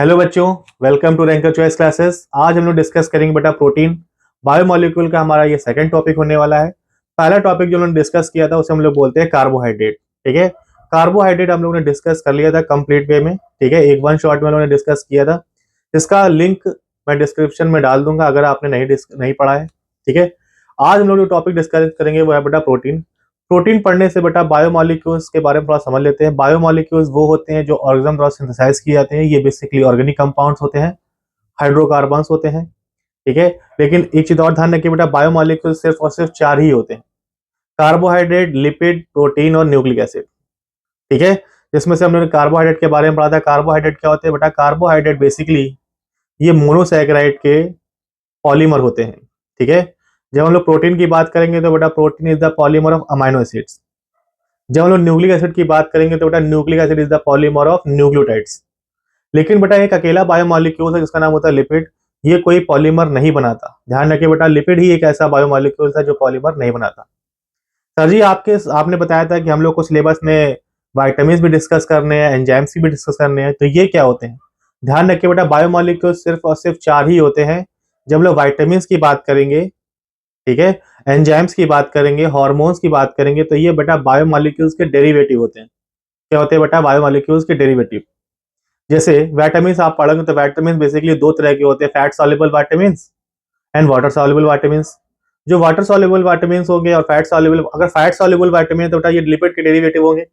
Hello बच्चों, welcome to ranker choice classes. आज हम लोग डिस्कस करेंगे बेटा प्रोटीन बायोमोलिक्यूल का। हमारा ये सेकंड टॉपिक होने वाला है। पहला टॉपिक जो हमने डिस्कस किया था उसे हम लोग बोलते हैं कार्बोहाइड्रेट। ठीक है, कार्बोहाइड्रेट हम लोगों ने डिस्कस कर लिया था कंप्लीट वे में। ठीक है, एक वन शॉट में हम लोगों ने डिस्कस किया था। इसका लिंक मैं डिस्क्रिप्शन में डाल दूंगा अगर आपने नहीं पढ़ा है। ठीक है, आज हम लोग जो टॉपिक डिस्कस करेंगे वो है बेटा प्रोटीन। प्रोटीन पढ़ने से बेटा बायोमोलिक्यूल्स के बारे में थोड़ा समझ लेते हैं। बायोमोलिक्यूल्स वो होते हैं जो ऑर्गेनिज्म द्वारा सिंथेसाइज किए जाते हैं। ये बेसिकली ऑर्गेनिक कंपाउंड्स होते हैं, हाइड्रोकार्बन्स होते हैं। ठीक है, लेकिन एक चीज और ध्यान रखिए बेटा, बायोमोलिक्यूल सिर्फ और सिर्फ चार ही होते हैं: कार्बोहाइड्रेट, लिपिड, प्रोटीन और न्यूक्लिक एसिड। ठीक है, जिसमें से हमने कार्बोहाइड्रेट के बारे में पढ़ा था। कार्बोहाइड्रेट क्या होते हैं बेटा? कार्बोहाइड्रेट बेसिकली ये मोनोसैकेराइड के पॉलीमर होते हैं। ठीक है, जब हम लोग प्रोटीन की बात करेंगे तो बेटा protein is the polymer of amino acids. जब हम लोग न्यूक्लिक एसिड की बात करेंगे तो बेटा nucleic acid is the polymer of nucleotides. लेकिन बेटा एक अकेला बायोमोलिक्यूल है जिसका नाम होता है लिपिड। ये कोई पॉलीमर नहीं बनाता। ध्यान रखिए बेटा, लिपिड ही एक ऐसा बायोमोलिक्यूल है जो पॉलीमर नहीं बनाता। सर जी, आपने बताया था कि हम लोग को सिलेबस में वाइटामिन भी डिस्कस करने हैं, एंजाइम्स भी डिस्कस करने हैं, तो ये क्या होते हैं? ध्यान रखिए बेटा, बायोमोलिक्यूल सिर्फ और सिर्फ चार ही होते हैं। जब हम लोग वाइटामिन की बात करेंगे, ठीक है, एंजाइम्स की बात करेंगे, हार्मोन्स की बात करेंगे, तो ये बेटा बायोमोलिक्यूल्स के डेरिवेटिव होते हैं। क्या होते हैं बेटा? बायोमोलिक्यूल्स के डेरिवेटिव। जैसे विटामिन आप पढ़ोगे तो विटामिन बेसिकली दो तरह के होते हैं: fat soluble vitamin and water soluble vitamin. जो वाटर सॉल्युबल विटामिन होंगे और फैट सॉल्युबल, अगर फैट सॉल्युबल विटामिन है तो बेटा ये लिपिड के डेरिवेटिव होंगे।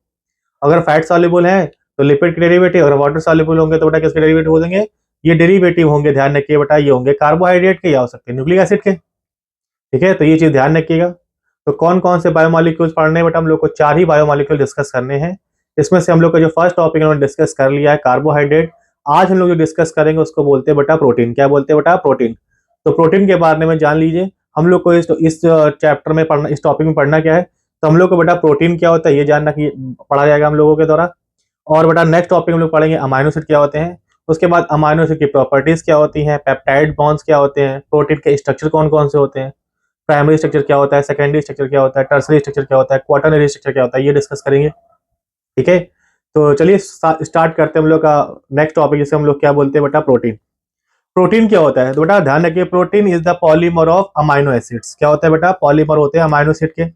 अगर फैट सॉल्युबल है तो लिपिड के डेरिवेटिव, अगर वाटर सॉल्युबल होंगे तो बेटा किसके डेरिवेटिव हो जाएंगे? ये डेरिवेटिव होंगे। ध्यान रखिए बेटा, ये होंगे कार्बोहाइड्रेट के या हो सकते हैं न्यूक्लिक एसिड के। ठीक है, तो ये चीज ध्यान रखिएगा। तो कौन कौन से बायोमोलिक्यूल्स पढ़ने हैं बेटा? हम लोग को चार ही बायोमोलिक्यूल डिस्कस करने हैं। इसमें से हम लोग का जो फर्स्ट टॉपिक उन्होंने डिस्कस कर लिया है कार्बोहाइड्रेट। आज हम लोग जो डिस्कस करेंगे उसको बोलते हैं बेटा प्रोटीन। क्या बोलते हैं बेटा? प्रोटीन। तो प्रोटीन के बारे में जान लीजिए। हम लोग को इस चैप्टर में पढ़ना, इस टॉपिक में पढ़ना क्या है? तो हम लोग को बेटा प्रोटीन क्या होता है ये जानना कि पढ़ा जाएगा हम लोगों के द्वारा। और बेटा नेक्स्ट टॉपिक हम लोग पढ़ेंगे अमाइनो एसिड क्या होते हैं। उसके बाद अमाइनो एसिड की प्रॉपर्टीज क्या होती हैं, पेप्टाइड बॉन्ड्स क्या होते हैं, प्रोटीन के स्ट्रक्चर कौन कौन से होते हैं, प्राइमरी स्ट्रक्चर क्या होता है, सेकेंडरी स्ट्रक्चर क्या होता है, टर्सरी स्ट्रक्चर क्या होता है, क्वाटरनरी स्ट्रक्चर क्या होता है, ये डिस्कस करेंगे। ठीक है, तो चलिए स्टार्ट करते हैं हम लोग का नेक्स्ट टॉपिक, जिसे हम लोग क्या बोलते हैं बेटा? प्रोटीन। प्रोटीन क्या होता है? तो बेटा ध्यान रखिए, protein is the polymer of amino acids. क्या होता है बेटा? पॉलीमर होते हैं अमाइनो एसिड के।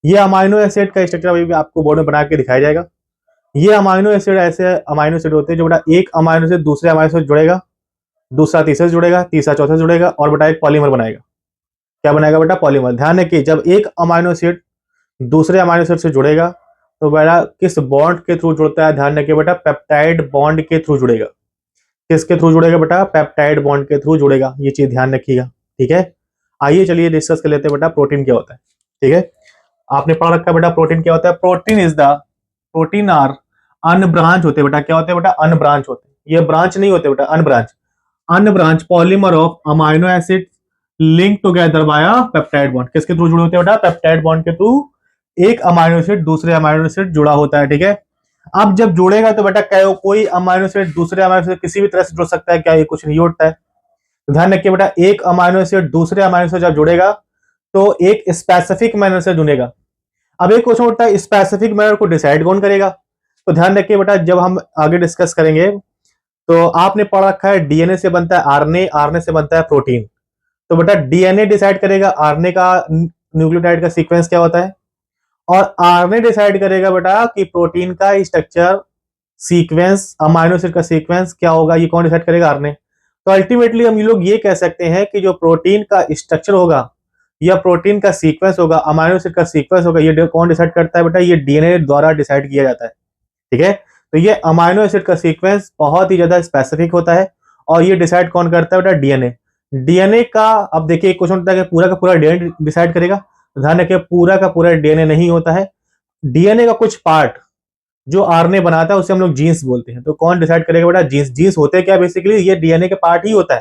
ये अमाइनो एसिड का स्ट्रक्चर अभी भी आपको बोर्ड में बना के दिखाया जाएगा। ये अमाइनो एसिड ऐसे अमाइनो एसिड होते हैं जो बेटा एक अमाइनो एसिड दूसरे अमाइनो एसिड जुड़ेगा, दूसरा तीसरे से जुड़ेगा, तीसरा चौथे से जुड़ेगा और बेटा एक पॉलीमर बनाएगा। क्या बनाएगा बेटा? पॉलीमर। ध्यान रखिए, जब एक अमाइनो एसिड दूसरे अमाइनो एसिड से जुड़ेगा तो बेटा किस बॉन्ड के थ्रू जुड़ता है? ध्यान रखिए बेटा, पेप्टाइड बॉन्ड के थ्रू जुड़ेगा। किसके थ्रू जुड़ेगा बेटा? पेप्टाइड बॉन्ड के थ्रू जुड़ेगा। ये चीज ध्यान रखिएगा। ठीक है, आइए चलिए डिस्कस कर लेते हैं बेटा प्रोटीन क्या होता है। ठीक है, आपने पढ़ रखा है बेटा प्रोटीन क्या होता है? प्रोटीन आर अनब्रांच होते हैं बेटा। क्या होते हैं बेटा? अनब्रांच होते हैं। ये ब्रांच नहीं होते बेटा, unbranch. Unbranch polymer of amino acid link together bye peptide bond. किसके थ्रू जुड़े होते हैं बेटा? पेप्टाइड बॉन्ड के थ्रू एक अमाइनो एसिड दूसरे अमाइनो एसिड जुड़ा होता है। ठीक है, अब जब जुड़ेगा तो बेटा क्या कोई अमाइनो एसिड दूसरे अमाइनो एसिड किसी भी तरह से जुड़ सकता है क्या? ये कुछ नहीं होता है। तो ध्यान रखिए बेटा, एक अमाइनो एसिड दूसरे अमाइनो एसिड जब जुड़ेगा तो एक स्पेसिफिक मैनर से जुड़ेगा। अब एक क्वेश्चन उठता है, स्पेसिफिक मैनर को डिसाइड कौन करेगा? तो ध्यान रखिए बेटा, जब हम आगे डिस्कस करेंगे तो आपने पढ़ रखा है डीएनए से बनता है आरएनए, आरएनए से बनता है प्रोटीन। तो बेटा डीएनए डिसाइड करेगा आरएनए का न्यूक्लियोटाइड का सीक्वेंस क्या होता है, और आरएनए डिसाइड करेगा बेटा कि प्रोटीन का स्ट्रक्चर सीक्वेंस, अमाइनो एसिड का सीक्वेंस क्या होगा। ये कौन डिसाइड करेगा? आरएनए। तो अल्टीमेटली हम लोग ये कह सकते हैं कि जो प्रोटीन का स्ट्रक्चर होगा या प्रोटीन का सीक्वेंस होगा, अमाइनो एसिड का सीक्वेंस होगा, ये कौन डिसाइड करता है बेटा? ये डीएनए द्वारा डिसाइड किया जाता है। ठीक है, तो ये अमाइनो एसिड का सीक्वेंस बहुत ही ज्यादा स्पेसिफिक होता है और ये डिसाइड कौन करता है बेटा? डीएनए। डीएनए का, अब देखिए एक क्वेश्चन होता है कि पूरा का पूरा डीएनए डिसाइड करेगा। तो ध्यान रखिए, पूरा का पूरा डीएनए नहीं होता है। डीएनए का कुछ पार्ट जो आरएनए बनाता है उसे हम लोग जीन्स बोलते हैं। तो कौन डिसाइड करेगा बेटा? जीन्स। जीन्स होते हैं क्या? बेसिकली ये डीएनए के पार्ट ही होता है।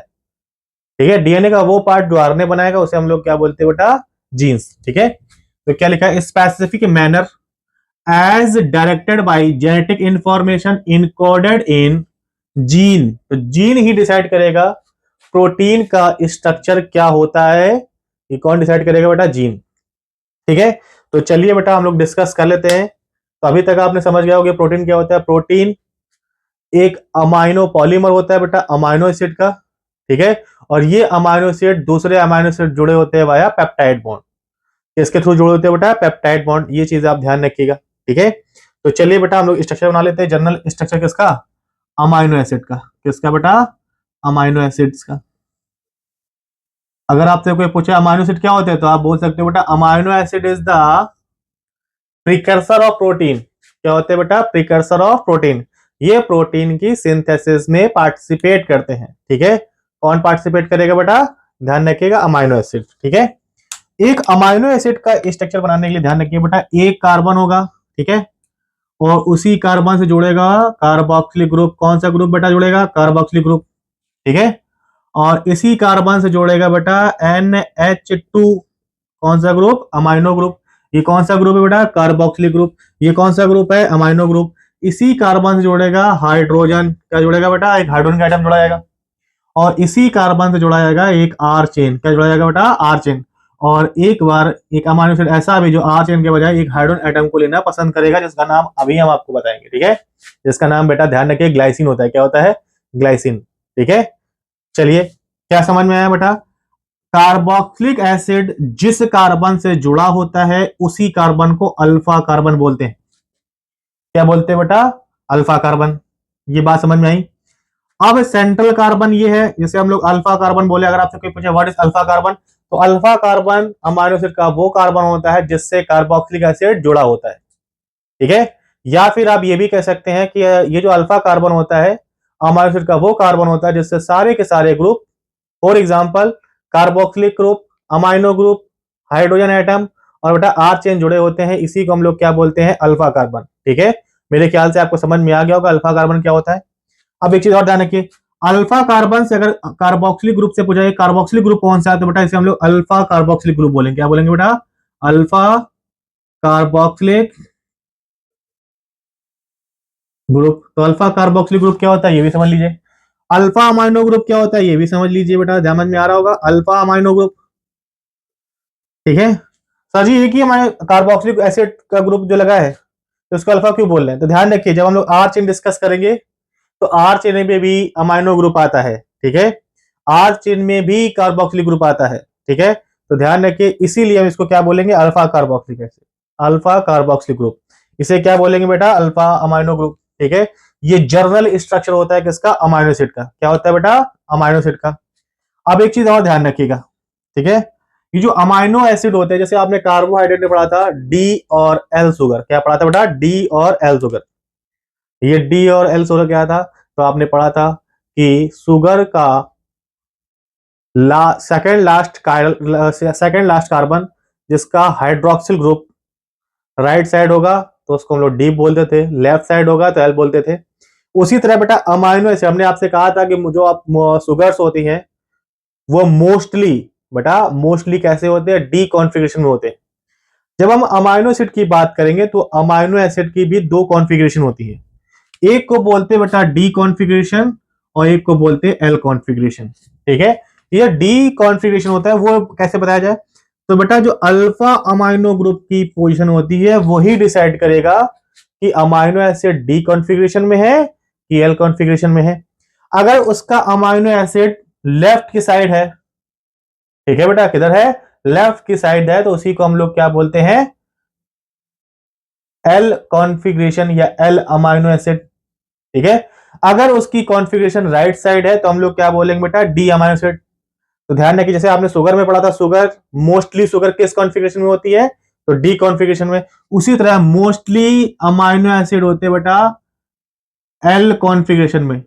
ठीक है, डीएनए का वो पार्ट जो आरएनए बनाएगा उसे हम लोग क्या बोलते हैं बेटा? जीन्स। ठीक है, तो क्या लिखा है? Specific manner as directed by genetic information encoded in gene. तो जीन ही डिसाइड करेगा प्रोटीन का स्ट्रक्चर क्या होता है। ये कौन डिसाइड करेगा बेटा? जीन। ठीक है, तो चलिए बेटा हम लोग डिस्कस कर लेते हैं। तो अभी तक आपने समझ गया होगा प्रोटीन क्या होता है। प्रोटीन एक अमाइनो पॉलीमर होता है बेटा अमाइनो एसिड का, ठीक है, और ये अमाइनो एसिड दूसरे अमाइनो एसिड जुड़े होते हैं वाया पेप्टाइड बॉन्ड। किसके थ्रू जुड़े होते हैं बेटा? Peptide bond. ये चीज आप ध्यान रखिएगा, ठीक है। तो चलिए बेटा हम लोग स्ट्रक्चर बना लेते हैं, जनरल स्ट्रक्चर किसका? अमाइनो एसिड का। किसका बेटा? अमाइनो एसिड्स का। अगर आपसे कोई पूछे अमाइनो एसिड क्या होते हैं तो आप बोल सकते हो बेटा amino acid is the precursor of protein. क्या होते हैं बेटा? Precursor of protein. ये प्रोटीन की सिंथेसिस में पार्टिसिपेट करते हैं, ठीक है। कौन पार्टिसिपेट करेगा बेटा? ध्यान रखिएगा अमाइनो एसिड, ठीक है। एक अमाइनो एसिड का स्ट्रक्चर बनाने के लिए ध्यान रखिए बेटा, एक कार्बन होगा, ठीक है, और उसी कार्बन से जुड़ेगा कार्बोक्सिलिक ग्रुप। कौन सा ग्रुप बेटा जुड़ेगा? कार्बोक्सिलिक ग्रुप, ठीक है। और इसी कार्बन से जोड़ेगा बेटा NH2। कौन सा ग्रुप? Amino group. ये कौन सा ग्रुप है बेटा? Carboxylic group. ये कौन सा ग्रुप है? Amino group. इसी कार्बन से जोड़ेगा हाइड्रोजन। क्या जोड़ेगा बेटा? एक हाइड्रोजन का आइटम जोड़ा जाएगा। और इसी कार्बन से जोड़ा जाएगा एक आर चेन। क्या जोड़ा जाएगा बेटा? R chain. और एक बार एक अमाइनो एसिड ऐसा भी जो आर चेन के बजाय एक हाइड्रोजन एटम को लेना पसंद करेगा, जिसका नाम अभी हम आपको बताएंगे, ठीक है। जिसका नाम बेटा ध्यान रखिए ग्लाइसिन होता है। क्या होता है? ग्लाइसिन, ठीक है। चलिए क्या समझ में आया बेटा? कार्बोक्सिलिक एसिड जिस कार्बन से जुड़ा होता है उसी कार्बन को अल्फा कार्बन बोलते हैं। क्या बोलते हैं बेटा? Alpha carbon. ये बात समझ में आई? अब सेंट्रल कार्बन ये है, जैसे हम लोग अल्फा कार्बन बोले, अगर आपसे कोई पूछे व्हाट इज अल्फा कार्बन, तो अल्फा कार्बन अमाइनो एसिड का वो कार्बन होता है जिससे कार्बोक्सिलिक एसिड जुड़ा होता है, ठीक है। या फिर आप ये भी कह सकते हैं कि ये जो अल्फा कार्बन होता है अमाइनो एसिड का वो कार्बन होता है जिससे सारे के सारे group, for example carboxylic group, amino group, hydrogen atom और बेटा आर चेन जुड़े होते हैं। इसी को हम लोग क्या बोलते हैं? अल्फा कार्बन, ठीक है। मेरे ख्याल से आपको समझ में आ गया होगा अल्फा कार्बन क्या होता है। अब एक चीज और ध्यान रखिए, अल्फा कार्बन से अगर कार्बोक्सिलिक ग्रुप से पूछा, कार्बोक्सिलिक ग्रुप कौन सा है, तो बेटा इसे हम लोग अल्फा कार्बोक्सिलिक ग्रुप बोलेंगे। क्या बोलेंगे बेटा? Alpha carboxylic group. तो अल्फा कार्बोक्सिलिक ग्रुप क्या होता है ये भी समझ लीजिए। अल्फा अमाइनो ग्रुप क्या होता है ये भी समझ लीजिए बेटा, ध्यान में आ रहा होगा, अल्फा अमाइनो ग्रुप, ठीक है। सर जी एक ही हमारे कार्बोक्सिलिक एसिड का ग्रुप जो लगा है तो उसको अल्फा क्यों बोल रहे हैं? तो ध्यान रखिए जब हम लोग आर चेन डिस्कस करेंगे तो आर चेन में भी अमाइनो ग्रुप आता है, ठीक है। आर चेन में भी कार्बोक्सिलिक ग्रुप आता है, ठीक है। तो ध्यान रखिए इसीलिए हम इसको क्या बोलेंगे? Alpha carboxylic acid, alpha carboxylic group. इसे क्या बोलेंगे बेटा? अल्फा अमाइनो ग्रुप, ठीक है। ये जर्नल स्ट्रक्चर होता है किसका? अमाइनो एसिड का। क्या होता है बेटा? अमाइनो एसिड का। अब एक चीज और ध्यान रखिएगा, ठीक है। ये जो अमाइनो एसिड होते हैं, जैसे आपने कार्बोहाइड्रेट में पढ़ा था डी और एल शुगर। क्या पढ़ा था बेटा? डी और एल शुगर। ये डी और एल शुगर क्या था? तो आपने पढ़ा था कि शुगर का सेकेंड लास्ट कार्बन जिसका हाइड्रोक्सिल ग्रुप राइट साइड होगा तो उसको हम लोग डी बोलते थे, लेफ्ट साइड होगा तो एल बोलते थे। उसी तरह बेटा अमाइनो एसिड हमने आपसे कहा था कि जो आप शुगर्स होती हैं वो मोस्टली बेटा मोस्टली कैसे होते हैं? डी कॉन्फ़िगरेशन में होते हैं। जब हम अमाइनो एसिड की बात करेंगे तो अमाइनो एसिड की भी दो कॉन्फ़िगरेशन होती है। एक को बोलते हैं बेटा डी कॉन्फ़िगरेशन और एक को बोलते हैं एल कॉन्फ़िगरेशन, ठीक है। ये डी कॉन्फ़िगरेशन होता है वो कैसे बताया जाए? तो बेटा जो अल्फा अमाइनो ग्रुप की पोजीशन होती है वही डिसाइड करेगा कि अमाइनो एसिड डी कॉन्फ़िगरेशन में है कि एल कॉन्फ़िगरेशन में है। अगर उसका अमाइनो एसिड लेफ्ट की साइड है, ठीक है बेटा, किधर है? लेफ्ट की साइड है, तो उसी को हम लोग क्या बोलते हैं? एल कॉन्फ़िगरेशन या एल अमाइनो एसिड, ठीक है। अगर उसकी कॉन्फ़िगरेशन राइट साइड है तो हम लोग क्या बोलेंगे बेटा? D amino acid. तो ध्यान रखिए जैसे आपने शुगर में पढ़ा था, शुगर मोस्टली शुगर किस कॉन्फ़िगरेशन में होती है? तो डी कॉन्फ़िगरेशन में। उसी तरह मोस्टली अमाइनो एसिड होते हैं बेटा एल कॉन्फ़िगरेशन में।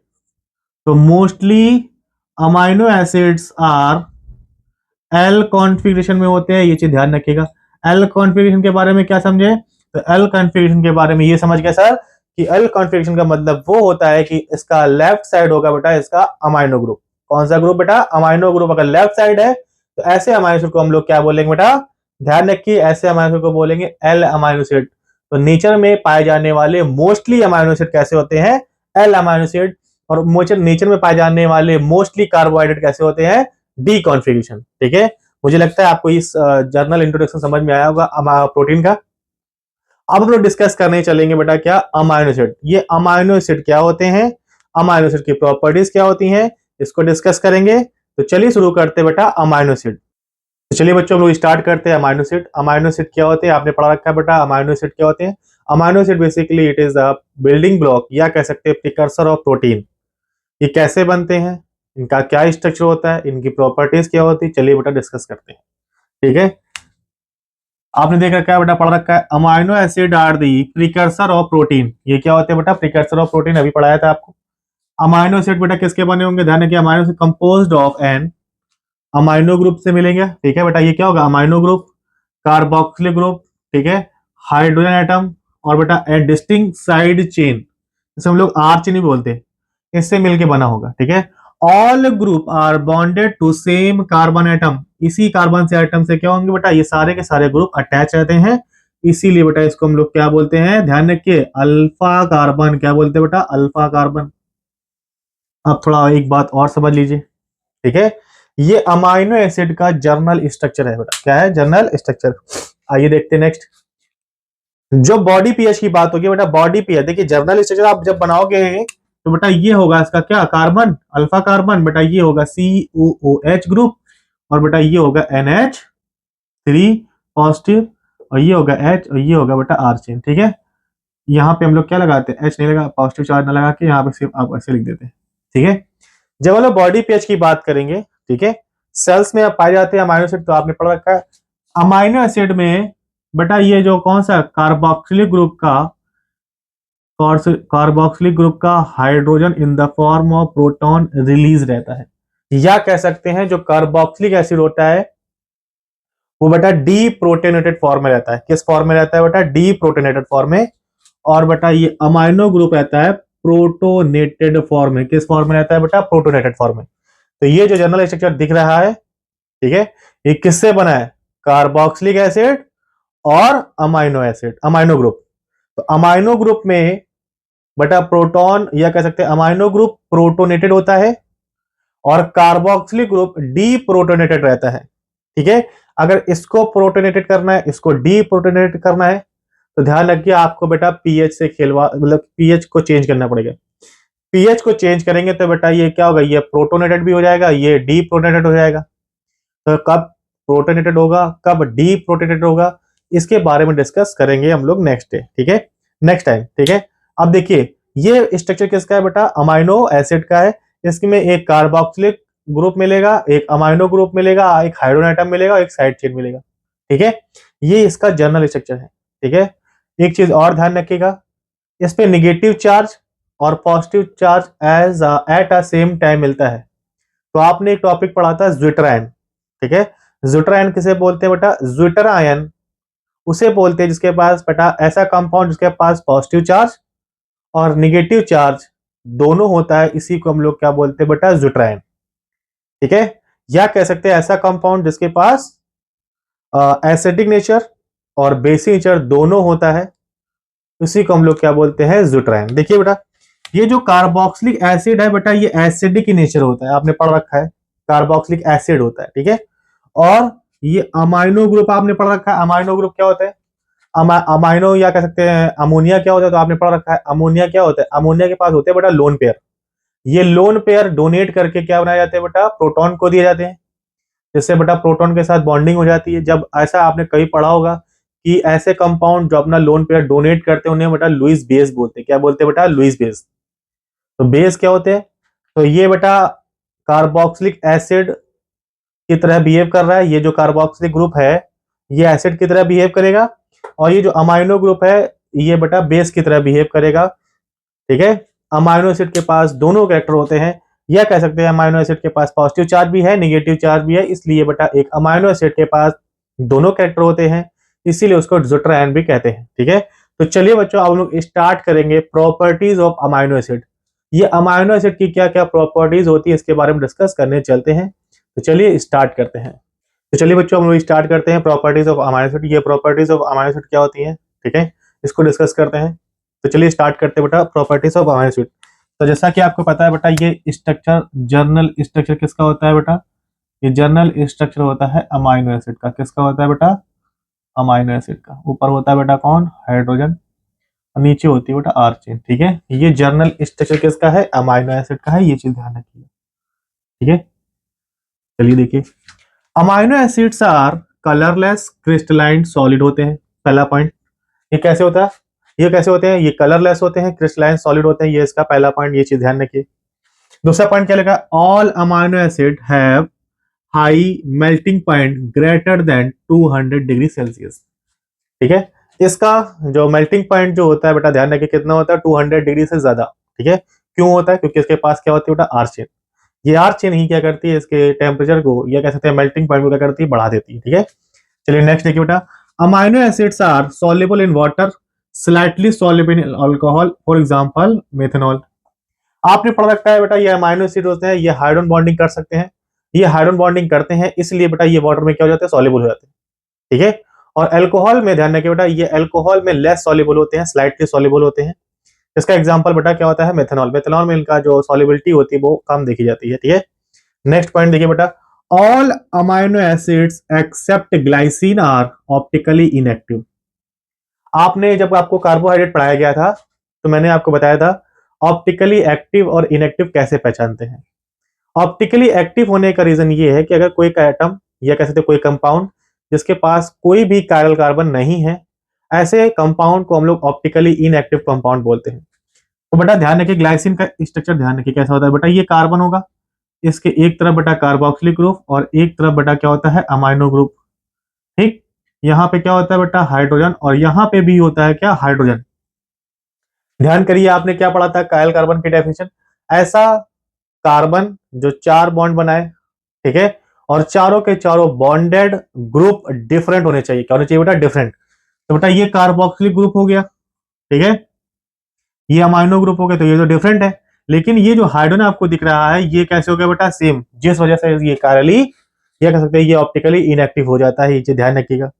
तो mostly amino acids R L configuration में होते हैं, ये चीज ध्यान रखिएगा। एल कॉन्फ़िगरेशन के बारे में क्या समझे? तो एल कॉन्फ़िगरेशन के बारे में ये समझ गए सर कि एल कॉन्फ़िगरेशन का मतलब वो होता है कि इसका लेफ्ट साइड होगा बेटा इसका अमाइनो ग्रुप। कौन सा ग्रुप बेटा? Amino group. अगर लेफ्ट साइड है तो ऐसे अमाइनो एसिड को हम लोग क्या बोलेंगे बेटा? ध्यान रखिए ऐसे अमाइनो एसिड को बोलेंगे एल अमाइनो एसिड। तो नेचर में पाए जाने वाले मोस्टली अमाइनो एसिड कैसे होते हैं? L amino acid. और नेचर में पाए जाने वाले मोस्टली कार्बोहाइड्रेट कैसे होते हैं? डी कॉन्फ़िगरेशन, ठीक है। मुझे लगता है आपको इस जर्नल इंट्रोडक्शन समझ में आया होगा प्रोटीन का। अब हम लोग डिस्कस करने चलेंगे बेटा क्या? Amino acid. ये अमाइनो एसिड क्या होते हैं अमाइनो एसिड की प्रॉपर्टीज क्या होती हैं, इसको डिस्कस करेंगे। तो चलिए शुरू करते हैं बेटा अमाइनो एसिड। तो चलिए बच्चों हम लोग स्टार्ट करते हैं अमाइनो एसिड। अमाइनो एसिड क्या होते हैं, आपने पढ़ा रखा है बेटा अमाइनो एसिड क्या होते हैं। Amino acid basically it is a building block या कह सकते हैं प्रिकर्सर ऑफ प्रोटीन। ये कैसे बनते हैं, इनका क्या स्ट्रक्चर होता है, इनकी प्रॉपर्टीज क्या होती है, चलिए बेटा डिस्कस करते हैं। ठीक है, आपने देख रखा है बेटा, पढ़ रखा है amino acid are the precursor of protein. ये क्या होते हैं बेटा, प्रिकर्सर ऑफ प्रोटीन, अभी पढ़ाया था आपको। अमाइनो एसिड बेटा किसके बने होंगे, ध्यान रखिए amino acid composed of an amino group से मिलेंगे। ठीक है बेटा, ये क्या होगा, अमाइनो ग्रुप, कार्बोक्सिलिक ग्रुप, ठीक है, हाइड्रोजन एटम और बेटा ए डिस्टिंक्ट साइड चेन, जिसे हम लोग आर चेन भी बोलते हैं, इससे मिलके बना होगा। ठीक है, all group are bonded to same carbon atom. इसी कार्बन से एटम से क्या होंगे बेटा, ये सारे के सारे ग्रुप अटैच रहते हैं, इसीलिए बेटा इसको हम लोग क्या बोलते हैं, ध्यान रखिए अल्फा कार्बन। क्या बोलते हैं बेटा, अल्फा कार्बन। अब थोड़ा एक बात और समझ लीजिए। ठीक है, ये अमाइनो एसिड का जर्नल स्ट्रक्चर है बेटा। क्या है, जर्नल स्ट्रक्चर। आइए देखते हैं नेक्स्ट। जो बॉडी पीएच की बात होगी बेटा, बॉडी पीएच देखिए, जर्नल स्ट्रक्चर आप जब बनाओगे तो बेटा ये होगा इसका क्या, कार्बन, अल्फा कार्बन, बेटा ये होगा COOH ग्रुप, और बेटा ये होगा NH3 पॉजिटिव, और ये होगा H, और ये होगा बेटा R चेन। ठीक है, यहाँ पे हम लोग क्या लगाते हैं, H नहीं लगा, पॉजिटिव चार्ज ना लगा के यहाँ पे सिर्फ आप ऐसे लिख देते हैं। ठीक है, जब हम लोग बॉडी पीएच की बात करेंगे, ठीक है, सेल्स में पाए जाते हैं अमाइनो एसिड, तो आपने पढ़ रखा है अमाइनो एसिड में बेटा ये जो कौन सा कार्बोक्सिलिक ग्रुप का, कार्बोक्सिलिक ग्रुप का hydrogen in the form of proton release रहता है, या कह सकते हैं जो कार्बोक्सिलिक एसिड होता है वो बेटा डी प्रोटोनेटेड फॉर्म में रहता है। किस फॉर्म में रहता है बेटा, डी प्रोटोनेटेड फॉर्म में। और बेटा ये अमाइनो ग्रुप रहता है प्रोटोनेटेड फॉर्म में। किस फॉर्म में रहता है बेटा, प्रोटोनेटेड फॉर्म में। तो ये जो जनरल स्ट्रक्चर दिख रहा है, ठीक है, ये किससे बना है, कार्बोक्सिलिक एसिड और अमाइनो एसिड, अमाइनो ग्रुप। तो अमाइनो ग्रुप में बेटा प्रोटॉन या कह सकते हैं अमाइनो ग्रुप प्रोटोनेटेड होता है, और कार्बोक्सिलिक ग्रुप डी प्रोटोनेटेड रहता है। ठीक है, अगर इसको प्रोटोनेटेड करना है, इसको डी प्रोटोनेटेड करना है, तो ध्यान रखिए आपको बेटा पीएच से खेलवा, मतलब पीएच को चेंज करना पड़ेगा। पीएच को चेंज करेंगे तो बेटा ये क्या होगा, ये प्रोटोनेटेड भी हो जाएगा, ये डी प्रोटोनेटेड हो जाएगा। तो कब प्रोटोनेटेड होगा, कब डी प्रोटोनेटेड होगा, इसके बारे में डिस्कस करेंगे हम लोग नेक्स्ट डे। ठीक है, नेक्स्ट टाइम। ठीक है, अब देखिए ये स्ट्रक्चर किसका है बेटा, अमाइनो एसिड का है। इसमें एक कार्बोक्सिलिक ग्रुप मिलेगा, एक अमाइनो ग्रुप मिलेगा, एक हाइड्रोजन एटम मिलेगा, एक साइड चेन मिलेगा। ठीक है, ये इसका जनरल स्ट्रक्चर है। ठीक है, एक चीज और ध्यान रखिएगा, इस पे निगेटिव चार्ज और positive charge as at a same time मिलता है। तो आपने एक टॉपिक पढ़ा था ज्विटर आयन। ठीक है, ज्विटर आयन किसे बोलते हैं बेटा, ज्विटर आयन उसे बोलते हैं जिसके पास बेटा ऐसा कंपाउंड जिसके पास पॉजिटिव चार्ज और निगेटिव चार्ज दोनों होता है, इसी को हम लोग क्या बोलते हैं बेटा, ज्विटर आयन। ठीक है, या कह सकते हैं ऐसा कंपाउंड जिसके पास एसिडिक नेचर और बेसिक नेचर दोनों होता है, उसी को हम लोग क्या बोलते हैं, ज्विटर आयन। देखिए बेटा, ये जो कार्बोक्सिलिक एसिड है बेटा, ये एसिडिक इन नेचर होता है, आपने पढ़ रखा है कार्बोक्सिलिक एसिड होता है। ठीक है, और ये अमाइनो ग्रुप आपने पढ़ रखा है, अमाइनो ग्रुप क्या होता है, अमाइनो या कह सकते हैं अमोनिया क्या होता है, तो आपने पढ़ रखा है अमोनिया क्या होता है, अमोनिया के पास होते हैं बेटा लोन पेयर। ये लोन पेयर डोनेट करके क्या बनाए जाते हैं बेटा, प्रोटॉन को दिए जाते हैं, जिससे बेटा प्रोटॉन के साथ बॉन्डिंग हो जाती है। जब ऐसा आपने कहीं पढ़ा होगा कि ऐसे कंपाउंड जो अपना लोन पेयर डोनेट करते हैं उन्हें बेटा लुईस बेस बोलते हैं। क्या बोलते हैं बेटा, लुईस बेस। तो बेस क्या होते हैं, तो ये बेटा कार्बोक्सिलिक एसिड की तरह बिहेव कर रहा है। ये जो कार्बोक्सिलिक ग्रुप है ये एसिड की तरह बिहेव करेगा, और ये जो अमाइनो ग्रुप है ये बेटा बेस की तरह बिहेव करेगा। ठीक है, अमाइनो एसिड के पास दोनों कैरेक्टर होते हैं, या कह सकते हैं अमाइनो एसिड के पास पॉजिटिव चार्ज भी है, नेगेटिव चार्ज भी है, इसलिए बेटा एक अमाइनो एसिड के पास दोनों कैरेक्टर होते हैं, इसीलिए उसको ज्विटर आयन भी कहते हैं। ठीक है, तो चलिए बच्चों अब हम लोग स्टार्ट करेंगे प्रॉपर्टीज ऑफ अमाइनो एसिड। ये अमाइनो एसिड की क्या क्या प्रॉपर्टीज होती है इसके बारे में डिस्कस करने चलते हैं। तो चलिए स्टार्ट करते हैं। तो चलिए बच्चों हम लोग स्टार्ट करते हैं प्रॉपर्टीज ऑफ अमाइनो एसिड। ये प्रॉपर्टीज ऑफ अमाइनो एसिड क्या होती हैं, ठीक है, इसको डिस्कस करते हैं। तो चलिए स्टार्ट करते हैं बेटा प्रॉपर्टीज ऑफ अमाइनो एसिड। तो जैसा कि आपको पता है बेटा, ये स्ट्रक्चर जर्नल स्ट्रक्चर किसका होता है बेटा, ये जर्नल स्ट्रक्चर होता है अमाइनो एसिड का। किसका होता है बेटा, अमाइनो एसिड का। ऊपर होता है बेटा कौन, हाइड्रोजन, और नीचे होती है बेटा आर चेन। ठीक है, ये जर्नल स्ट्रक्चर किसका है, अमाइनो एसिड का है, ये चीज ध्यान रखिए। ठीक है, चलिए देखिए, amino acids are colourless crystalline solid होते हैं, पहला पॉइंट। ये कैसे होता है, ये कैसे होते हैं, ये कलरलेस होते हैं, क्रिस्टलाइन सॉलिड होते हैं, ये इसका पहला पॉइंट, ये चीज ध्यान रखिए। दूसरा पॉइंट क्या लिखा, all amino acid have high melting point greater than 200 degree Celsius. ठीक है, इसका जो मेल्टिंग पॉइंट जो होता है बेटा ध्यान रखिए कितना होता है, 200 डिग्री से ज्यादा। ठीक है, क्यों होता है, क्योंकि इसके पास क्या होती है बेटा, आर चेन। ये आर चेन ही क्या करती है, इसके टेम्परेचर को या कह सकते हैं मेल्टिंग पॉइंट को क्या करती है, बढ़ा देती है। ठीक है, चलिए नेक्स्ट देखिए बेटा, amino acids are soluble in water, slightly soluble in alcohol, for example methanol. आपने पढ़ रखा है बेटा, ये अमाइनो एसिड होते हैं, ये हाइड्रोजन बॉन्डिंग कर सकते हैं, ये हाइड्रोजन बॉन्डिंग करते हैं, इसलिए बेटा ये वाटर में क्या हो जाते हैं, सॉल्युबल हो जाते हैं। ठीक है, और अल्कोहल में ध्यान रखिए बेटा, ये अल्कोहल में लेस सॉल्युबल होते हैं, स्लाइटली सॉल्युबल होते हैं। इसका एग्जांपल बेटा क्या होता है, मेथनॉल। मेथनॉल में इनका जो सॉल्युबिलिटी होती है वो कम देखी जाती है। ठीक है, नेक्स्ट पॉइंट देखिए बेटा, all amino acids except glycine are optically inactive. आपने जब आपको कार्बोहाइड्रेट पढ़ाया गया था तो मैंने आपको बताया था ऑप्टिकली एक्टिव और इनएक्टिव कैसे पहचानते हैं। ऑप्टिकली एक्टिव होने का रीजन ये है कि अगर कोई एटम या कह सकते कोई कंपाउंड जिसके पास कोई भी कायरल कार्बन नहीं है, ऐसे कंपाउंड को हम लोग ऑप्टिकली इनएक्टिव कंपाउंड बोलते हैं। तो बेटा ध्यान रखिए, ग्लाइसिन का स्ट्रक्चर ध्यान रखिए कैसा होता है बेटा, ये कार्बन होगा, इसके एक तरफ बेटा कार्बोक्सिलिक ग्रुप और एक तरफ बेटा क्या होता है, अमाइनो ग्रुप। ठीक, यहाँ पे क्या होता है बेटा, हाइड्रोजन, और यहाँ पे भी होता है क्या, हाइड्रोजन। ध्यान करिए, आपने क्या पढ़ा था, कायल कार्बन की डेफिनेशन, ऐसा कार्बन जो 4 बॉन्ड बनाए। ठीक है, और चारों के चारों बॉन्डेड ग्रुप डिफरेंट होने चाहिए, क्या होने चाहिए बेटा, डिफरेंट। तो बेटा ये कार्बोक्सिलिक ग्रुप हो गया, ठीक है, ये अमाइनो ग्रुप हो गया, तो ये तो डिफरेंट है। लेकिन ये जो हाइड्रोजन आपको दिख रहा है ये कैसे हो गया बेटा, सेम, जिस वजह से ये कायरली या कह सकते हैं ये ऑप्टिकली इनएक्टिव हो जाता है, ये चीज ध्यान रखिएगा।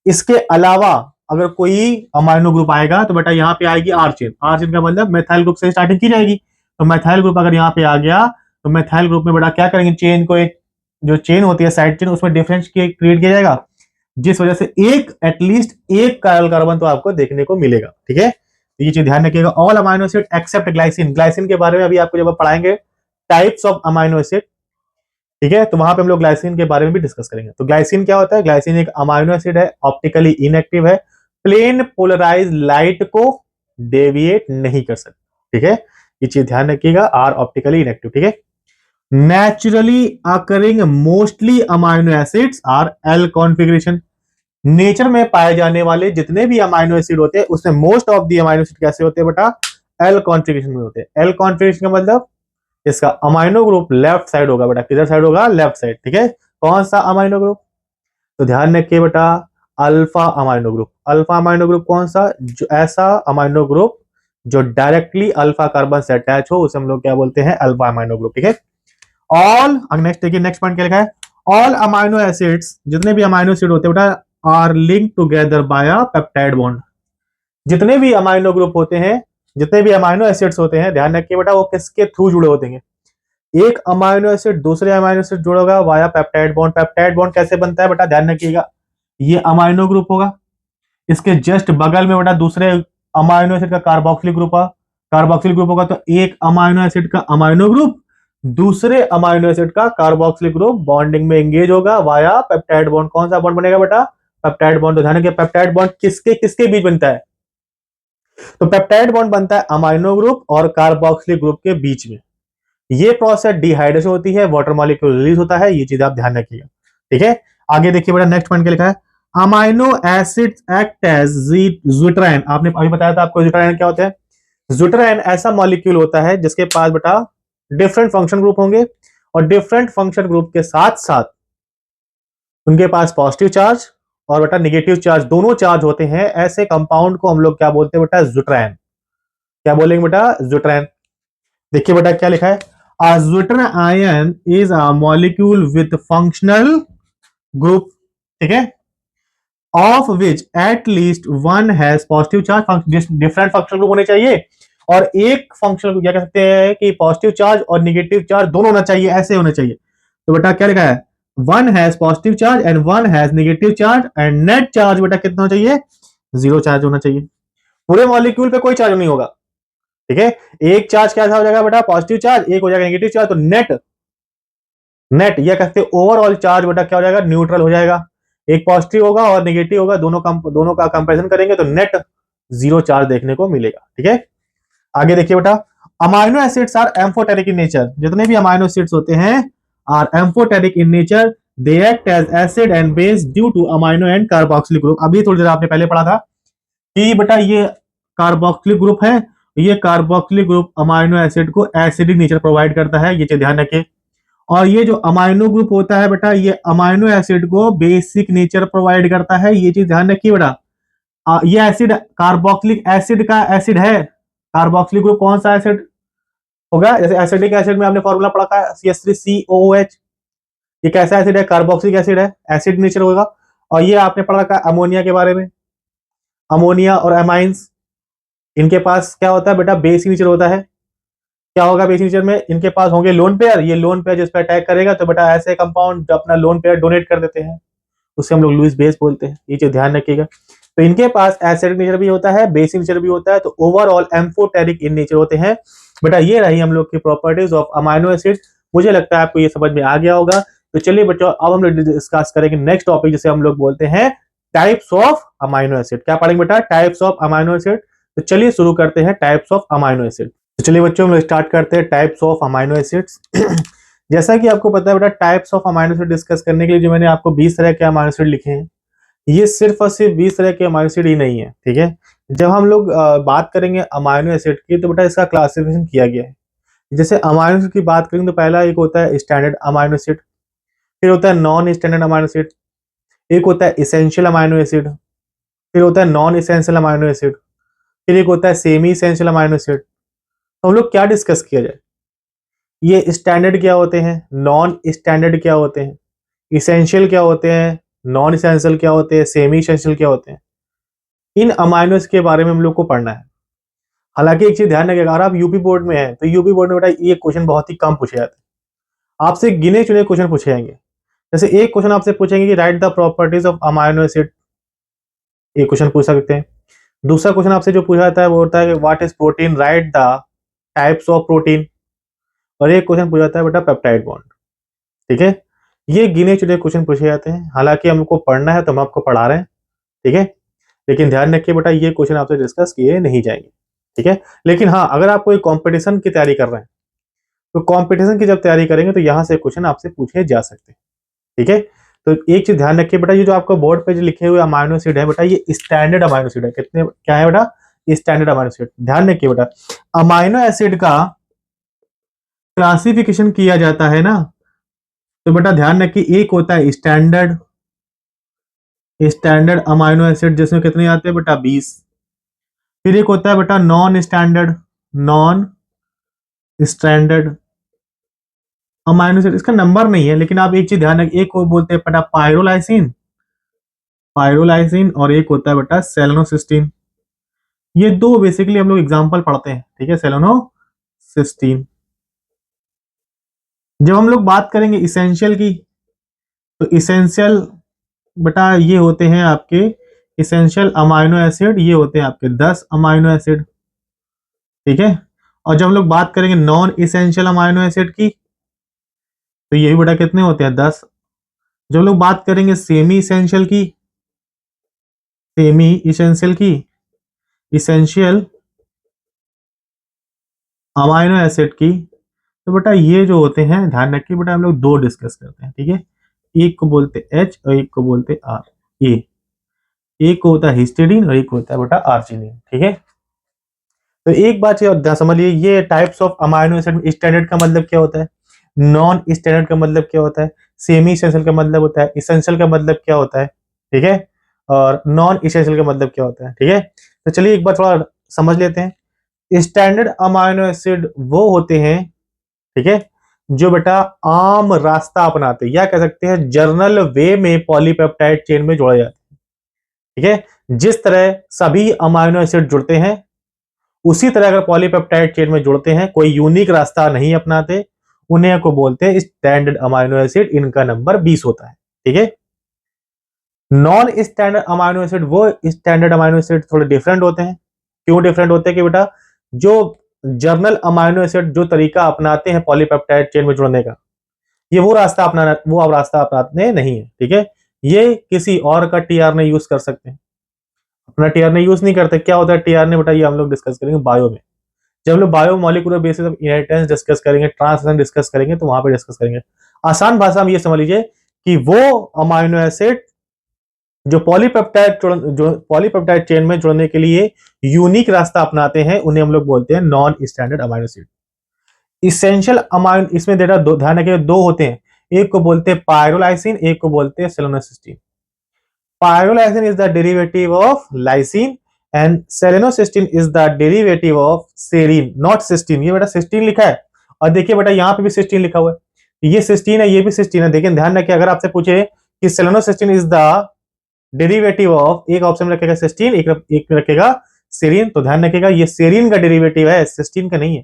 इसके अलावा अगर कोई अमाइनो ग्रुप आएगा तो बेटा यहाँ पे आएगी आर चेन। आर चेन का मतलब मैथाइल ग्रुप से स्टार्टिंग की जाएगी, तो मैथाइल ग्रुप अगर यहाँ पे आ गया तो मैथाइल ग्रुप में बेटा क्या करेंगे, चेन को, एक जो चेन होती है साइड चेन, उसमें डिफरेंस क्रिएट किया जाएगा, जिस वजह से एक एटलीस्ट एक कायल कार्बन तो आपको देखने को मिलेगा। ठीक है, तो ये चीज ध्यान रखिएगा, all amino acid except glycine. Glycine के बारे में अभी आपको जब पढ़ाएंगे टाइप्स ऑफ अमाइनो एसिड, ठीक है, तो वहां पे हम लोग ग्लाइसिन के बारे में भी डिस्कस करेंगे। तो ग्लाइसिन क्या होता है, ग्लाइसिन एक अमाइनो एसिड है, ऑप्टिकली इनएक्टिव है, प्लेन पोलराइज लाइट को डेविएट नहीं कर सकता। ठीक है, ये चीज ध्यान रखिएगा, आर ऑप्टिकली इनएक्टिव। ठीक है, naturally occurring mostly amino acids R L configuration. Nature में पाए जाने वाले जितने भी अमाइनो एसिड होते हैं उसमें most of the amino acid कैसे होते हैं बेटा, एल कॉन्फिगरेशन में होते हैं। एल कॉन्फिगरेशन का मतलब इसका अमाइनो ग्रुप लेफ्ट साइड होगा बेटा, किधर साइड होगा, लेफ्ट साइड। ठीक है, कौन सा अमाइनो ग्रुप, तो ध्यान रखिए बेटा, alpha amino group. Alpha amino group कौन सा, जो ऐसा अमाइनो ग्रुप जो डायरेक्टली अल्फा कार्बन से अटैच हो उसे हम लोग क्या बोलते हैं, अल्फा अमाइनो ग्रुप। ठीक है, ऑल, नेक्स्ट देखिए, नेक्स्ट पॉइंट क्या लिखा है, ऑल अमाइनो एसिड्स, जितने भी अमाइनो एसिड होते हैं बेटा, are link together by a peptide bond. जितने भी अमाइनो ग्रुप होते हैं, जितने भी अमाइनो एसिड्स होते हैं, ध्यान रखिए बेटा वो किसके थ्रू जुड़े होते हैं, एक अमाइनो एसिड दूसरे अमाइनो एसिड जुड़ेगा via peptide bond. Peptide bond कैसे बनता है बेटा, ध्यान रखिएगा, ये अमाइनो ग्रुप होगा, इसके जस्ट बगल में बेटा दूसरे अमाइनो एसिड का कार्बोक्सिलिक ग्रुप है, कार्बोक्सिलिक ग्रुप होगा, तो एक अमाइनो एसिड का अमाइनो ग्रुप दूसरे अमाइनो एसिड का कार्बोक्सिलिक ग्रुप बॉन्डिंग में एंगेज होगा वाया पेप्टाइड बॉन्ड। कौन सा बॉन्ड बनेगा बेटा, पेप्टाइड बॉन्ड। तो ध्यान रखिए पेप्टाइड बॉन्ड किसके किसके बीच बनता है, तो पेप्टाइड बॉन्ड बनता है अमाइनो ग्रुप और कार्बोक्सिलिक ग्रुप के बीच में। ये प्रोसेस डिहाइड्रेशन होती है, वाटर मॉलिक्यूल रिलीज होता है, ये चीज आप ध्यान रखिएगा। ठीक है, आगे देखिए बेटा, नेक्स्ट पॉइंट क्या लिखा है, अमाइनो एसिड एक्ट एज ज्यूट्राइन। आपने अभी बताया था आपको ज्यूट्राइन क्या होता है, ज्यूट्राइन ऐसा मॉलिक्यूल होता है जिसके पास बेटा डिफरेंट फंक्शन ग्रुप होंगे, और डिफरेंट फंक्शन ग्रुप के साथ साथ उनके पास पॉजिटिव चार्ज और बेटा निगेटिव चार्ज दोनों चार्ज होते हैं। ऐसे कंपाउंड को हम लोग क्या बोलते हैं बेटा, ज्यूट्राइन। क्या बोलेंगे बेटा, ज्यूट्राइन। देखिए बेटा क्या लिखा है, a zwitterion ion is a molecule with functional group, ठीक है, of which at least one has positive charge। Different functional group होने चाहिए और एक फंक्शनल क्या कह सकते हैं कि पॉजिटिव चार्ज और निगेटिव चार्ज दोनों होना चाहिए, ऐसे होने चाहिए। तो बेटा क्या लिखा है, one has positive charge and one has negative charge, and net charge बेटा कितना होना चाहिए, 0 चार्ज होना चाहिए। पूरे मॉलिक्यूल पे कोई चार्ज नहीं होगा, ठीक है। एक चार्ज कैसा हो जाएगा बेटा, पॉजिटिव चार्ज, एक हो जाएगा नेगेटिव चार्ज, तो नेट नेट ये कहते हैं ओवरऑल चार्ज बेटा क्या हो जाएगा, न्यूट्रल हो जाएगा। एक पॉजिटिव होगा और नेगेटिव होगा, दोनों का कंपैरिजन करेंगे तो नेट जीरो चार्ज देखने को मिलेगा, ठीक है। आगे देखिए बेटा, amino acids are amphoteric in nature, जितने भी अमाइनो एसिड्स होते हैं are amphoteric in nature, they act as acid and base due to amino and carboxylic group. अभी थोड़ी देर आपने पहले पढ़ा था कि बेटा ये कार्बोक्सिलिक ग्रुप है, ये कार्बोक्सिलिक ग्रुप अमाइनो एसिड को एसिडिक नेचर प्रोवाइड करता है, ये चीज ध्यान रखिए। और ये जो अमाइनो ग्रुप होता है बेटा, ये अमाइनो एसिड को बेसिक नेचर प्रोवाइड करता है, ये चीज ध्यान रखिए बेटा। ये एसिड कार्बोक्सिलिक एसिड का एसिड है, कार्बोक्सिलिक ग्रुप कौन सा एसिड होगा, जैसे एसिडिक एसिड में आपने फॉर्मूला पढ़ा था CH3COOH, ये कैसा एसिड है, कार्बोक्सिलिक एसिड है, एसिड नेचर होगा। और ये आपने पढ़ा था अमोनिया के बारे में, अमोनिया और एमाइंस, इनके पास क्या होता है बेटा, बेसिक नेचर होता है। क्या होगा बेसिक नेचर में, इनके पास होंगे लोन पेयर, ये लोन पेयर जिस पर अटैक करेगा तो बेटा ऐसे कंपाउंड जो अपना लोन पेयर डोनेट कर देते हैं, उसे हम लोग लुईस बेस बोलते हैं, ये चीज ध्यान रखिएगा। तो इनके पास एसिडिक नेचर भी होता है, बेसिक नेचर भी होता है, तो ओवरऑल एम्फोटेरिक इन नेचर होते हैं। बेटा ये रही हम लोग की प्रॉपर्टीज ऑफ अमाइनो एसिड। मुझे लगता है आपको ये समझ में आ गया होगा। तो चलिए बच्चों, अब हम लोग डिस्कस करेंगे नेक्स्ट टॉपिक, जिसे हम लोग बोलते हैं टाइप्स ऑफ अमाइनो एसिड। क्या पढ़ेंगे बेटा, टाइप्स ऑफ अमाइनो एसिड। तो चलिए शुरू करते हैं टाइप्स ऑफ अमाइनो एसिड। तो चलिए बच्चों, हम लोग स्टार्ट करते हैं टाइप्स ऑफ अमाइनो एसिड्स। जैसा कि आपको पता है बेटा, types of amino acid discuss करने के लिए जो मैंने आपको 20 तरह के अमाइनो एसिड लिखे हैं, ये सिर्फ और सिर्फ 20 तरह के अमाइनो एसिड ही नहीं है, ठीक है। जब हम लोग बात करेंगे अमाइनो एसिड की, तो बेटा इसका क्लासिफिकेशन किया गया है। जैसे अमाइनो एसिड की बात करेंगे तो पहला एक होता है स्टैंडर्ड अमाइनो एसिड, फिर होता है नॉन स्टैंडर्ड अमाइनो एसिड, एक होता है इसेंशियल अमाइनो एसिड, फिर होता है नॉन इसेंशियल अमाइनो एसिड, फिर एक होता है सेमी इसेंशियल अमाइनो एसिड। तो हम लोग क्या डिस्कस किया जाए, ये स्टैंडर्ड क्या होते हैं, नॉन स्टैंडर्ड क्या होते हैं, इसेंशियल क्या होते हैं, नॉन इसेंशियल क्या होते हैं, सेमी इसेंशियल क्या होते हैं, इन अमाइनोस के बारे में हम लोग को पढ़ना है। हालांकि एक चीज ध्यान रखिएगा, अगर आप यूपी बोर्ड में हैं तो यूपी बोर्ड में बेटा ये क्वेश्चन बहुत ही कम पूछे जाते हैं, आपसे गिने चुने क्वेश्चन पूछे जाएंगे। जैसे एक क्वेश्चन आपसे पूछेंगे कि right the properties of amino acid, एक क्वेश्चन पूछ सकते हैं। दूसरा क्वेश्चन आपसे जो पूछा जाता है वो होता है कि what is protein, right the types of protein. और एक क्वेश्चन पूछा जाता है बेटा पेप्टाइड बॉन्ड, ठीक है। ये गिने चुने क्वेश्चन पूछे जाते हैं, हालांकि हमको पढ़ना है तो हम आपको पढ़ा रहे हैं, ठीक है। लेकिन ध्यान रखिए बेटा, ये क्वेश्चन आपसे डिस्कस किए नहीं जाएंगे, ठीक है। लेकिन हाँ, अगर आप कोई कंपटीशन की तैयारी कर रहे हैं तो कंपटीशन की जब तैयारी करेंगे तो यहाँ से क्वेश्चन आपसे पूछे जा सकते हैं, ठीक है। तो एक चीज ध्यान रखिए बेटा, ये जो आपको बोर्ड पे जो लिखे हुए अमाइनो एसिड है बेटा, ये स्टैंडर्ड अमाइनो एसिड है। कितने क्या है बेटा, स्टैंडर्ड अमाइनो एसिड। ध्यान रखिए बेटा, अमाइनो एसिड का क्लासिफिकेशन किया जाता है ना, तो बेटा ध्यान रखिए, एक होता है स्टैंडर्ड, स्टैंडर्ड अमाइनो एसिड जिसमें कितने आते हैं बेटा 20। फिर एक होता है बेटा non standard, non standard amino acid, इसका नंबर नहीं है, लेकिन आप एक चीज ध्यान रखिए, एक को बोलते हैं बेटा पायरोलाइसिन, पायरोलाइसिन, और एक होता है बेटा सेलेनोसिस्टीन। ये दो बेसिकली हम लोग एग्जांपल पढ़ते हैं, ठीक है, सेलेनोसिस्टीन। जब हम लोग बात करेंगे इसेंशियल की, तो इसेंशियल बेटा ये होते हैं आपके इसेंशियल अमाइनो एसिड, ये होते हैं आपके 10 अमाइनो एसिड, ठीक है। और जब हम लोग बात करेंगे नॉन इसेंशियल अमाइनो एसिड की, तो ये भी बेटा कितने होते हैं 10। जब लोग बात करेंगे सेमी इसेंशियल की, सेमी इसेंशियल की, इसेंशियल अमाइनो एसिड की, तो बेटा ये जो होते हैं ध्यान रखिए बेटा, हम लोग दो डिस्कस करते हैं, ठीक है। एक को बोलते एच और एक को बोलते आर, ए, एक को होता है हिस्टिडीन और एक होता है बेटा आर्जिनिन, ठीक है। तो एक बात समझ लीजिए, ये types of amino acid, standard का मतलब क्या होता है, नॉन स्टैंडर्ड का मतलब क्या होता है, सेमी इसेंशियल का मतलब होता है, इसेंशियल का मतलब क्या होता है, ठीक है, और नॉन इसेंशियल का मतलब क्या होता है, ठीक है। तो चलिए एक बार थोड़ा समझ लेते हैं। स्टैंडर्ड अमाइनो एसिड वो होते हैं, ठीक है, जो बेटा आम रास्ता अपनाते हैं, या कह सकते हैं जर्नल वे में पॉलीपेप्टाइड चेन में जोड़े जाते हैं, ठीक है। जिस तरह सभी अमाइनो एसिड जुड़ते हैं, उसी तरह अगर पॉलीपेप्टाइड चेन में जुड़ते हैं, कोई यूनिक रास्ता नहीं अपनाते, उन्हें को बोलते हैं स्टैंडर्ड अमाइनो एसिड, इनका नंबर 20 होता है, ठीक है। नॉन स्टैंडर्ड अमाइनो एसिड, वो स्टैंडर्ड अमाइनो एसिड थोड़े डिफरेंट होते हैं, क्यों डिफरेंट होते हैं कि बेटा जो जर्नल अमाइनो एसिड जो तरीका अपनाते हैं पॉलीपेप्टाइड चेन में जुड़ने का, ये वो अब रास्ता अपनाते नहीं है, ठीक है। ये किसी और का टीआरएनए यूज कर सकते हैं, अपना टीआरएनए यूज नहीं करते। क्या होता है टीआरएनए बेटा, ये हम लोग डिस्कस करेंगे बायो में। जब हम लोग bio molecular basis of inheritance discuss करेंगे, ट्रांसलेशन डिस्कस करेंगे, तो वहां पे डिस्कस करेंगे। आसान भाषा में ये समझ लीजिए कि वो अमाइनो एसिड जो पॉलीपेप्टाइड चेन में जुड़ने के लिए यूनिक रास्ता अपनाते हैं, उन्हें हम लोग बोलते हैं non standard amino acid. Essential amino, इसमें ध्यान रखिए दो होते हैं, एक को बोलते हैं पायरोलाइसिन, एक को बोलते हैं selenocysteine. Pyrrolysine is the derivative of lysine and selenocysteine is the derivative of serine, not cysteine. ये बेटा सिस्टीन लिखा है, और देखिए बेटा यहाँ पे भी सिस्टीन लिखा हुआ है, ये सिस्टीन है, ये भी सिस्टीन है। देखिए ध्यान रखिए, अगर आपसे पूछे कि selenocysteine is the derivative of, एक ऑप्शन में रखेगा सिस्टीन, एक में रखेगा सेरीन, तो ध्यान रखिएगा ये सेरीन का डेरिवेटिव है, सिस्टीन का नहीं है,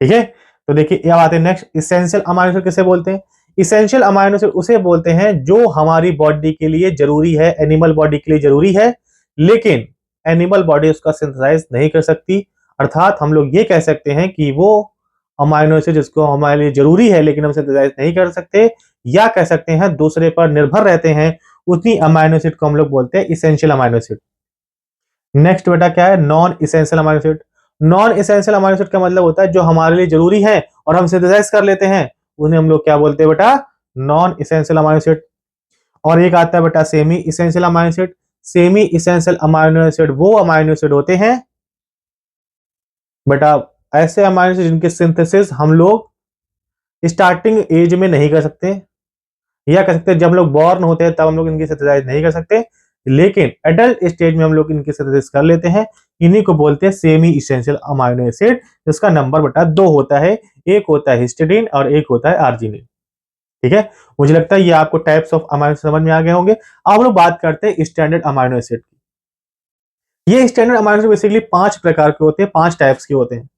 ठीक है। तो देखिए अब आते हैं नेक्स्ट, इसेंशियल अमाइनो एसिड किसे बोलते हैं? इसेंशियल अमाइनो एसिड उसे बोलते हैं जो हमारी बॉडी के लिए जरूरी है, एनिमल बॉडी के लिए जरूरी है, लेकिन एनिमल बॉडी उसका सिंथेसाइज नहीं कर सकती। अर्थात हम लोग ये कह सकते हैं कि वो अमाइनो एसिड जिसको हमारे लिए जरूरी है लेकिन हम सिंथेसाइज नहीं कर सकते, या कह सकते हैं दूसरे पर निर्भर रहते हैं, उतनी अमाइनो एसिड को हम लोग बोलते हैं इसेंशियल अमाइनो एसिड। नेक्स्ट बेटा क्या है? Non essential amino acid. Non essential amino acid का मतलब होता है जो हमारे लिए जरूरी है और हम सिंथेसाइज कर लेते हैं, उन्हें हम लोग क्या बोलते हैं बेटा? Non essential amino acid. और एक आता है बेटा semi essential amino acid. Semi essential amino acid वो अमाइनो एसिड होते हैं बेटा, ऐसे अमाइनो एसिड जिनके सिंथेसिस हम लोग स्टार्टिंग एज में नहीं कर सकते, या कह सकते हैं जब हम लोग बॉर्न होते हैं तब हम लोग इनकी सिंथेसाइज नहीं कर सकते, लेकिन एडल्ट स्टेज में हम लोग इनकी सिंथेसिस कर लेते हैं। इन्हीं को बोलते हैं सेमी इसेंशियल अमाइनो एसिड, जिसका नंबर बेटा 2 होता है, एक होता है हिस्टिडीन और एक होता है आर्जिनिन, ठीक है। मुझे लगता है ये आपको टाइप्स ऑफ अमाइनो एसिड समझ में आ गए होंगे। अब हम लोग बात करते हैं स्टैंडर्ड अमाइनो एसिड की। ये स्टैंडर्ड अमाइनो एसिड बेसिकली 5 प्रकार के होते हैं, 5 टाइप्स के होते हैं।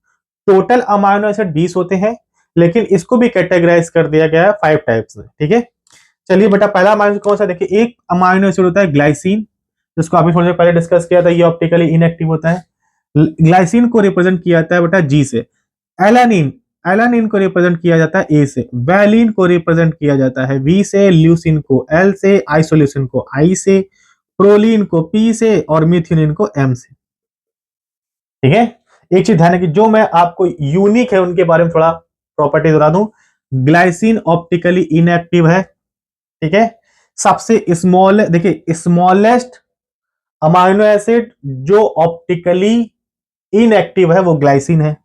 टोटल अमाइनो एसिड 20 होते हैं, लेकिन इसको भी कैटेगराइज कर दिया गया है 5 टाइप्स में, ठीक है। चलिए बेटा पहला अमाइनो एसिड कौन सा? देखिए एक अमाइनो एसिड होता है ग्लाइसिन, जिसको अभी थोड़ी देर पहले डिस्कस किया था, ये ऑप्टिकली इनएक्टिव होता है। ग्लाइसिन को रिप्रेजेंट किया जाता है बेटा जी से। एलानिन, एलानिन को रिप्रेजेंट किया जाता है ए से। वैलिन को रिप्रेजेंट किया जाता है वी से। ल्यूसिन को एल से। आइसोल्यूसिन को आई से। प्रोलीन को पी से और मिथ्योनिन को एम से, ठीक है। एक चीज ध्यान है कि जो मैं आपको यूनिक है उनके बारे में थोड़ा प्रॉपर्टी बता दूं। ग्लाइसिन ऑप्टिकली इनएक्टिव है, ठीक है। सबसे स्मॉल, देखिए स्मॉलेस्ट अमाइनो एसिड जो ऑप्टिकली इनएक्टिव है वो ग्लाइसिन है।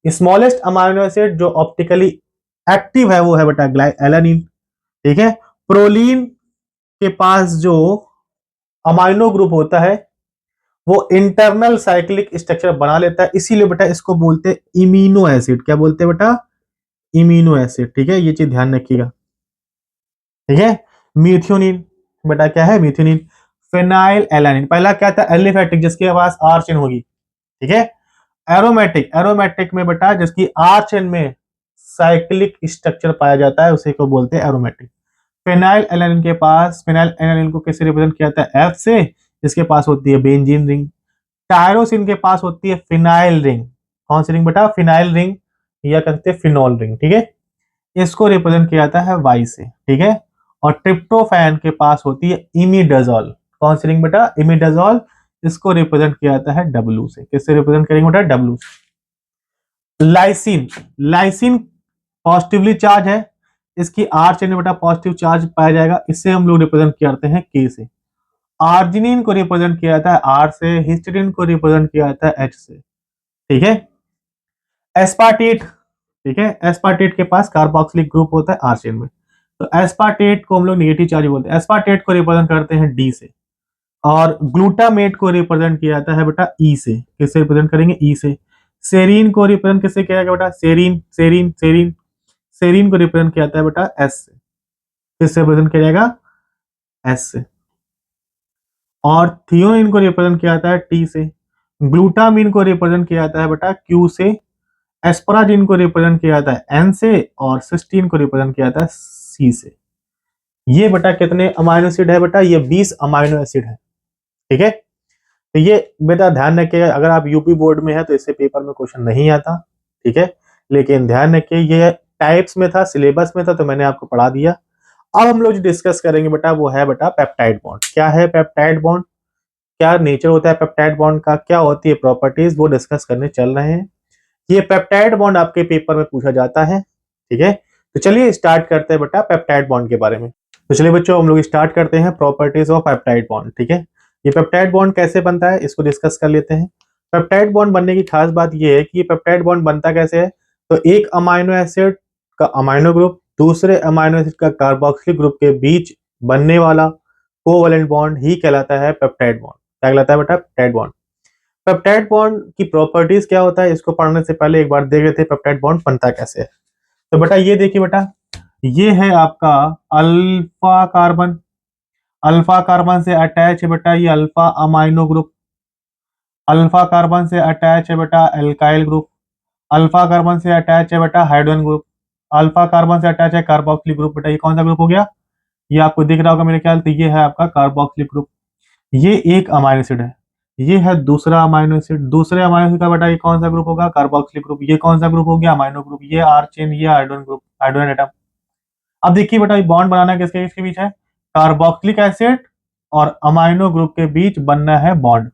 स्मॉलेस्ट अमाइनो एसिड जो ऑप्टिकली एक्टिव है वो है बेटा एलानिन, ठीक है। प्रोलीन के पास जो अमाइनो ग्रुप होता है वो इंटरनल साइक्लिक स्ट्रक्चर बना लेता है, इसीलिए बेटा इसको बोलते हैं इमीनो एसिड। क्या बोलते हैं बेटा? इमीनो एसिड, ठीक है। ये चीज ध्यान रखिएगा, ठीक है। मिथ्योनिन बेटा क्या है? मिथ्योनिन। फिनाइल एलानिन, पहला क्या था? एलिफेटिक, जिसके पास आर चेन होगी, ठीक है। एरोमेटिक, एरोमेटिक में बेटा जिसकी आर चेन में साइक्लिक स्ट्रक्चर पाया जाता है उसे को बोलते हैं एरोमेटिक। फिनाइल एलानिन के पास, फिनाइल एलानिन को कैसे रिप्रेजेंट किया जाता है? एफ से, जिसके पास होती है बेंजीन रिंग। टायरोसिन के पास होती है फिनाइल रिंग। कौन सी रिंग बेटा? फिनाइल रिंग, या कहते हैं फिनोल रिंग, ठीक है। इसको रिप्रेजेंट किया जाता है वाई से, ठीक है। और ट्रिप्टोफैन के पास होती है इमिडाजोल। कौन सी रिंग बेटा? इमिडाजोल। इसको रिप्रेजेंट किया जाता है डब्ल्यू से। किससे रिप्रेजेंट करेंगे बेटा? डब्ल्यू से। लाइसिन, लाइसिन पॉजिटिवली चार्ज है, इसकी आर चेन में बेटा पॉजिटिव चार्ज पाया जाएगा, इससे हम लोग रिप्रेजेंट करते हैं के से। आर्जिनिन को रिप्रेजेंट किया जाता है आर से। हिस्टिडीन को रिप्रेजेंट किया जाता है एच से, ठीक है। एस्पार्टेट, ठीक है। एस्पार्टेट के पास कार्बोक्सिलिक ग्रुप होता है आर चेन में, तो एस्पार्टेट को हम लोग नेगेटिव चार्ज बोलते हैं। एस्पार्टेट को रिप्रेजेंट करते हैं डी से। और ग्लूटामेट को रिप्रेजेंट किया जाता है बेटा ई से। किससे रिप्रेजेंट करेंगे? ई से। सेरीन को रिप्रेजेंट किससे किया जाएगा बेटा? Serine, serine, serine. सेरीन को रिप्रेजेंट किया जाता है बेटा एस से। किससे रिप्रेजेंट किया जाएगा? एस से। और थियोनिन को रिप्रेजेंट किया जाता है टी से। ग्लूटामिन को रिप्रेजेंट किया जाता है बेटा क्यू से। एस्पराजिन को रिप्रेजेंट किया जाता है एन से। और सिस्टीन को रिप्रेजेंट किया जाता है सी से। ये बेटा कितने अमाइनो एसिड है बेटा? ये 20 अमाइनो एसिड है, ठीक है। तो ये बेटा ध्यान रखिए, अगर आप यूपी बोर्ड में है तो इससे पेपर में क्वेश्चन नहीं आता, ठीक है। लेकिन ध्यान रखिए ये टाइप्स में था, सिलेबस में था, तो मैंने आपको पढ़ा दिया। अब हम लोग जो डिस्कस करेंगे बेटा वो है बेटा पेप्टाइड बॉन्ड। क्या है पेप्टाइड बॉन्ड, क्या नेचर होता है पेप्टाइड बॉन्ड का, क्या होती है प्रॉपर्टीज, वो डिस्कस करने चल रहे हैं। ये पेप्टाइड बॉन्ड आपके पेपर में पूछा जाता है, ठीक है। तो चलिए स्टार्ट करते हैं बेटा पेप्टाइड बॉन्ड के बारे में। तो चलिए बच्चों हम लोग स्टार्ट करते हैं प्रॉपर्टीज ऑफ पेप्टाइड बॉन्ड, ठीक है। ये पेप्टाइड बॉन्ड कैसे बनता है इसको डिस्कस कर लेते हैं। पेप्टाइड बॉन्ड बनने की खास बात ये है कि ये पेप्टाइड बॉन्ड बनता कैसे है। तो एक अमाइनो एसिड का अमाइनो ग्रुप दूसरे अमाइनो एसिड का कार्बोक्सिलिक ग्रुप के बीच बनने वाला कोवैलेंट बॉन्ड ही कहलाता है पेप्टाइड बॉन्ड। क्या कहलाता है बेटा, पेप्टाइड बॉन्ड। पेप्टाइड बॉन्ड की प्रॉपर्टीज क्या होता है इसको पढ़ने से पहले एक बार देख लेते हैं पेप्टाइड बॉन्ड बनता कैसे है। तो बेटा ये देखिए बेटा, ये है आपका अल्फा कार्बन। अल्फा कार्बन से अटैच है बेटा ये alpha amino group. Alpha carbon से अटैच है बेटा एल्काइल ग्रुप। अल्फा कार्बन से अटैच है बेटा हाइड्रोजन ग्रुप। अल्फा कार्बन से अटैच है कार्बोक्सिलिक ग्रुप। बेटा ये कौन सा ग्रुप हो गया, ये आपको दिख रहा होगा मेरे ख्याल से, ये है आपका कार्बोक्सिलिक ग्रुप। ये एक अमाइनो एसिड है, ये है दूसरा अमाइनो एसिड। दूसरे अमाइनो एसिड का बेटा ये कौन सा ग्रुप होगा, कार्बोक्सिलिक ग्रुप। ये कौन सा ग्रुप हो गया, अमाइनो ग्रुप। ये आर चेन, ये हाइड्रोजन ग्रुप, हाइड्रोजन एटम। अब देखिए बेटा ये बॉन्ड बनाना किसके किसके बीच है, कार्बोक्सिलिक एसिड और अमाइनो ग्रुप के बीच बनना है बॉन्ड।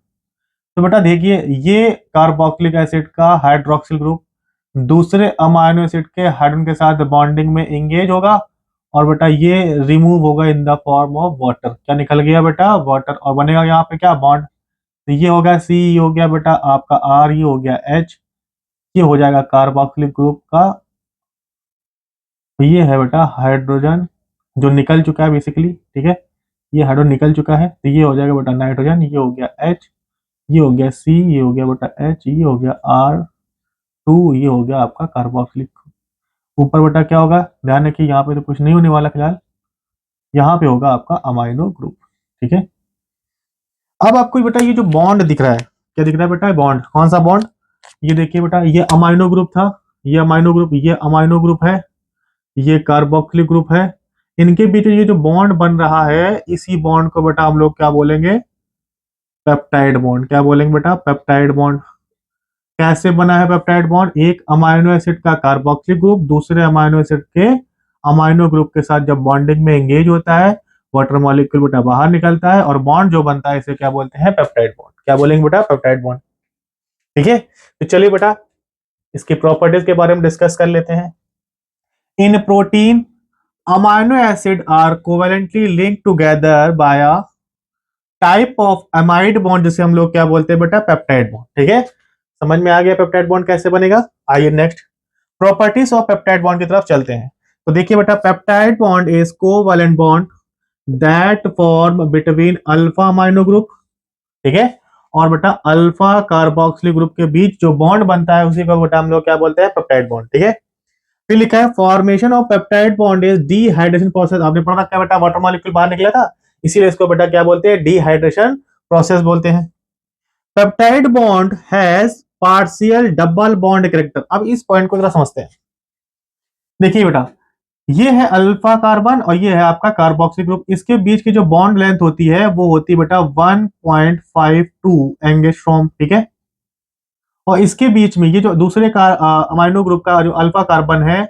तो बेटा देखिए ये कार्बोक्सिलिक एसिड का हाइड्रोक्सिल ग्रुप दूसरे अमाइनो एसिड के हाइड्रोजन के साथ बॉन्डिंग में एंगेज होगा और बेटा ये रिमूव होगा in the form of water. क्या निकल गया बेटा, वाटर। और बनेगा यहाँ पे क्या, बॉन्ड। तो ये हो गया सी, ये हो गया बेटा आपका आर, ये हो गया एच, ये हो जाएगा कार्बोक्सिलिक ग्रुप का। तो ये है बेटा हाइड्रोजन जो निकल चुका है बेसिकली, ठीक है। ये हाइड्रोजन निकल चुका है, तो ये हो जाएगा बेटा नाइट्रोजन, ये हो गया एच, ये हो गया सी, ये हो गया बेटा एच, ये हो गया आर टू, ये हो गया आपका कार्बोक्सिलिक। ऊपर बेटा क्या होगा, ध्यान रखिए यहाँ पे तो कुछ नहीं होने वाला फिलहाल, यहाँ पे होगा आपका अमाइनो ग्रुप, ठीक है। अब आपको बेटा ये जो बॉन्ड दिख रहा है, क्या दिख रहा है बेटा, बॉन्ड। कौन सा बॉन्ड, ये देखिए बेटा ये अमाइनो ग्रुप था, ये अमाइनो ग्रुप, ये अमाइनो ग्रुप है, ये कार्बोक्सिलिक ग्रुप है। इनके बीच ये जो बॉन्ड बन रहा है इसी बॉन्ड को बेटा हम लोग क्या बोलेंगे, पेप्टाइड बॉन्ड। क्या बोलेंगे बेटा, पेप्टाइड बॉन्ड। कैसे बना है पेप्टाइड बॉन्ड, एक अमाइनो एसिड का कार्बोक्सिलिक ग्रुप दूसरे अमाइनो एसिड के अमाइनो ग्रुप के साथ जब बॉन्डिंग में एंगेज होता है, वाटर मॉलिक्यूल बेटा बाहर निकलता है और बॉन्ड जो बनता है इसे क्या बोलते हैं, पेप्टाइड बॉन्ड। क्या बोलेंगे बेटा, पेप्टाइड बॉन्ड, ठीक है। तो चलिए बेटा इसकी प्रॉपर्टीज के बारे में डिस्कस कर लेते हैं। In protein amino acid are covalently link together by a type of amide bond, जिसे हम लोग क्या बोलते हैं बेटा, पेप्टाइड बॉन्ड, ठीक है। समझ में आ गया पेप्टाइड बॉन्ड कैसे बनेगा। आइए next properties of peptide bond की तरफ चलते हैं। तो देखिए बेटा peptide bond is covalent bond that form between alpha amino group, ठीक है, और बेटा अल्फा कार्बोक्सिलिक ग्रुप के बीच जो बॉन्ड बनता है उसी को बेटा हम लोग क्या बोलते हैं, पेप्टाइड बॉन्ड, ठीक है। फिर लिखा है formation of peptide bond is dehydration process. आपने पढ़ा क्या बेटा, वाटर मॉलिक्यूल बाहर निकला था, इसीलिए इसको बेटा क्या बोलते हैं, डीहाइड्रेशन प्रोसेस बोलते हैं। Peptide bond has partial double bond character. अब इस पॉइंट को जरा समझते हैं। देखिए बेटा ये है अल्फा कार्बन और ये है आपका कार्बोक्सिल ग्रुप, इसके बीच की जो बॉन्ड लेंथ होती है वो होती है बेटा 1.52 एंगस्ट्रॉम, ठीक है। और इसके बीच में ये जो दूसरे अमाइनो ग्रुप का जो अल्फा कार्बन है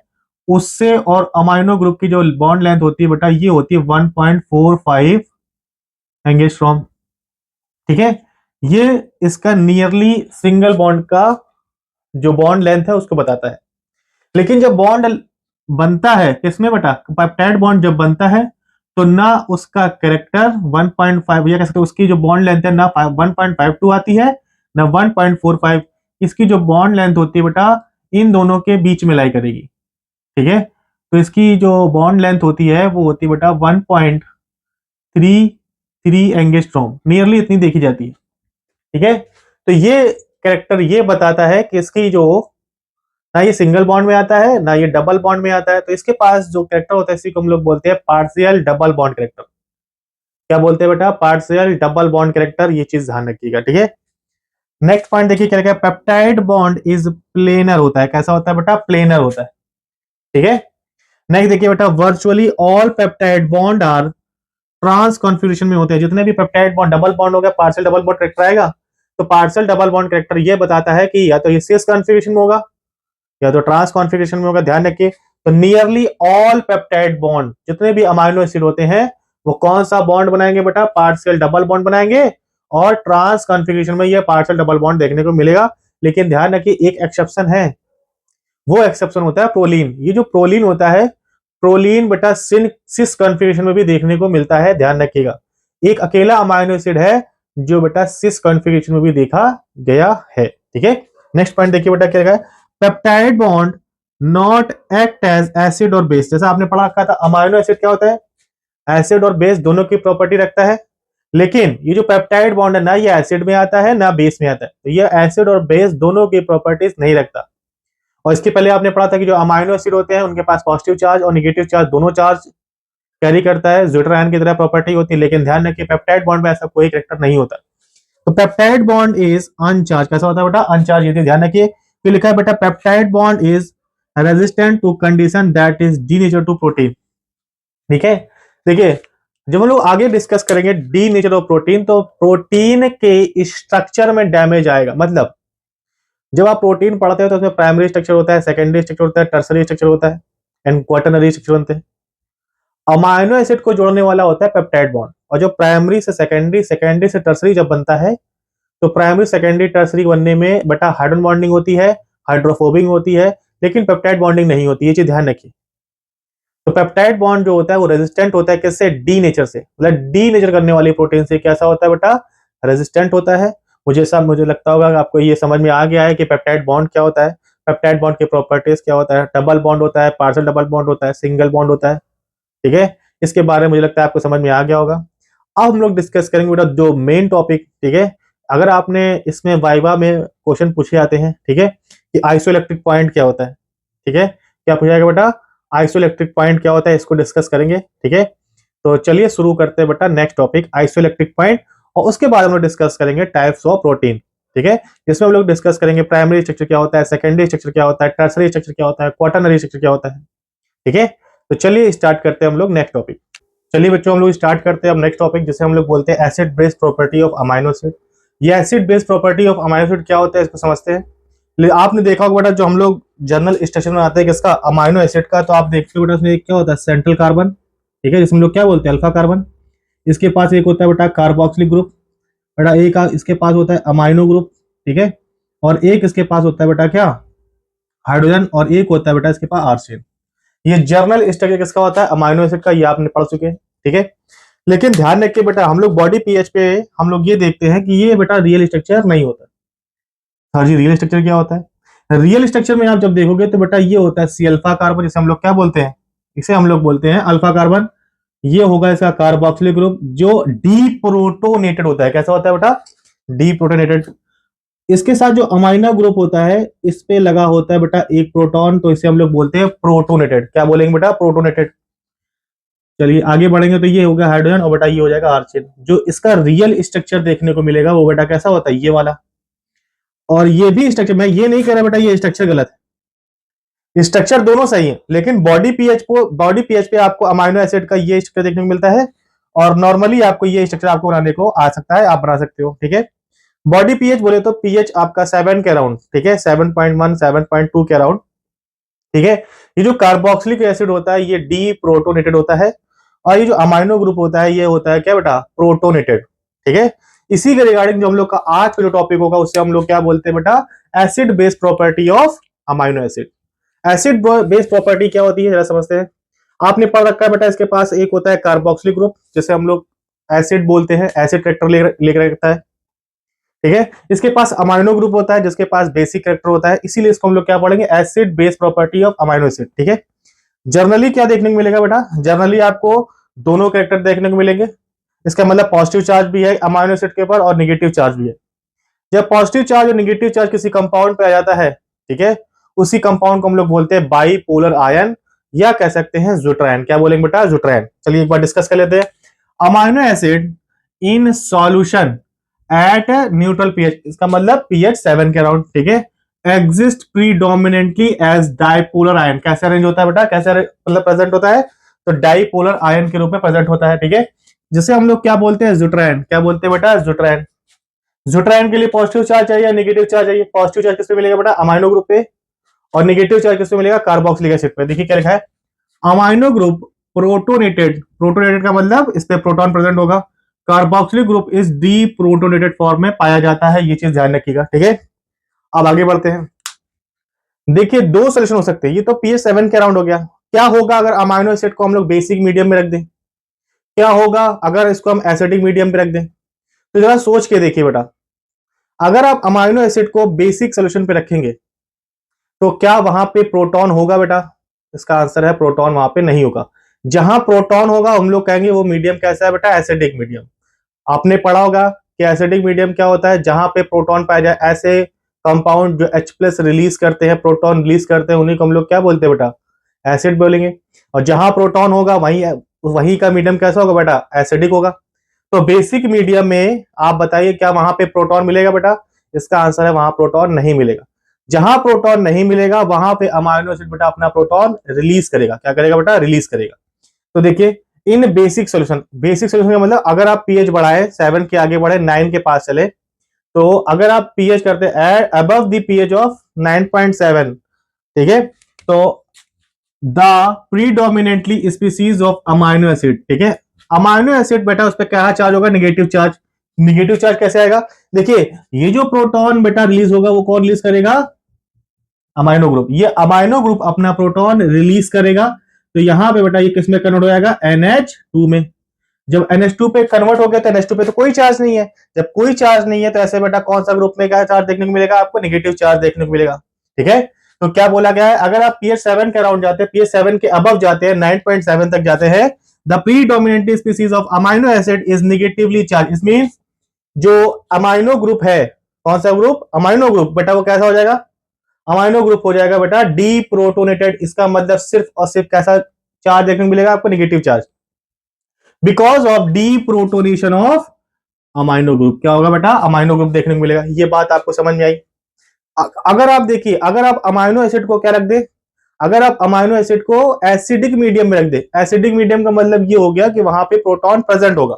उससे और अमाइनो ग्रुप की जो बॉन्ड लेंथ होती है बेटा ये होती है 1.45 एंगस्ट्रॉम, ठीक है। ये इसका नियरली सिंगल बॉन्ड का जो बॉन्ड लेंथ है उसको बताता है। लेकिन जब बॉन्ड बनता है किसमें बेटा, पेप्टाइड बॉन्ड जब बनता है तो ना उसका कैरेक्टर 1.5 या कह सकते उसकी जो बॉन्ड लेंथ है ना 1.52 आती है ना 1.45, इसकी जो बॉन्ड लेंथ होती है बेटा इन दोनों के बीच में लाई करेगी, ठीक है। तो इसकी जो बॉन्ड लेंथ होती है वो होती है बेटा 1.33 एंगस्ट्रॉम, नियरली इतनी देखी जाती है, ठीक है। तो ये कैरेक्टर ये बताता है कि इसकी जो ना ये सिंगल बॉन्ड में आता है ना ये डबल बॉन्ड में आता है, तो इसके पास जो कैरेक्टर होता है इसी को हम लोग बोलते हैं पार्शियल डबल बॉन्ड कैरेक्टर। क्या बोलते हैं बेटा, पार्शियल डबल बॉन्ड कैरेक्टर, ये चीज ध्यान रखिएगा, ठीक है। नेक्स्ट पॉइंट देखिए क्या लिखा है, पेप्टाइड बॉन्ड इज प्लेनर होता है। कैसा होता है बेटा, प्लेनर होता है, ठीक है। नेक्स्ट देखिए बेटा virtually all peptide bond are trans configuration में होते हैं। जितने भी पेप्टाइड बॉन्ड, डबल बॉन्ड हो गया, पार्शियल डबल बॉन्ड कैरेक्टर आएगा, तो पार्शियल डबल बॉन्ड कैरेक्टर ये बताता है कि या तो ये सिस कॉन्फ़िगरेशन में होगा या तो ट्रांस कॉन्फ़िगरेशन में होगा। ध्यान रखिए, तो नियरली ऑल पेप्टाइड बॉन्ड, जितने भी अमाइनो एसिड होते हैं, वो कौन सा बॉन्ड बनाएंगे बेटा? पार्शियल डबल बॉन्ड बनाएंगे, और ट्रांस कॉन्फ़िगरेशन में ये पार्शियल डबल बॉन्ड देखने को मिलेगा। लेकिन ध्यान रखिए, एक एक्सेप्शन है, वो एक्सेप्शन होता है प्रोलीन। ये जो प्रोलीन होता है, प्रोलीन बेटा सिस कॉन्फ़िगरेशन में भी देखने को मिलता है। ध्यान रखिएगा, एक अकेला अमाइनो एसिड है जो बेटा सिस कॉन्फ़िगरेशन में भी देखा गया है। ठीक है, नेक्स्ट पॉइंट देखिए बेटा, क्या है? Peptide bond not act as acid और बेस। जैसा आपने पढ़ा रखा था, अमाइनो एसिड क्या होता है? एसिड और बेस दोनों की प्रॉपर्टी रखता है। लेकिन ये जो पेप्टाइड बॉन्ड है, ना ये एसिड में आता है ना बेस में आता है, तो ये एसिड और बेस दोनों की प्रॉपर्टीज नहीं रखता। और इसके पहले आपने पढ़ा था कि जो अमाइनो एसिड होते हैं उनके पास पॉजिटिव चार्ज और नेगेटिव चार्ज दोनों चार्ज कैरी करता है, ज्विटर आयन की तरह प्रॉपर्टी होती है। लेकिन ध्यान रखिए, पेप्टाइड बॉन्ड में ऐसा कोई कैरेक्टर नहीं होता। तो पेप्टाइड बॉन्ड इज अनचार्ज। कैसा होता है बेटा? अनचार्ज। ये ध्यान रखिए, फिर लिखा है बेटा, peptide bond is resistant to condition that is denature to protein. ठीक है, देखिए, जब हम लोग आगे डिस्कस करेंगे डी नेचर ऑफ प्रोटीन, तो प्रोटीन के स्ट्रक्चर में डैमेज आएगा। मतलब जब आप प्रोटीन पढ़ते हो तो उसमें प्राइमरी स्ट्रक्चर होता है, सेकेंडरी स्ट्रक्चर होता है, टर्सरी स्ट्रक्चर होता है, एंड क्वाटरनरी स्ट्रक्चर बनते हैं। अमाइनो एसिड को जोड़ने वाला होता है पेप्टाइड बॉन्ड, और जो प्राइमरी से सेकेंडरी, सेकेंडरी से टर्सरी जब बनता है, तो प्राइमरी सेकेंडरी टर्सरी बनने में बेटा हाइड्रोजन बॉन्डिंग होती है, हाइड्रोफोबिक होती है, लेकिन पेप्टाइड बॉन्डिंग नहीं होती। ये चीज ध्यान रखिए। तो पेप्टाइड बॉन्ड जो होता है वो रेजिस्टेंट होता है, किससे? डी नेचर से। मतलब डी नेचर करने वाली प्रोटीन से कैसा होता है बेटा? रेजिस्टेंट होता है। मुझे लगता होगा कि आपको ये समझ में आ गया है कि पेप्टाइड बॉन्ड क्या होता है, पेप्टाइड बॉन्ड की प्रॉपर्टीज क्या होता है। डबल बॉन्ड होता है, पार्शियल डबल बॉन्ड होता है, सिंगल बॉन्ड होता है। ठीक है, इसके बारे में मुझे लगता है आपको समझ में आ गया होगा। अब हम लोग डिस्कस करेंगे बेटा दो मेन टॉपिक। ठीक है, अगर आपने इसमें वाइवा में क्वेश्चन पूछे जाते हैं, ठीक है, कि आइसोइलेक्ट्रिक पॉइंट क्या होता है। ठीक है, क्या पूछा जाएगा बेटा? आइसोइलेक्ट्रिक पॉइंट क्या होता है, इसको डिस्कस करेंगे। ठीक है, तो चलिए शुरू करते हैं बेटा नेक्स्ट टॉपिक, आइसोइलेक्ट्रिक पॉइंट, और उसके बाद हम लोग डिस्कस करेंगे टाइप्स ऑफ प्रोटीन। ठीक है, इसमें हम लोग डिस्कस करेंगे प्राइमरी स्ट्रक्चर क्या होता है, सेकेंडरी स्ट्रक्चर क्या होता है, टर्सरी स्ट्रक्चर क्या होता है, क्वाटरनरी स्ट्रक्चर क्या होता है। ठीक है, तो चलिए स्टार्ट करते हैं हम लोग नेक्स्ट टॉपिक। चलिए बच्चों, हम लोग स्टार्ट करते हैं अब नेक्स्ट टॉपिक, जिसे हम लोग बोलते हैं acid base property of amino acid. ये acid base property of amino acid क्या होता है, इसको समझते हैं। आपने देखा होगा बेटा, जो हम लोग जर्नल स्टेशन में आते हैं किसका? अमाइनो एसिड का, तो आप देखते हो बेटा उसमें क्या होता है? Central carbon. ठीक है, जिसे हम लोग क्या बोलते हैं? Alpha carbon. इसके पास एक होता है बेटा कार्बोक्सिलिक ग्रुप, बेटा एक इसके पास होता है अमाइनो ग्रुप। ठीक है, और एक इसके पास होता है बेटा क्या? हाइड्रोजन, और एक होता है बेटा इसके पास आर्सेन। ये जर्नल स्ट्रक्चर किसका होता है? अमाइनो एसिड का। ये आपने पढ़ चुके हैं। ठीक है, लेकिन ध्यान रखिए बेटा, हम लोग बॉडी पीएच पे हम लोग ये देखते हैं कि ये बेटा रियल स्ट्रक्चर नहीं होता। हाँ जी, रियल स्ट्रक्चर क्या होता है? रियल स्ट्रक्चर में आप जब देखोगे तो बेटा ये होता है सी अल्फा कार्बन, जिसे हम लोग क्या बोलते हैं? इसे हम लोग बोलते हैं अल्फा कार्बन। ये होगा इसका कार्बोक्सिलिक ग्रुप, जो डी प्रोटोनेटेड होता है। कैसा होता है बेटा? D protonated. इसके साथ जो अमाइनो ग्रुप होता है, इस पे लगा होता है बेटा एक प्रोटॉन, तो इसे हम लोग बोलते हैं प्रोटोनेटेड। क्या बोलेंगे बेटा? प्रोटोनेटेड। चलिए आगे बढ़ेंगे, तो ये हो गया हाइड्रोजन, और बेटा ये हो जाएगा आर्सेन। जो इसका रियल स्ट्रक्चर देखने को मिलेगा वो बेटा कैसा होता है? ये वाला। और ये भी स्ट्रक्चर, मैं ये नहीं कह रहा बेटा ये स्ट्रक्चर गलत है, स्ट्रक्चर दोनों सही है, लेकिन बॉडी पीएच पे आपको अमाइनो एसिड का ये स्ट्रक्चर देखने को मिलता है, और नॉर्मली आपको ये स्ट्रक्चर आपको बनाने को आ सकता है, आप बना सकते हो। ठीक है, बॉडी पीएच बोले तो पीएच आपका 7 के अराउंड। ठीक है, 7.1 7.2 के अराउंड। ठीक है, ये जो कार्बोक्सिलिक एसिड होता है ये डी प्रोटोनेटेड होता है, और ये जो अमाइनो ग्रुप होता है ये होता है क्या बेटा? प्रोटोनेटेड। ठीक है, इसी के रिगार्डिंग जो हम लोग का आज का जो टॉपिक होगा उससे हम लोग क्या बोलते हैं बेटा? Acid base property of amino acid. Acid base property क्या होती है जरा समझते हैं। आपने पढ़ रखा है बेटा, इसके पास एक होता है कार्बोक्सिलिक ग्रुप, जिसे हम लोग एसिड बोलते हैं, एसिड कैरेक्टर लेकर रखता है। ठीक है, इसके पास अमाइनो ग्रुप होता है जिसके पास बेसिक कैरेक्टर होता है, इसीलिए इसको हम लोग क्या पढ़ेंगे? Acid base property of amino acid. ठीक है, जर्नली क्या देखने को मिलेगा बेटा? जर्नली आपको दोनों कैरेक्टर देखने को मिलेंगे। इसका मतलब पॉजिटिव चार्ज भी है अमाइनो एसिड के ऊपर और नेगेटिव चार्ज भी है। जब पॉजिटिव चार्ज और नेगेटिव चार्ज किसी कंपाउंड पे आ जाता है, ठीक है, उसी कंपाउंड को हम लोग बोलते हैं बाईपोलर आयन, या कह सकते हैं ज्यूट्रायन। क्या बोलेंगे बेटा? ज्यूट्रायन। चलिए एक बार डिस्कस कर लेते हैं। Amino acid in solution at neutral pH, इसका मतलब पीएच 7 के अराउंड। ठीक है, exist predominantly as dipolar ion. कैसे अरेंज होता है बेटा? कैसे मतलब प्रेजेंट होता है? तो डाइपोलर आयन के रूप में प्रेजेंट होता है। ठीक है, जिसे हम लोग क्या बोलते हैं, ज़ुट्रैन। क्या बोलते हैं बेटा, ज़ुट्रैन। ज़ुट्रैन के लिए पॉजिटिव चार्ज चाहिए या नेगेटिव चार्ज चाहिए? पॉजिटिव चार्ज किस पे मिलेगा बेटा, अमाइनो ग्रुप पे, और नेगेटिव चार्ज किस पे मिलेगा, कार्बोक्सिलिक एसिड पे। देखिए क्या लिखा है, अमाइनो ग्रुप प्रोटोनेटेड, प्रोटोनेटेड का मतलब इस पे प्रोटॉन प्रेजेंट होगा, कार्बोक्सिलिक ग्रुप इस डी प्रोटोनेटेड फॉर्म में पाया जाता है, ये चीज ध्यान रखिएगा, ठीक है। अब आगे बढ़ते हैं। देखिए दो सोल्यूशन हो सकते हैं, ये तो पीएच 7 के अराउंड हो गया। क्या होगा अगर अमाइनो एसिड को हम लोग बेसिक मीडियम में रख दें? क्या होगा अगर इसको हम एसिडिक मीडियम पे रख दें? तो जरा सोच के देखिए बेटा, अगर आप अमाइनो एसिड को बेसिक सोल्यूशन पे रखेंगे तो क्या वहां पे प्रोटॉन होगा बेटा? इसका आंसर है प्रोटॉन वहां पे नहीं होगा। जहां प्रोटॉन होगा हम लोग कहेंगे वो मीडियम कैसा है बेटा, एसिडिक मीडियम। आपने पढ़ा होगा कि एसिडिक मीडियम क्या होता है, जहां पे प्रोटॉन पाया जाए, ऐसे कंपाउंड जो H+ रिलीज करते हैं, प्रोटॉन रिलीज करते हैं, उन्हीं को हम लोग क्या बोलते हैं बेटा, एसिड बोलेंगे। और जहां प्रोटॉन होगा वहीं वहीं का मीडियम कैसा होगा बेटा, एसिडिक होगा। तो बेसिक मीडियम में आप बताइए क्या वहां पे प्रोटॉन मिलेगा बेटा? इसका आंसर है वहां प्रोटॉन नहीं मिलेगा। जहां प्रोटॉन नहीं मिलेगा वहां पे अमाइनो एसिड बेटा अपना प्रोटॉन रिलीज करेगा। क्या करेगा बेटा, रिलीज करेगा। तो देखिए इन बेसिक सोल्यूशन, बेसिक सोल्यूशन का मतलब अगर आप पीएच बढ़ाए 7 के आगे बढ़े 9 के पास चले, तो अगर आप पीएच करते अबव द पीएच ऑफ 9.7, ठीक है, तो the predominantly species of amino acid, ठीक है, अमाइनो एसिड बेटा उस पर क्या चार्ज होगा, निगेटिव चार्ज। निगेटिव चार्ज कैसे आएगा? देखिए ये जो प्रोटॉन बेटा रिलीज होगा वो कौन रिलीज करेगा, अमाइनो ग्रुप। ये अमाइनो ग्रुप अपना प्रोटॉन रिलीज करेगा, तो यहां पे बेटा ये किस में कन्वर्ट हो जाएगा, NH2 में। जब NH2 पे कन्वर्ट हो गया तो NH2 पे तो कोई चार्ज नहीं है। जब कोई चार्ज नहीं है तो ऐसे बेटा कौन सा ग्रुप में क्या चार्ज देखने को मिलेगा, आपको निगेटिव चार्ज देखने को मिलेगा, ठीक है। तो क्या बोला गया है, अगर आप पीएच 7 के अराउंड जाते हैं, पीएच 7 के अबव जाते हैं, 9.7 तक जाते हैं, the predominant species of amino acid is negatively charge. It means जो अमाइनो ग्रुप है, कौन सा ग्रुप, अमाइनो ग्रुप बेटा, वो कैसा हो जाएगा, अमाइनो ग्रुप हो जाएगा बेटा डी प्रोटोनेटेड। इसका मतलब सिर्फ और सिर्फ कैसा चार्ज देखने को मिलेगा आपको, negative charge, because of D protonation of amino group. क्या होगा बेटा, अमाइनो ग्रुप देखने को मिलेगा। ये बात आपको समझ में आई? अगर आप देखिए, अगर आप अमाइनो एसिड को क्या रख दे, अगर आप अमाइनो एसिड को एसिडिक मीडियम में रख दे, एसिडिक मीडियम का मतलब ये हो गया कि वहां पे प्रोटॉन प्रेजेंट होगा,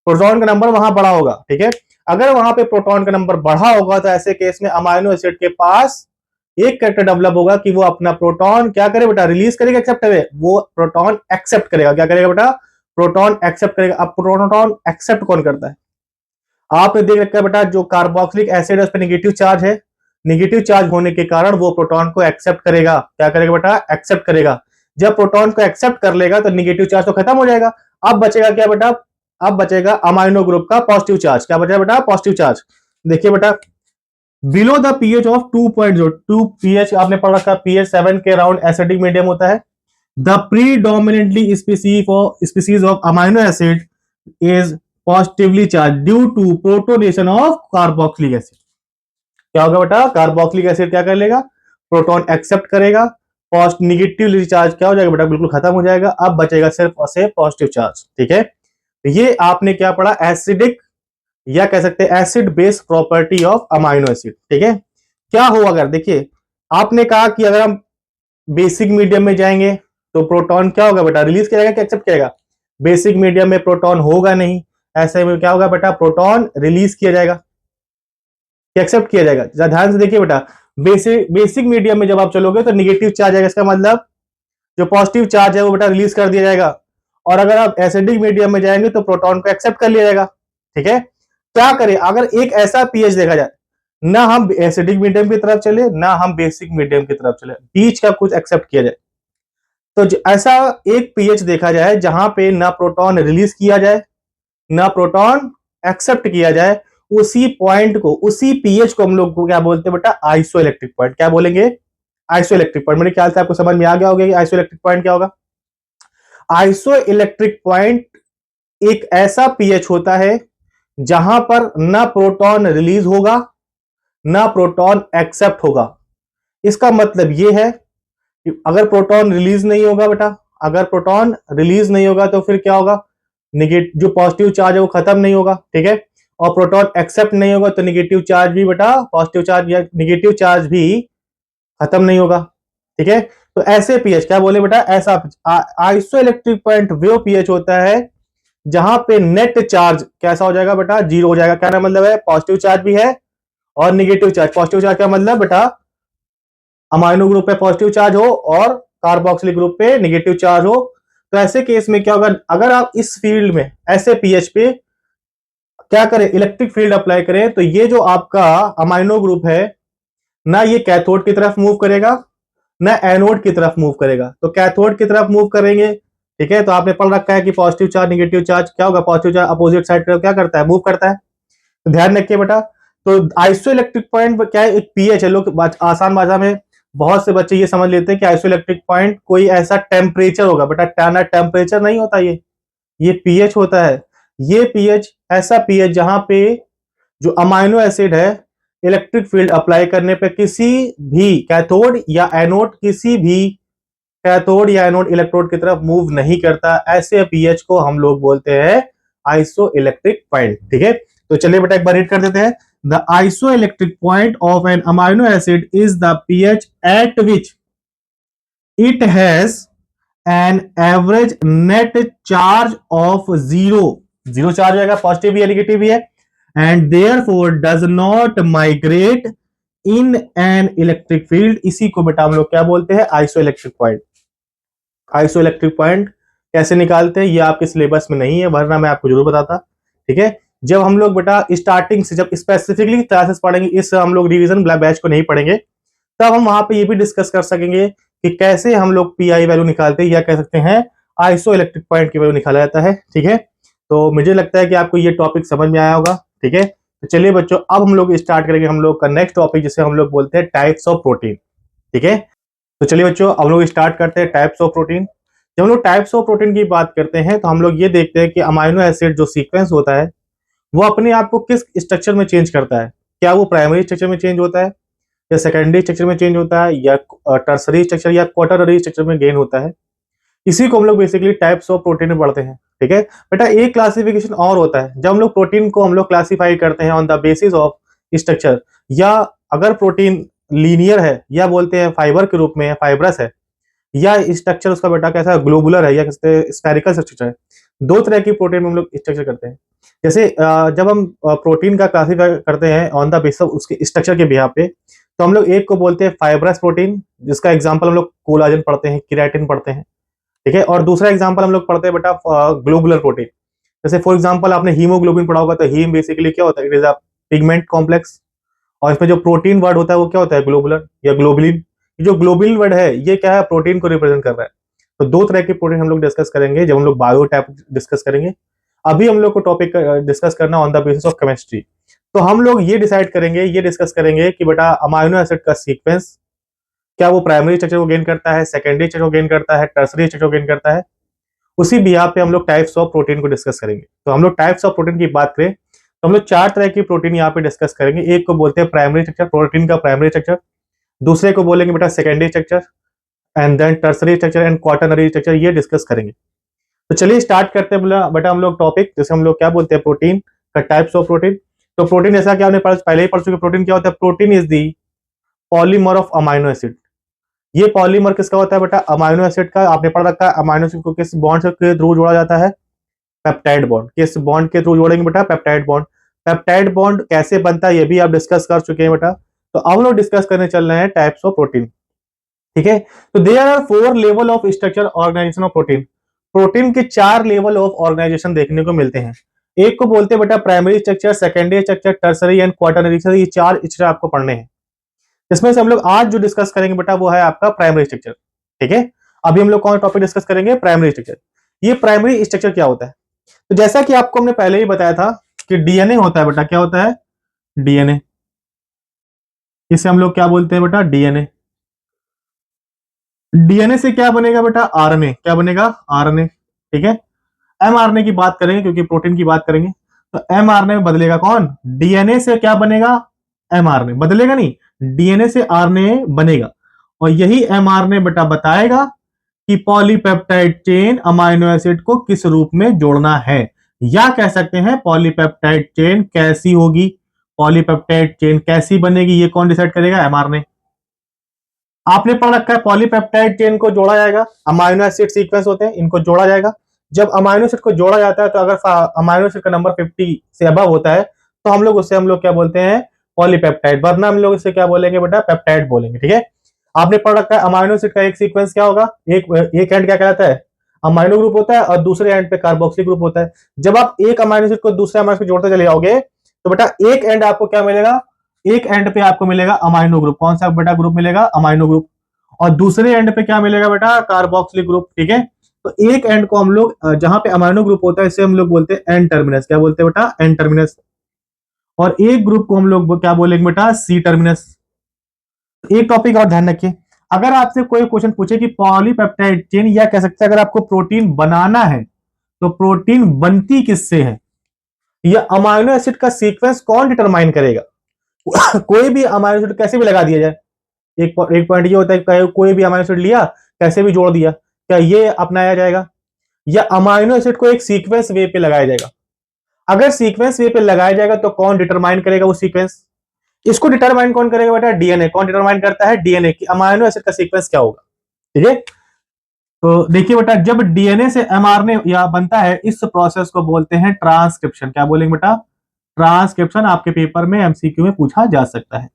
प्रोटॉन का नंबर वहां बड़ा होगा, ठीक है। अगर वहां पे प्रोटॉन का नंबर बढ़ा होगा तो ऐसे केस में अमाइनो एसिड के पास एक कैरेक्टर डेवलप होगा कि वो अपना प्रोटॉन क्या करे बेटा, रिलीज करेगा, एक्सेप्ट करे, वो प्रोटॉन एक्सेप्ट करेगा। क्या करेगा बेटा, प्रोटॉन एक्सेप्ट करेगा। अब प्रोटॉन एक्सेप्ट कौन करता है, आपने देख रखा है बेटा, जो कार्बोक्सिलिक एसिड है उस पर निगेटिव चार्ज है, निगेटिव चार्ज होने के कारण वो प्रोटॉन को एक्सेप्ट करेगा। क्या करेगा बेटा, एक्सेप्ट करेगा। जब प्रोटॉन को एक्सेप्ट कर लेगा तो निगेटिव चार्ज तो खत्म हो जाएगा। अब बचेगा क्या बेटा, अब बचेगा अमाइनो ग्रुप का पॉजिटिव चार्ज। क्या बचा बेटा, पॉजिटिव चार्ज। देखिए बेटा, below the pH of 2.02, pH आपने पढ़ रखा, पीएच 7 के अराउंड एसिडिक मीडियम होता है। The predominantly species of amino acid is positively charge due to protonation of carboxylic acid. क्या होगा बेटा, कार्बोक्सिलिक एसिड क्या कर लेगा, प्रोटॉन एक्सेप्ट करेगा, निगेटिवली चार्ज क्या हो जाएगा बेटा, बिल्कुल खत्म हो जाएगा। अब बचेगा सिर्फ और सिर्फ पॉजिटिव चार्ज, ठीक है। ये आपने क्या पढ़ा, एसिडिक या कह सकते हैं acid base property of amino acid, ठीक है। क्या हो अगर, देखिए आपने कहा कि अगर हम बेसिक मीडियम में जाएंगे तो प्रोटॉन क्या होगा बेटा, रिलीज करेगा कि एक्सेप्ट करेगा? बेसिक मीडियम में प्रोटॉन होगा नहीं, ऐसे में क्या होगा बेटा, प्रोटॉन रिलीज किया जाएगा, एक्सेप्ट किया जाएगा। जरा ध्यान से देखिए बेटा, बेसिक मीडियम में जब आप चलोगे तो निगेटिव चार्ज आएगा, इसका मतलब जो पॉजिटिव चार्ज है वो बेटा रिलीज कर दिया जाएगा। और अगर आप एसिडिक मीडियम में जाएंगे तो प्रोटॉन को एक्सेप्ट कर लिया जाएगा, ठीक है। क्या करें अगर एक ऐसा पीएच देखा जाए, ना हम एसिडिक मीडियम की तरफ चले ना हम बेसिक मीडियम की तरफ चले, बीच का कुछ एक्सेप्ट किया जाए, तो ऐसा एक पीएच देखा जाए जहां पे ना प्रोटॉन रिलीज किया जाए ना प्रोटॉन एक्सेप्ट किया जाए, उसी पॉइंट को, उसी पीएच को हम लोग को क्या बोलते हैं बेटा, आइसोइलेक्ट्रिक पॉइंट। क्या बोलेंगे, आइसोइलेक्ट्रिक पॉइंट। मेरे ख्याल से आपको समझ में आ गया होगा कि आइसोइलेक्ट्रिक पॉइंट क्या होगा। आइसोइलेक्ट्रिक पॉइंट एक ऐसा पीएच होता है जहां पर ना प्रोटॉन रिलीज होगा ना प्रोटॉन एक्सेप्ट होगा। इसका मतलब यह है कि अगर प्रोटॉन रिलीज नहीं होगा बेटा, अगर प्रोटॉन रिलीज नहीं होगा तो फिर क्या होगा, निगेटिव जो पॉजिटिव चार्ज है वो खत्म नहीं होगा, ठीक है। और प्रोटॉन एक्सेप्ट नहीं होगा तो निगेटिव चार्ज भी बेटा, पॉजिटिव चार्ज या निगेटिव चार्ज भी खत्म नहीं होगा, ठीक है। तो ऐसे पीएच क्या बोले बेटा, ऐसा आइसोइलेक्ट्रिक पॉइंट वो पीएच होता है जहां पे नेट चार्ज कैसा हो जाएगा बेटा, जीरो हो जाएगा। क्या मतलब है, पॉजिटिव चार्ज भी है और निगेटिव चार्ज। पॉजिटिव चार्ज का मतलब बेटा अमाइनो ग्रुप पे पॉजिटिव चार्ज हो और कार्बोक्सिलिक ग्रुप पे नेगेटिव चार्ज हो। तो ऐसे केस में क्या होगा, अगर आप इस फील्ड में ऐसे पीएच पे क्या करें, इलेक्ट्रिक फील्ड अप्लाई करें, तो ये जो आपका अमाइनो ग्रुप है ना, ये कैथोड की तरफ मूव करेगा ना एनोड की तरफ मूव करेगा। तो कैथोड की तरफ मूव करेंगे, ठीक है। तो आपने पढ़ रखा है कि पॉजिटिव चार्ज निगेटिव चार्ज क्या होगा, पॉजिटिव चार्ज अपोजिट साइड क्या करता है, मूव करता है। तो ध्यान रखिए बेटा। तो आइसो इलेक्ट्रिक पॉइंट क्या है, एक पीएच है। लोग आसान भाषा में बहुत से बच्चे ये समझ लेते हैं कि आइसो इलेक्ट्रिक पॉइंट कोई ऐसा टेम्परेचर होगा। बेटा टेम्परेचर नहीं होता, ये पीएच होता है। ये पीएच ऐसा पीएच जहां पे जो अमाइनो एसिड है इलेक्ट्रिक फील्ड अप्लाई करने पे किसी भी कैथोड या एनोड, किसी भी कैथोड या एनोड इलेक्ट्रोड की तरफ मूव नहीं करता। ऐसे पीएच को हम लोग बोलते हैं आइसो इलेक्ट्रिक पॉइंट, ठीक है। तो चलिए बेटा एक बार रीड कर देते हैं। The isoelectric point of an amino acid is the pH at which it has an average net charge of zero. Zero charge आएगा, पॉजिटिव भी है निगेटिव भी है। And therefore does not migrate in an electric field. इसी को बेटा हम लोग क्या बोलते हैं, isoelectric point. Isoelectric point कैसे निकालते हैं ये आपके सिलेबस में नहीं है, वरना मैं आपको जरूर बताता, ठीक है। जब हम लोग बेटा स्टार्टिंग से जब स्पेसिफिकली क्लासेस पढ़ेंगे, इस हम लोग रिवीजन बैच को नहीं पढ़ेंगे, तब हम वहां पे ये भी डिस्कस कर सकेंगे कि कैसे हम लोग पीआई वैल्यू निकालते हैं, या कह सकते हैं आइसो इलेक्ट्रिक पॉइंट की वैल्यू निकाला जाता है, ठीक है। तो मुझे लगता है कि आपको ये टॉपिक समझ में आया होगा, ठीक है। तो चलिए बच्चों, अब हम लोग स्टार्ट करेंगे हम लोग का नेक्स्ट टॉपिक, जिसे हम लोग बोलते हैं टाइप्स ऑफ प्रोटीन, ठीक है। तो चलिए बच्चों, हम लोग स्टार्ट करते हैं टाइप्स ऑफ प्रोटीन। जब हम लोग टाइप्स ऑफ प्रोटीन की बात करते हैं, तो हम लोग ये देखते हैं कि अमाइनो एसिड जो सीक्वेंस होता है वो अपने आप को किस स्ट्रक्चर में चेंज करता है। क्या वो प्राइमरी स्ट्रक्चर में चेंज होता है, या सेकेंडरी स्ट्रक्चर में चेंज होता है, या टर्सरी स्ट्रक्चर या क्वाटरनरी स्ट्रक्चर में गेन होता है। इसी को हम लोग बेसिकली टाइप्स ऑफ प्रोटीन में पढ़ते हैं, ठीक है। बेटा एक क्लासिफिकेशन और होता है, जब हम लोग प्रोटीन को हम लोग क्लासिफाई करते हैं on the basis of structure, या अगर प्रोटीन लीनियर है या बोलते हैं फाइबर के रूप में, फाइब्रस है, या स्ट्रक्चर उसका बेटा कैसा है, ग्लोबुलर है या स्फेरिकल स्ट्रक्चर है। दो तरह की प्रोटीन में हम लोग स्ट्रक्चर करते हैं। जैसे जब हम प्रोटीन का क्लासिफाई करते हैं ऑन द बेसिस ऑफ उसके स्ट्रक्चर के बिहाफ पे, तो हम लोग एक को बोलते हैं फाइब्रस प्रोटीन, जिसका एग्जांपल हम लोग कोलाजन पढ़ते हैं, केराटिन पढ़ते हैं, ठीक है। और दूसरा एग्जांपल हम लोग पढ़ते हैं बेटा ग्लोबुलर प्रोटीन। जैसे फॉर एग्जांपल आपने हीमोग्लोबिन पढ़ा होगा, तो हीम बेसिकली क्या होता है, it is a pigment complex. और इसमें जो प्रोटीन वर्ड होता है वो क्या होता है, ग्लोबुलर या ग्लोबुलिन। जो ग्लोबुलिन वर्ड है ये क्या है, प्रोटीन को रिप्रेजेंट कर रहा है। तो दो तरह के प्रोटीन हम लोग डिस्कस करेंगे जब हम लोग बायो टाइप डिस्कस करेंगे। अभी हम लोग को टॉपिक डिस्कस करना on the basis of chemistry. तो हम लोग ये डिसाइड करेंगे, ये डिस्कस करेंगे कि बेटा अमाइनो एसिड का सीक्वेंस क्या वो प्राइमरी स्ट्रक्चर को गेन करता है, सेकेंडरी स्ट्रक्चर को गेन करता है, टर्सरी स्ट्रक्चर को गेन करता है। उसी बिहार पे हम लोग टाइप्स ऑफ प्रोटीन को डिस्कस करेंगे। तो हम लोग टाइप्स ऑफ प्रोटीन की बात करें तो हम लोग चार तरह की प्रोटीन यहाँ पे डिस्कस करेंगे। एक को बोलते हैं प्राइमरी स्ट्रक्चर, प्रोटीन का प्राइमरी स्ट्रक्चर। दूसरे को बोलेंगे बेटा secondary structure, and then tertiary structure and quaternary structure, ये डिस्कस करेंगे। तो चलिए स्टार्ट करते हैं बेटा हम लोग टॉपिक, जैसे हम लोग क्या बोलते हैं, प्रोटीन का टाइप्स ऑफ प्रोटीन। तो प्रोटीन जैसा कि आपने पहले ही पढ़ चुके, प्रोटीन क्या होता है, protein is the polymer of amino acid. ये पॉलीमर किसका होता है बेटा, अमाइनो एसिड का। आपने पढ़ रखा है अमाइनो एसिड को किस बॉन्ड के थ्रू जोड़ा जाता है, पेप्टाइड बॉन्ड। किस बॉन्ड के थ्रू जोड़ेंगे बेटा, पेप्टाइड बॉन्ड। पेप्टाइड बॉन्ड कैसे बनता है ये भी आप डिस्कस कर चुके हैं बेटा। तो अब हम लोग डिस्कस करने चल रहे हैं टाइप्स ऑफ प्रोटीन, ठीक है। तो there are 4 level of structure organisation of protein. Protein के 4 लेवल ऑफ ऑर्गेनाइजेशन देखने को मिलते हैं। एक को बोलते हैं बेटा primary structure, secondary structure, tertiary and quaternary structure. ये 4 स्ट्रक्चर आपको पढ़ने हैं। इसमें से हम लोग आज जो डिस्कस करेंगे बेटा वो है आपका प्राइमरी स्ट्रक्चर, ठीक है। अभी हम लोग कौन टॉपिक डिस्कस करेंगे, प्राइमरी स्ट्रक्चर। ये प्राइमरी स्ट्रक्चर क्या होता है, तो जैसा कि आपको हमने पहले ही बताया था कि डीएनए होता है बेटा, क्या होता है, डीएनए। इसे हम लोग क्या बोलते हैं बेटा, डीएनए। डीएनए से क्या बनेगा बेटा, आरएनए। क्या बनेगा, आरएनए, ठीक है। एमआरएनए की बात करेंगे क्योंकि प्रोटीन की बात करेंगे, तो एमआरएनए में बदलेगा कौन, डीएनए से क्या बनेगा, एमआरएनए। बदलेगा नहीं, डीएनए से आरएनए बनेगा। और यही एमआरएनए बेटा बताएगा कि पॉलीपेप्टाइड चेन अमाइनो एसिड को किस रूप में जोड़ना है, या कह सकते हैं पॉलीपेप्टाइड चेन कैसी होगी, पॉलीपेप्टाइड चेन कैसी बनेगी, ये कौन डिसाइड करेगा, एमआरएनए। आपने पढ़ रखा है पॉलीपेप्टाइड चेन को जोड़ा जाएगा, अमाइनो एसिड सीक्वेंस होते हैं इनको जोड़ा जाएगा। जब अमाइनो एसिड को जोड़ा जाता है तो अगर अमाइनो एसिड का नंबर 50 से अबव होता है तो हम लोग क्या बोलते हैं, पॉलीपेप्टाइड, वरना हम लोग इसे क्या बोलेंगे बेटा, पेप्टाइड बोलेंगे। ठीक है, आपने पढ़ रखा है अमाइनो एसिड का एक सीक्वेंस क्या होगा, एक एंड क्या कहलाता है, अमाइनो ग्रुप होता है, और दूसरे एंड पे कार्बोक्सिल ग्रुप होता है। जब आप एक अमाइनो एसिड को दूसरे अमाइनो एसिड जोड़ते चले जाओगे तो बेटा एक एंड आपको क्या मिलेगा, एक एंड पे आपको मिलेगा अमाइनो ग्रुप। कौन सा बेटा ग्रुप मिलेगा, अमाइनो ग्रुप। और दूसरे एंड पे क्या मिलेगा बेटा, कार्बोक्सिलिक ग्रुप। ठीक है, तो एक एंड को हम लोग जहां पे अमाइनो ग्रुप होता है इसे हम लोग बोलते हैं एन टर्मिनस। क्या बोलते हैं बेटा, एन टर्मिनस। और एक ग्रुप को हम लोग क्या बोलेंगे बेटा, सी टर्मिनस। एक टॉपिक और ध्यान रखिए, अगर आपसे कोई क्वेश्चन पूछे कि पॉलीपेप्टाइड चेन, या कह सकते हैं अगर आपको प्रोटीन बनाना है तो प्रोटीन बनती किससे है, या अमाइनो एसिड का सीक्वेंस कौन डिटरमाइन करेगा। कोई भी अमाइनो एसिड कैसे भी लगा दिया जाए, एक पॉइंट ये होता है कोई भी अमाइनो एसिड लिया कैसे भी जोड़ दिया, क्या ये अपनाया जाएगा, या अमाइनो एसिड को एक सीक्वेंस वे पे लगाया जाएगा। अगर सीक्वेंस वे पे लगाया जाएगा तो कौन डिटरमाइन करेगा वो सीक्वेंस, इसको डिटरमाइन कौन करेगा बेटा, डीएनए। कौन डिटरमाइन करता है, डीएनए, कि अमाइनो एसिड का सीक्वेंस क्या होगा। ठीक है, तो देखिए बेटा, जब डीएनए से एमआरएनए या बनता है इस प्रोसेस को बोलते हैं ट्रांसक्रिप्शन। क्या बोलेंगे बेटा, ट्रांसक्रिप्शन। आपके पेपर में एमसीक्यू में पूछा जा सकता है।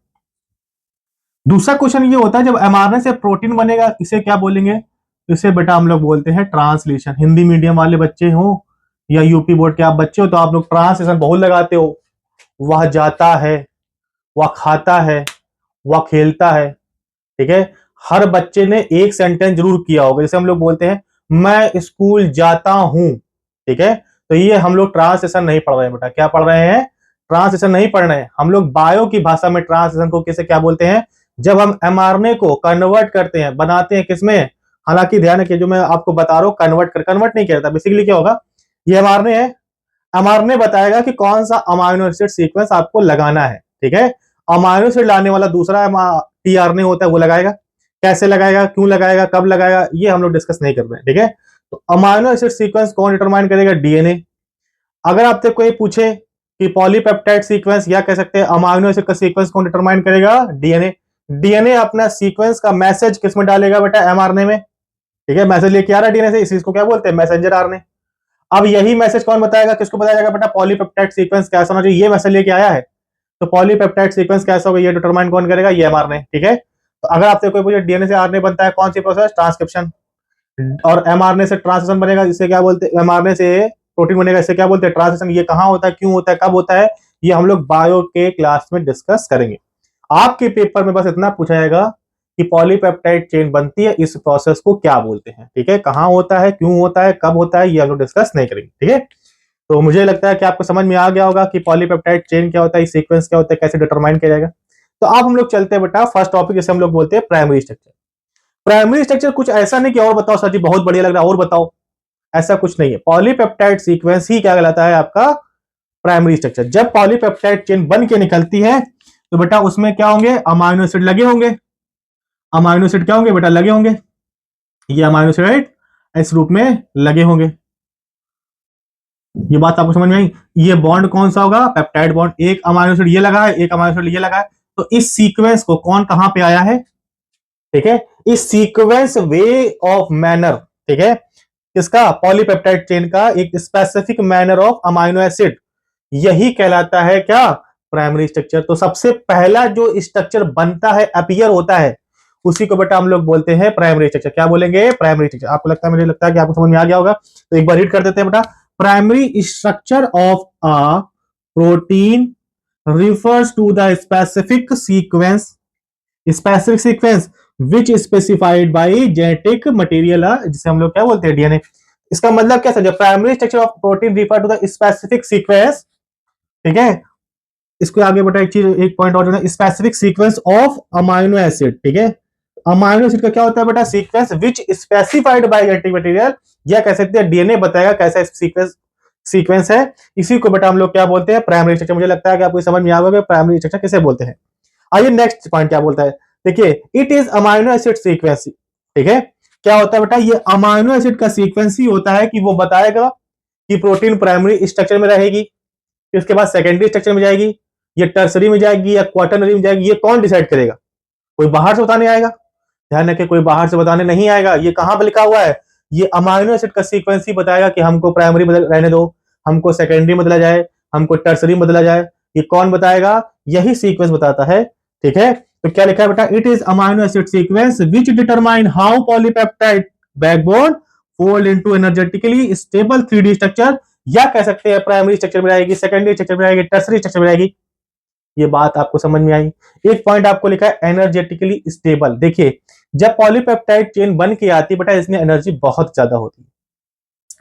दूसरा क्वेश्चन ये होता है जब एमआरएनए से प्रोटीन बनेगा इसे क्या बोलेंगे, इसे बेटा हम लोग बोलते हैं ट्रांसलेशन। हिंदी मीडियम वाले बच्चे हो या यूपी बोर्ड के आप बच्चे हो तो आप लोग ट्रांसलेशन बहुत लगाते हो। वह जाता है, वह खाता है, वह खेलता है। ठीक है, हर बच्चे ने एक सेंटेंस जरूर किया होगा, जैसे हम लोग बोलते हैं मैं स्कूल जाता हूं। ठीक है, तो ये हम लोग ट्रांसलेशन नहीं पढ़ रहे हैं बेटा। क्या पढ़ रहे हैं, ट्रांसलेशन नहीं पढ़ रहे हैं हम लोग। बायो की भाषा में ट्रांसलेशन को कैसे क्या बोलते हैं, जब हम एमआरएनए को कन्वर्ट करते हैं, बनाते हैं किसमें। हालांकि ध्यान रखिए, जो मैं आपको बता रहा हूं कन्वर्ट नहीं किया जाता। बेसिकली क्या होगा, ये एमआरएनए है, एमआरएनए बताएगा कि कौन सा अमाइनो एसिड सीक्वेंस आपको लगाना है। ठीक है, अमाइनो एसिड लाने वाला दूसरा टीआरएनए होता है, वो लगाएगा। कैसे लगाएगा, क्यों लगाएगा, कब लगाएगा, ये हम लोग डिस्कस नहीं कर रहे हैं। ठीक है, तो अमाइनो एसिड सीक्वेंस कौन डिटरमाइन करेगा, डीएनए। अगर आपसे कोई पूछे कि पॉलीपेप्टाइड सीक्वेंस, या कह सकते हैं अमाइनो एसिड का सीक्वेंस कौन डिटरमाइन करेगा, डीएनए। डीएनए अपना सीक्वेंस का मैसेज किस में डालेगा बेटा, एमआरएनए में। ठीक है, मैसेज लेके आ रहा है डीएनए से, इस चीज को क्या बोलते हैं, मैसेंजर आरएनए। अब यही मैसेज कौन बताएगा, किसको बताया जाएगा बेटा, पॉलीपेप्टाइड सीक्वेंस कैसा होना चाहिए, ये मैसेज लेके आया है तो पॉलीपेप्टाइड सीक्वेंस कैसा होगा ये डिटरमाइन कौन करेगा, ये एमआरएनए। ठीक है, तो अगर आपसे कोई पूछे डीएनए से आरएनए बनता है कौन सी प्रोसेस, ट्रांसक्रिप्शन। और एमआरएनए से ट्रांसलेशन बनेगा, इसे क्या बोलते हैं, एमआरएनए से प्रोटीन बनेगा, इसे क्या बोलते हैं, ट्रांसलेशन। ये कहां होता है, क्यों होता है, कब होता है, ये हम लोग बायो के क्लास में डिस्कस करेंगे। आपके पेपर में बस इतना पूछा जाएगा कि पॉलीपेप्टाइड चेन बनती है, इस प्रोसेस को क्या बोलते हैं। ठीक है, कहां होता है, क्यों होता है, कब होता है, ये हम लोग डिस्कस नहीं करेंगे। ठीक है, तो मुझे लगता है कि आपको समझ में आ गया होगा कि पॉलीपेप्टाइड चेन क्या होता है, सीक्वेंस क्या होता है, कैसे डिटरमाइन किया जाएगा। तो अब हम लोग चलते हैं बेटा फर्स्ट टॉपिक, जैसे हम लोग बोलते हैं प्राइमरी स्ट्रक्चर। प्राइमरी स्ट्रक्चर कुछ ऐसा नहीं कि और बताओ सर जी बहुत बढ़िया लग रहा है और बताओ, ऐसा कुछ नहीं है। पॉलीपेप्टाइड सीक्वेंस ही क्या कहलाता है आपका, प्राइमरी स्ट्रक्चर। जब पॉलीपेप्टाइड चेन बन के निकलती है तो बेटा उसमें क्या होंगे, अमाइनो एसिड लगे होंगे। अमाइनो एसिड क्या होंगे बेटा, लगे होंगे। ये अमाइनो एसिड इस रूप में लगे होंगे। ये बात आपको समझ में आई। ये बॉन्ड कौन सा होगा, पेप्टाइड बॉन्ड। एक अमाइनो एसिड ये लगा है, एक अमाइनो एसिड ये लगा है, तो इस सीक्वेंस को कौन कहां पे आया है। ठीक है, इस सीक्वेंस वे ऑफ मैनर, ठीक है, इसका पॉलीपेप्टाइड चेन का एक specific manner of amino acid, यही कहलाता है क्या, प्राइमरी स्ट्रक्चर। तो सबसे पहला जो स्ट्रक्चर बनता है, अपीयर होता है, उसी को बेटा हम लोग बोलते हैं प्राइमरी स्ट्रक्चर। क्या बोलेंगे, प्राइमरी स्ट्रक्चर। आपको लगता है, मुझे लगता है कि आपको समझ में आ गया होगा। तो एक बार रीड कर देते हैं बेटा, primary structure of a protein refers to the specific sequence which is specified by genetic material, जिसे हम लोग क्या बोलते हैं, डीएनए। इसका मतलब क्या समझे, primary structure of protein refer to the specific sequence. ठीक है, इसको आगे बेटा एक चीज, एक पॉइंट और, specific sequence of amino acid. ठीक है, अमाइनो एसिड का क्या होता है बेटा, sequence which specified by genetic material, या कह सकते हैं डीएनए बताएगा कैसा सीक्वेंस है, इसी को बेटा हम लोग क्या बोलते हैं, प्राइमरी स्ट्रक्चर। मुझे लगता है कि आपको समझ में आ गया प्राइमरी स्ट्रक्चर किसे बोलते हैं। आइए नेक्स्ट पॉइंट क्या बोलता है, देखिए, it is amino acid sequence. ठीक है, क्या होता है बेटा, ये अमाइनो एसिड का सीक्वेंस ही होता है कि वो बताएगा कि प्रोटीन प्राइमरी स्ट्रक्चर में रहेगी, फिर उसके बाद सेकेंडरी स्ट्रक्चर में जाएगी, ये टर्सरी में जाएगी या क्वाटरनरी में जाएगी, ये कौन डिसाइड करेगा, कोई बाहर से बताने आएगा। ध्यान रखिए, कोई बाहर से बताने नहीं आएगा। ये कहां पर लिखा हुआ है, ये अमाइनो एसिड का सीक्वेंस ही बताएगा कि हमको प्राइमरी बदल रहने दो, हमको सेकेंडरी बदला जाए, हमको टर्सरी बदला जाए। ये कौन बताएगा? यही सीक्वेंस बताता है। ठीक है, तो क्या लिखा है बेटा? It is amino acid sequence which determine how polypeptide backbone fold into energetically stable 3D structure, या कह सकते हैं प्राइमरी स्ट्रक्चर में आएगी, सेकेंडरी स्ट्रक्चर में आएगी, टर्सरी स्ट्रक्चर में आएगी। ये बात आपको समझ में आई। एक पॉइंट आपको लिखा है एनर्जेटिकली स्टेबल। देखिए, जब पॉलीपेप्टाइड चेन बन के आती है बेटा, इसमें एनर्जी बहुत ज्यादा होती है।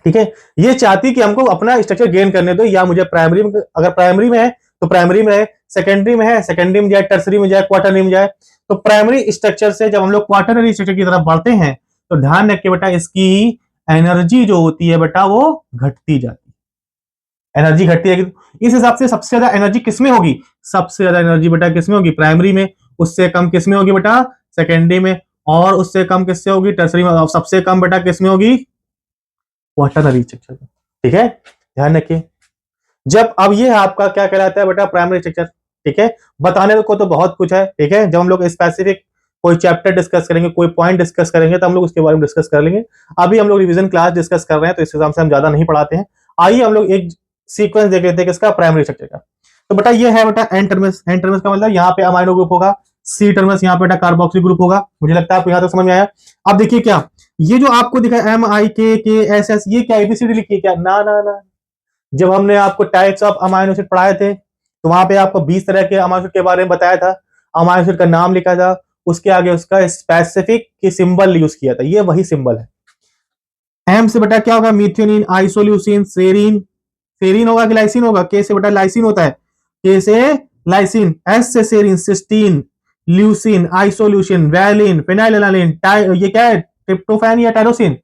ठीक है, ये चाहती कि हमको अपना स्ट्रक्चर गेन करने दो, या मुझे प्राइमरी में, अगर प्राइमरी में है तो प्राइमरी में है, सेकेंडरी में है सेकेंडरी में जाए, टर्सरी में जाए, क्वार्टररी में जाए। तो प्राइमरी स्ट्रक्चर से जब हम लोग क्वार्टररी स्ट्रक्चर की तरफ बढ़ते हैं तो ध्यान रखिए बेटा, इसकी एनर्जी जो होती है बेटा वो घटती जाती है। एनर्जी घटती है, इस हिसाब से सबसे ज्यादा एनर्जी किसमें होगी? सबसे ज्यादा एनर्जी बेटा किसमें होगी? प्राइमरी में। उससे कम किसमें होगी बेटा? सेकेंडरी में। और उससे कम किससे होगी? टर्सरी में। सबसे कम बेटा किसमें होगी? Quaternary structure. ठीक है, ध्यान रखिए। जब अब ये आपका क्या कहलाता है बेटा? Primary structure. ठीक है, बताने को तो बहुत कुछ है। ठीक है, जब हम लोग स्पेसिफिक कोई चैप्टर डिस्कस करेंगे, कोई पॉइंट डिस्कस करेंगे, तो हम लोग उसके बारे में डिस्कस कर लेंगे। अभी हम लोग रिवीजन क्लास डिस्कस कर रहे हैं, तो इस हिसाब से हम ज्यादा नहीं पढ़ाते हैं। आइए हम लोग एक सीक्वेंस देख लेते हैं किसका? प्राइमरी स्ट्रक्चर का। तो बेटा ये है बेटा एन टर्मिनस। एन टर्मिनस का मतलब यहाँ पे अमाइनो ग्रुप होगा, सी टर्मिनस यहाँ पे बेटा कार्बोक्सिल ग्रुप होगा। मुझे लगता है आपको यहाँ तक समझ में आया। अब देखिए क्या ये जो आपको दिखा MIKK SS, ये क्या ABCD लिखी है क्या? ना ना ना। जब हमने आपको टाइप्स ऑफ अमाइनो एसिड पढ़ाए थे तो वहां पे आपको 20 तरह के अमाइनो एसिड के बारे में बताया था। अमाइनो एसिड का नाम लिखा था, उसके आगे उसका स्पेसिफिक की सिंबल यूज किया था। ये वही सिंबल है। एम से बेटा क्या होगा? मीथियोनिन, आइसोल्यूसिन, सेरीन। सेरीन होगा कि लाइसिन होगा? के से बेटा लाइसिन होता है, के से लाइसिन। एस से serine, cysteine, leucine, isoleucine, valine, phenylalanine. ये क्या है? ट्रिप्टोफैन या टायरोसिन?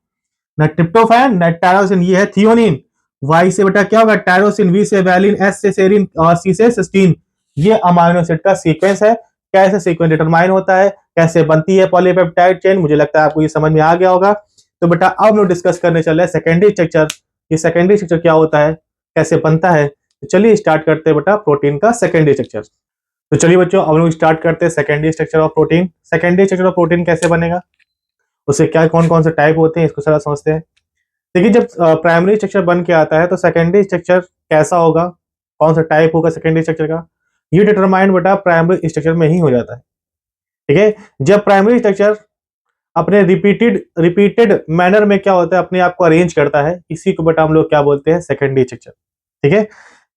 न ट्रिप्टोफैन न टायरोसिन, ये है थियोनिन। वाई से बेटा क्या होगा? टायरोसिन। वी से वैलिन, एस से सेरीन और सी से सिस्टीन। ये अमाइनो एसिड का सीक्वेंस है। कैसे सीक्वेंस डिटरमाइन होता है, कैसे बनती है पॉलीपेप्टाइड चेन, मुझे लगता है आपको ये समझ में आ गया होगा। तो बेटा अब हम लोग डिस्कस करने चल रहे हैं सेकेंडरी स्ट्रक्चर। ये सेकेंडरी स्ट्रक्चर क्या होता है, कैसे बनता है? तो चलिए स्टार्ट करते हैं बेटा प्रोटीन का सेकेंडरी स्ट्रक्चर। तो चलिए बच्चों अब लोग स्टार्ट करते हैं secondary structure of protein. Secondary structure of protein कैसे बनेगा, उससे क्या कौन कौन से टाइप होते हैं, इसको सारा समझते हैं। देखिए, जब प्राइमरी स्ट्रक्चर बन के आता है तो सेकेंडरी स्ट्रक्चर कैसा होगा, कौन सा टाइप होगा सेकेंडरी स्ट्रक्चर का, ये डिटरमाइन बेटा प्राइमरी स्ट्रक्चर में ही हो जाता है। ठीक है, जब प्राइमरी स्ट्रक्चर अपने रिपीटेड मैनर में क्या होता है, अपने आप को अरेंज करता है, इसी को बेटा हम लोग क्या बोलते हैं? Secondary structure. ठीक है,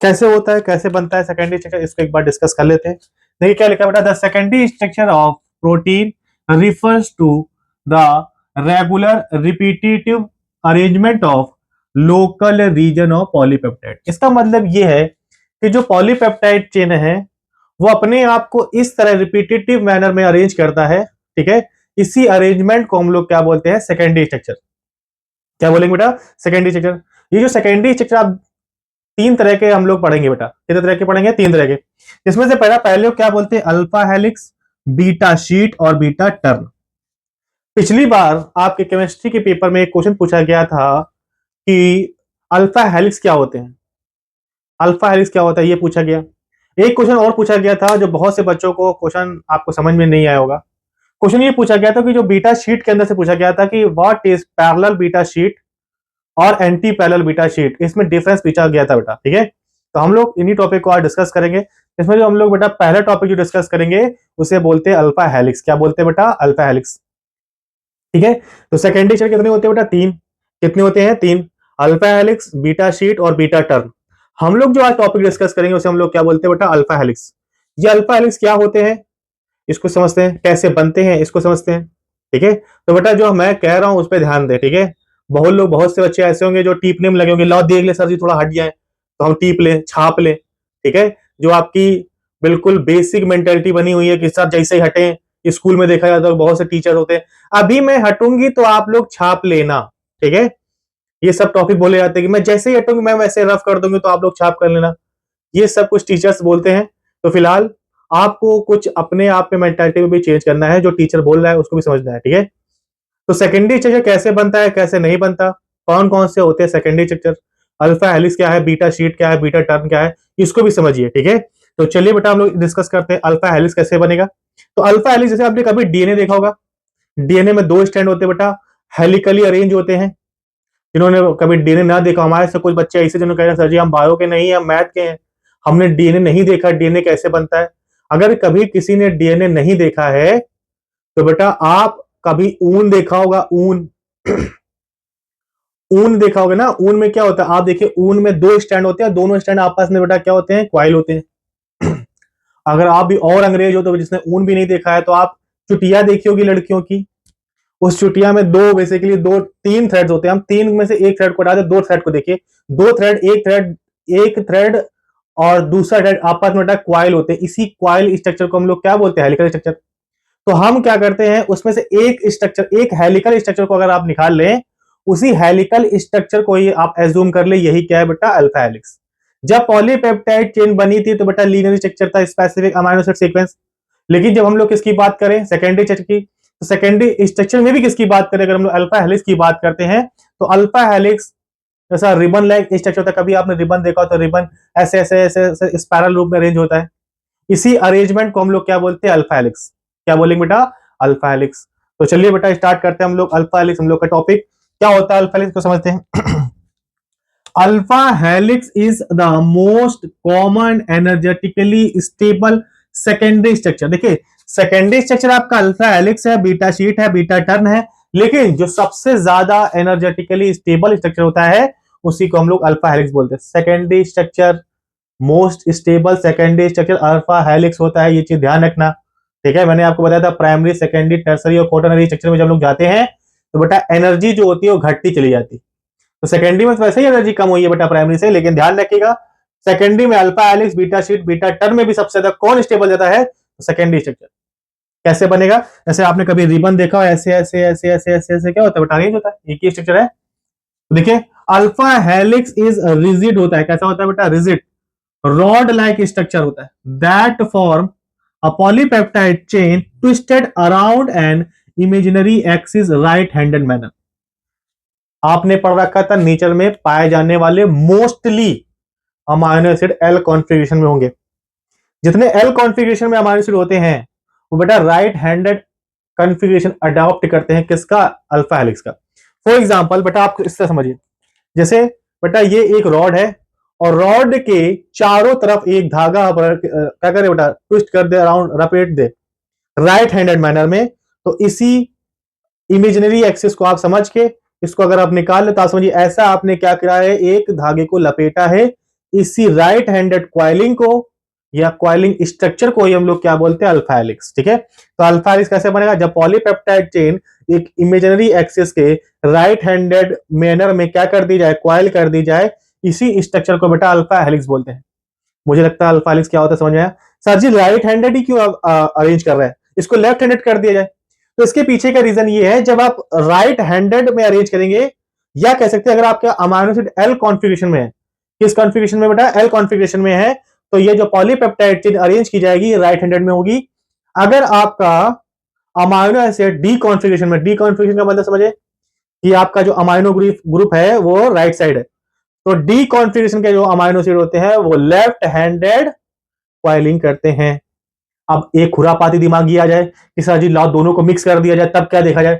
कैसे होता है, कैसे बनता है सेकेंडरी स्ट्रक्चर, इसको एक बार डिस्कस कर लेते हैं। देखिए क्या लिखा बेटा? The secondary structure of protein refers to the regular repetitive arrangement of local region of polypeptide. इसका मतलब ये है कि जो पॉलीपेप्टाइड चेन है वो अपने आप को इस तरह रिपीटेटिव मैनर में अरेंज करता है। ठीक है, इसी अरेंजमेंट को हम लोग क्या बोलते हैं? Secondary structure. क्या बोलेंगे बेटा? Secondary structure. ये जो सेकेंडरी स्ट्रक्चर आप तीन तरह के हम लोग पढ़ेंगे बेटा। कितने तरह के पढ़ेंगे? तीन तरह के। इसमें से पहले क्या बोलते हैं? अल्फा हेलिक्स, बीटा शीट और बीटा टर्न। पिछली बार आपके केमिस्ट्री के पेपर में एक क्वेश्चन पूछा गया था कि अल्फा हेलिक्स क्या होते हैं, अल्फा हेलिक्स क्या होता है, ये पूछा गया। एक क्वेश्चन और पूछा गया था जो बहुत से बच्चों को क्वेश्चन आपको समझ में नहीं आया होगा। क्वेश्चन ये पूछा गया था कि जो बीटा शीट के अंदर से पूछा गया था कि what is parallel beta sheet और एंटी पैरेलल बीटा शीट, इसमें डिफरेंस पूछा गया था बेटा। ठीक है, तो हम लोग इन्हीं टॉपिक को आज डिस्कस करेंगे। इसमें जो हम लोग बेटा पहला टॉपिक जो डिस्कस करेंगे उसे बोलते हैं अल्फा हेलिक्स। क्या बोलते हैं बेटा? Alpha helix. ठीक है, तो सेकेंडरी स्ट्रक्चर कितने होते हैं बेटा? तीन। कितने होते हैं? तीन। अल्फा हेलिक्स, बीटा शीट और बीटा टर्न। हम लोग जो आज टॉपिक डिस्कस करेंगे उसे हम लोग क्या बोलते हैं बेटा? Alpha helix. ये अल्फा हेलिक्स क्या होते हैं इसको समझते हैं, कैसे बनते हैं इसको समझते हैं। ठीक है, तो बेटा जो मैं कह रहा हूं उस पर ध्यान दे। ठीक है, बहुत से बच्चे ऐसे होंगे जो टीपने में लगे होंगे, लो देख ले सर जी थोड़ा हट जाए तो हम टीप लें, छाप लें। ठीक है, जो आपकी बिल्कुल बेसिक मेंटेलिटी बनी हुई है कि सर जैसे ही हटे, स्कूल में देखा जाता है बहुत से टीचर होते हैं, अभी मैं हटूंगी तो आप लोग छाप लेना। ठीक है, ये सब टॉपिक बोले जाते हैं कि मैं जैसे ही हटूंगी मैं वैसे रफ कर दूंगी तो आप लोग छाप कर लेना। ये सब कुछ टीचर्स बोलते हैं। तो फिलहाल आपको कुछ अपने आप में मेंटालिटी में भी चेंज करना है, जो टीचर बोल रहा है उसको भी समझना है। ठीक है, तो सेकेंडरी स्ट्रक्चर कैसे बनता है, कैसे नहीं बनता, कौन कौन से होते हैं सेकेंडरी स्ट्रक्चर, अल्फा हेलिक्स क्या है, बीटा शीट क्या है, बीटा टर्न क्या है, इसको भी समझिए। ठीक है, तो चलिए बेटा हम लोग डिस्कस करते हैं अल्फा हेलिक्स कैसे बनेगा। तो अल्फा हेलिक्स जैसे आपने कभी डीएनए देखा होगा, डीएनए में दो स्ट्रैंड होते हैं बेटा, हेलिकली अरेंज होते हैं। जिन्होंने कभी डीएनए ना देखा, हमारे से कुछ बच्चे ऐसे जिन्होंने कह रहे हैं सर जी हम बायो के नहीं, हम मैथ के हैं, हमने डीएनए नहीं देखा, डीएनए कैसे बनता है। अगर कभी किसी ने डीएनए नहीं देखा है तो बेटा आप कभी ऊन देखा होगा, ऊन ऊन देखा होगा ना, ऊन में क्या होता है आप देखिए, ऊन में दो स्टैंड होते हैं, दोनों स्टैंड आपस में बेटा क्या होते हैं, क्वाइल होते हैं। अगर आप भी और अंग्रेज हो तो जिसने ऊन भी नहीं देखा है तो आप चुटिया देखी होगी लड़कियों की, उस चुटिया में दो बेसिकली दो तीन थ्रेड्स होते हैं, हम तीन में से एक थ्रेड को हटा दे, दो थ्रेड को देखिए, दो थ्रेड एक थ्रेड और दूसरा थ्रेड आपस में क्वाइल होते हैं, इसी क्वाइल स्ट्रक्चर को हम लोग क्या बोलते हैं, हेलिकल स्ट्रक्चर। तो हम क्या करते हैं उसमें से एक स्ट्रक्चर, एक हेलिकल स्ट्रक्चर को अगर आप निकाल लें, उसी हेलिकल स्ट्रक्चर को ही आप एज्यूम कर ले यही क्या है बेटा, अल्फा हेलिक्स। जब पॉलीपेप्टाइड चेन बनी थी तो बेटा लीनियर स्ट्रक्चर था, स्पेसिफिक अमीनो एसिड सीक्वेंस। लेकिन जब हम लोग किसकी बात करें, सेकेंडरी स्ट्रक्चर की, तो सेकेंडरी स्ट्रक्चर में भी किसकी बात करें, अगर हम लोग अल्फा हेलिक्स की बात करते हैं तो अल्फा हेलिक्स जैसा रिबन लाइक स्ट्रक्चर होता है, कभी आपने रिबन देखा हो तो रिबन ऐसे ऐसे ऐसे ऐसे स्पाइरल रूप में अरेंज होता है, इसी अरेंजमेंट को हम लोग क्या बोलते हैं, अल्फा हेलिक्स। क्या बोलेंगे बेटा, अल्फा हेलिक्स। तो चलिए बेटा स्टार्ट करते हैं हम लोग अल्फा हेलिक्स, हम लोग का टॉपिक क्या होता है अल्फा हेलिक्स को समझते हैं। Alpha helix is the most common energetically stable secondary structure. देखिए सेकेंडरी स्ट्रक्चर आपका अल्फा हेलिक्स है, बीटा शीट है, बीटा टर्न है, लेकिन जो सबसे ज्यादा एनर्जेटिकली स्टेबल स्ट्रक्चर होता है उसी को हम लोग अल्फा हेलिक्स बोलते हैं। Secondary structure most stable secondary structure alpha helix होता है, ये चीज ध्यान रखना। ठीक है, मैंने आपको बताया था प्राइमरी सेकेंडरी टर्सरी और क्वाटरनरी स्ट्रक्चर में जब लोग जाते हैं तो बेटा एनर्जी जो होती है वो घटती चली जाती है। तो सेकेंडरी में तो वैसे ही एनर्जी कम हुई है बेटा प्राइमरी से, लेकिन ध्यान रखिएगा सेकेंडरी में alpha helix, beta sheet, beta turn में भी सबसे ज्यादा कौन स्टेबल जाता है, तो सेकेंडरी स्ट्रक्चर। कैसे बनेगा, जैसे आपने कभी रिबन देखा हो ऐसे ऐसे ऐसे ऐसे ऐसे ऐसे क्या होता है बेटा, अरेंज होता है, एक ही स्ट्रक्चर है। तो देखिए अल्फा हेलिक्स इज रिजिड होता है, कैसा होता है बेटा, रिजिड रॉड लाइक स्ट्रक्चर होता है, that form a polypeptide chain twisted around an imaginary axis right handed manner. आपने पढ़ रखा था नेचर में पाए जाने वाले mostly amino acid L configuration में होंगे। जितने एल कॉन्फ़िगरेशन में अमाइनो एसिड होते हैं वो बेटा राइट हैंडेड कॉन्फ़िगरेशन अडॉप्ट करते हैं, किसका, अल्फा हेलिक्स का। फॉर एग्जांपल बेटा आप इससे समझिए, जैसे बेटा ये एक रॉड है और रॉड के चारों तरफ एक धागा क्या करे बेटा, ट्विस्ट कर दे, अराउंड रपेट दे राइट हैंडेड मैनर में। तो इसी इमेजिनरी एक्सिस को आप समझ के इसको अगर आप निकाल ले तो आप समझिए ऐसा आपने क्या किया है, एक धागे को लपेटा है, इसी राइट हैंडेड क्वाइलिंग को या क्वाइलिंग स्ट्रक्चर को ही हम लोग क्या बोलते हैं, अल्फा हेलिक्स। ठीक है, तो अल्फा हेलिक्स कैसे बनेगा, जब पॉलीपेप्टाइड चेन एक इमेजिनरी एक्सिस के राइट हैंडेड मैनर में क्या कर दी जाए, क्वाइल कर दी जाए, इसी स्ट्रक्चर को बेटा अल्फा हेलिक्स बोलते हैं। मुझे लगता है अल्फा हेलिक्स क्या होता है समझ में आया। सर जी राइट हैंडेड ही क्यों अरेंज कर रहे हैं, इसको लेफ्ट हैंडेड कर दिया जाए। तो इसके पीछे का रीजन ये है, जब आप राइट हैंडेड में अरेंज करेंगे, या कह सकते हैं अगर आपके अमाइनो एसिड एल कॉन्फ़िगरेशन में है, किस कॉन्फ़िगरेशन में बेटा, एल कॉन्फ़िगरेशन में है, तो ये जो पॉलीपेप्टाइड चेन अरेंज की जाएगी राइट हैंडेड में होगी। अगर आपका अमाइनो एसिड डी कॉन्फ़िगरेशन में, डी कॉन्फ़िगरेशन का मतलब समझे कि आपका जो अमाइनो ग्रुप है वो राइट साइड है, तो डी कॉन्फ़िगरेशन के जो अमाइनो एसिड होते हैं वो लेफ्ट हैंडेड क्वाइलिंग करते हैं। अब एक खुरापाती दिमाग आ जाए कि सर जी लाओ दोनों को मिक्स कर दिया जाए तब क्या देखा जाए,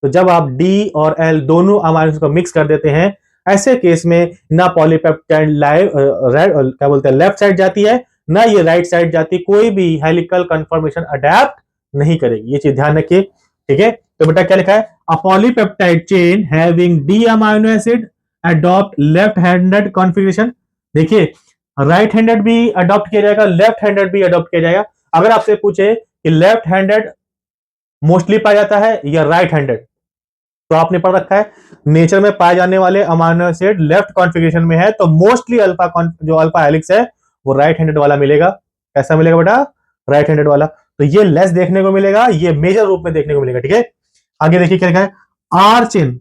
तो जब आप डी और एल दोनों अमाइनो को मिक्स कर देते हैं, ऐसे केस में ना पॉलीपेप्टाइड लाइव क्या बोलते हैं लेफ्ट साइड जाती है, ना ये राइट साइड जाती, कोई भी हेलिकल कन्फर्मेशन अडेप्ट नहीं करेगी, ये चीज ध्यान रखिए। ठीक है, तो बेटा क्या लिखा है, a polypeptide chain having D amino acid adopt left handed configuration. देखिए राइट हैंडेड भी अडॉप्ट किया जाएगा, लेफ्ट हैंडेड भी अडॉप्ट किया जाएगा। अगर आपसे पूछे कि लेफ्ट हैंडेड मोस्टली पाया जाता है या राइट हैंडेड, तो आपने पढ़ रखा है नेचर में पाए जाने वाले अमाइनो एसिड लेफ्ट कॉन्फ़िगरेशन में है, तो मोस्टली जो अल्फा हेलिक्स है वो राइट हैंडेड वाला मिलेगा। कैसा मिलेगा बेटा, राइट हैंडेड वाला। तो ये लेस देखने को मिलेगा, ये मेजर रूप में देखने को मिलेगा। ठीक है, आगे देखिए क्या लिखा है, आर चेन।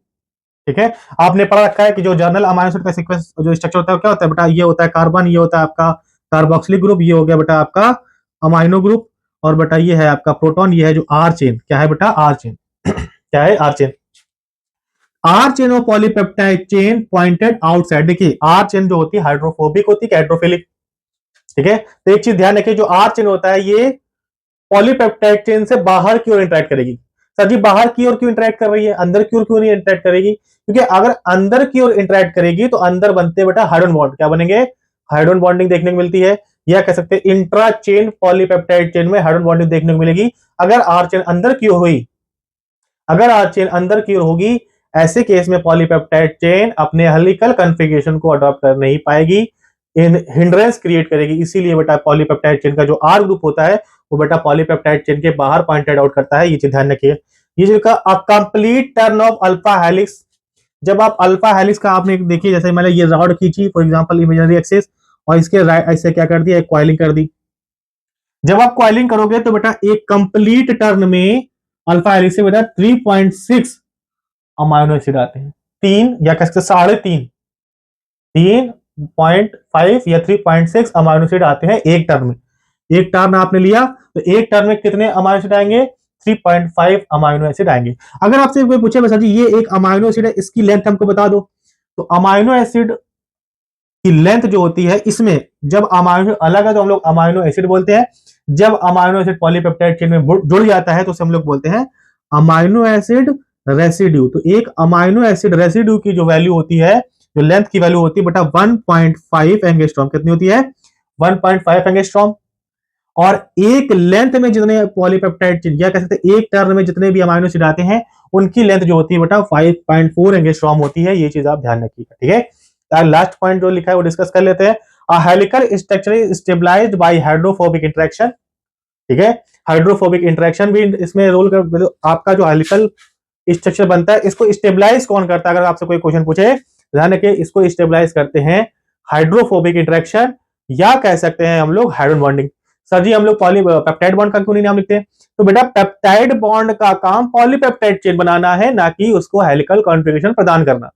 ठीक है, आपने पढ़ा रखा है कि जो जर्नल अमाइनो एसिड का सीक्वेंस जो स्ट्रक्चर होता है क्या होता है बेटा, ये होता है कार्बन, ये होता है आपका कार्बोक्सिलिक ग्रुप, ये हो गया बेटा आपका अमाइनो ग्रुप, और बेटा ये है आपका प्रोटॉन, ये है जो आर चेन। क्या है बेटा, आर चेन। क्या है, आर चेन। आर चेन और पॉलीपेप्टाइड चेन पॉइंटेड आउटसाइड। देखिए आर चेन जो होती है हाइड्रोफोबिक होती है, हाइड्रोफिलिक। ठीक है, तो एक चीज ध्यान रखिए, जो आर चेन होता है ये पॉलीपेप्टाइड चेन से बाहर की ओर इंटरेक्ट करेगी। सर जी बाहर की ओर क्यों इंटरेक्ट कर रही है, अंदर की ओर क्यों नहीं इंटरेक्ट करेगी? क्योंकि अगर अंदर की ओर इंटरेक्ट करेगी तो अंदर बनते बेटा हाइड्रोजन बॉन्ड, क्या बनेंगे? हाइड्रोजन बॉन्डिंग देखने को मिलती है, या कह सकते हैं इंट्रा चेन पॉलीपेप्टाइड चेन में हाइड्रोजन बॉन्डिंग देखने को मिलेगी। अगर आर चेन अंदर की ओर हुई, अगर आर चेन अंदर की ओर होगी, ऐसे केस में पॉलीपेप्टाइड चेन अपने हेलिकल कॉन्फ़िगरेशन को अडॉप्ट कर नहीं पाएगी, हिंड्रेंस क्रिएट करेगी। इसीलिए बेटा पॉलीपेप्टाइड चेन का जो आर ग्रुप होता है वो बेटा पॉलीपेप्टाइड चेन के बाहर पॉइंटेड आउट करता है, ये चीज ध्यान रखिए। ये जो का complete turn off alpha helix, जब आप अल्फा हेलिक्स का आपने देखिए, जैसे मैंने ये रॉड खींची फॉर एग्जांपल इमेजिनरी एक्सिस, और इसके राइट ऐसे क्या कर दिया, एक कॉइलिंग कर दी। जब आप कॉइलिंग करोगे तो बेटा एक कंप्लीट टर्न में अल्फा हेलिक्स से बेटा 3.6 अमाइनो एसिड आते हैं, 3 या कह सकते 3.5, 3.5 या 3.6 अमाइनो एसिड आते हैं एक टर्न में। एक टर्न आपने लिया तो एक टर्न में कितने अमाइनो एसिड आएंगे? 3.5 अमाइनो एसिड आएंगे। अगर आपसे कोई पूछे वैसा जी ये एक अमाइनो एसिड है, इसकी लेंथ हमको बता दो, तो अमाइनो एसिड की लेंथ जो होती है, इसमें जब अमाइनो अलग है तो हम लोग अमाइनो एसिड बोलते हैं, जब अमाइनो एसिड पॉलीपेप्टाइड चेन में जुड़ जाता है तो उसे हम लोग बोलते हैं अमाइनो एसिड रेसिड्यू। तो एक अमाइनो एसिड रेसिड्यू की जो वैल्यू होती है, जो लेंथ की वैल्यू होती है बेटा 1.5 एंगस्ट्रॉम। कितनी होती है? 1.5 एंगस्ट्रॉम। और एक लेंथ में जितने पॉलीपेप्टाइड चेन या कह सकते हैं एक टर्न में जितने भी अमाइनो एसिड आते हैं उनकी लेंथ जो होती है बेटा 5.4 एंगस्ट्रॉम होती है। ये चीज आप ध्यान रखिएगा, ठीक है। लास्ट पॉइंट जो लिखा है वो डिस्कस कर लेते हैं। A helical structure is stabilised by hydrophobic interaction, ठीक है। हाइड्रोफोबिक इंटरेक्शन भी इसमें रोल कर, आपका जो हेलिकल स्ट्रक्चर बनता है इसको स्टेबलाइज कौन करता है? अगर आपसे कोई क्वेश्चन पूछे, ध्यान रखिए इसको स्टेबलाइज करते हैं हाइड्रोफोबिक इंटरेक्शन, या कह सकते हैं हम लोग हाइड्रोजन बॉन्डिंग। सर जी हम लोग पॉलीपेप्टाइड बॉन्ड का क्यों नहीं नाम लिखते? तो बेटा पेप्टाइड बॉन्ड का काम पॉलीपेप्टाइड चेन बनाना है, ना कि उसको हेलिकल कॉन्फ़िगरेशन प्रदान करना,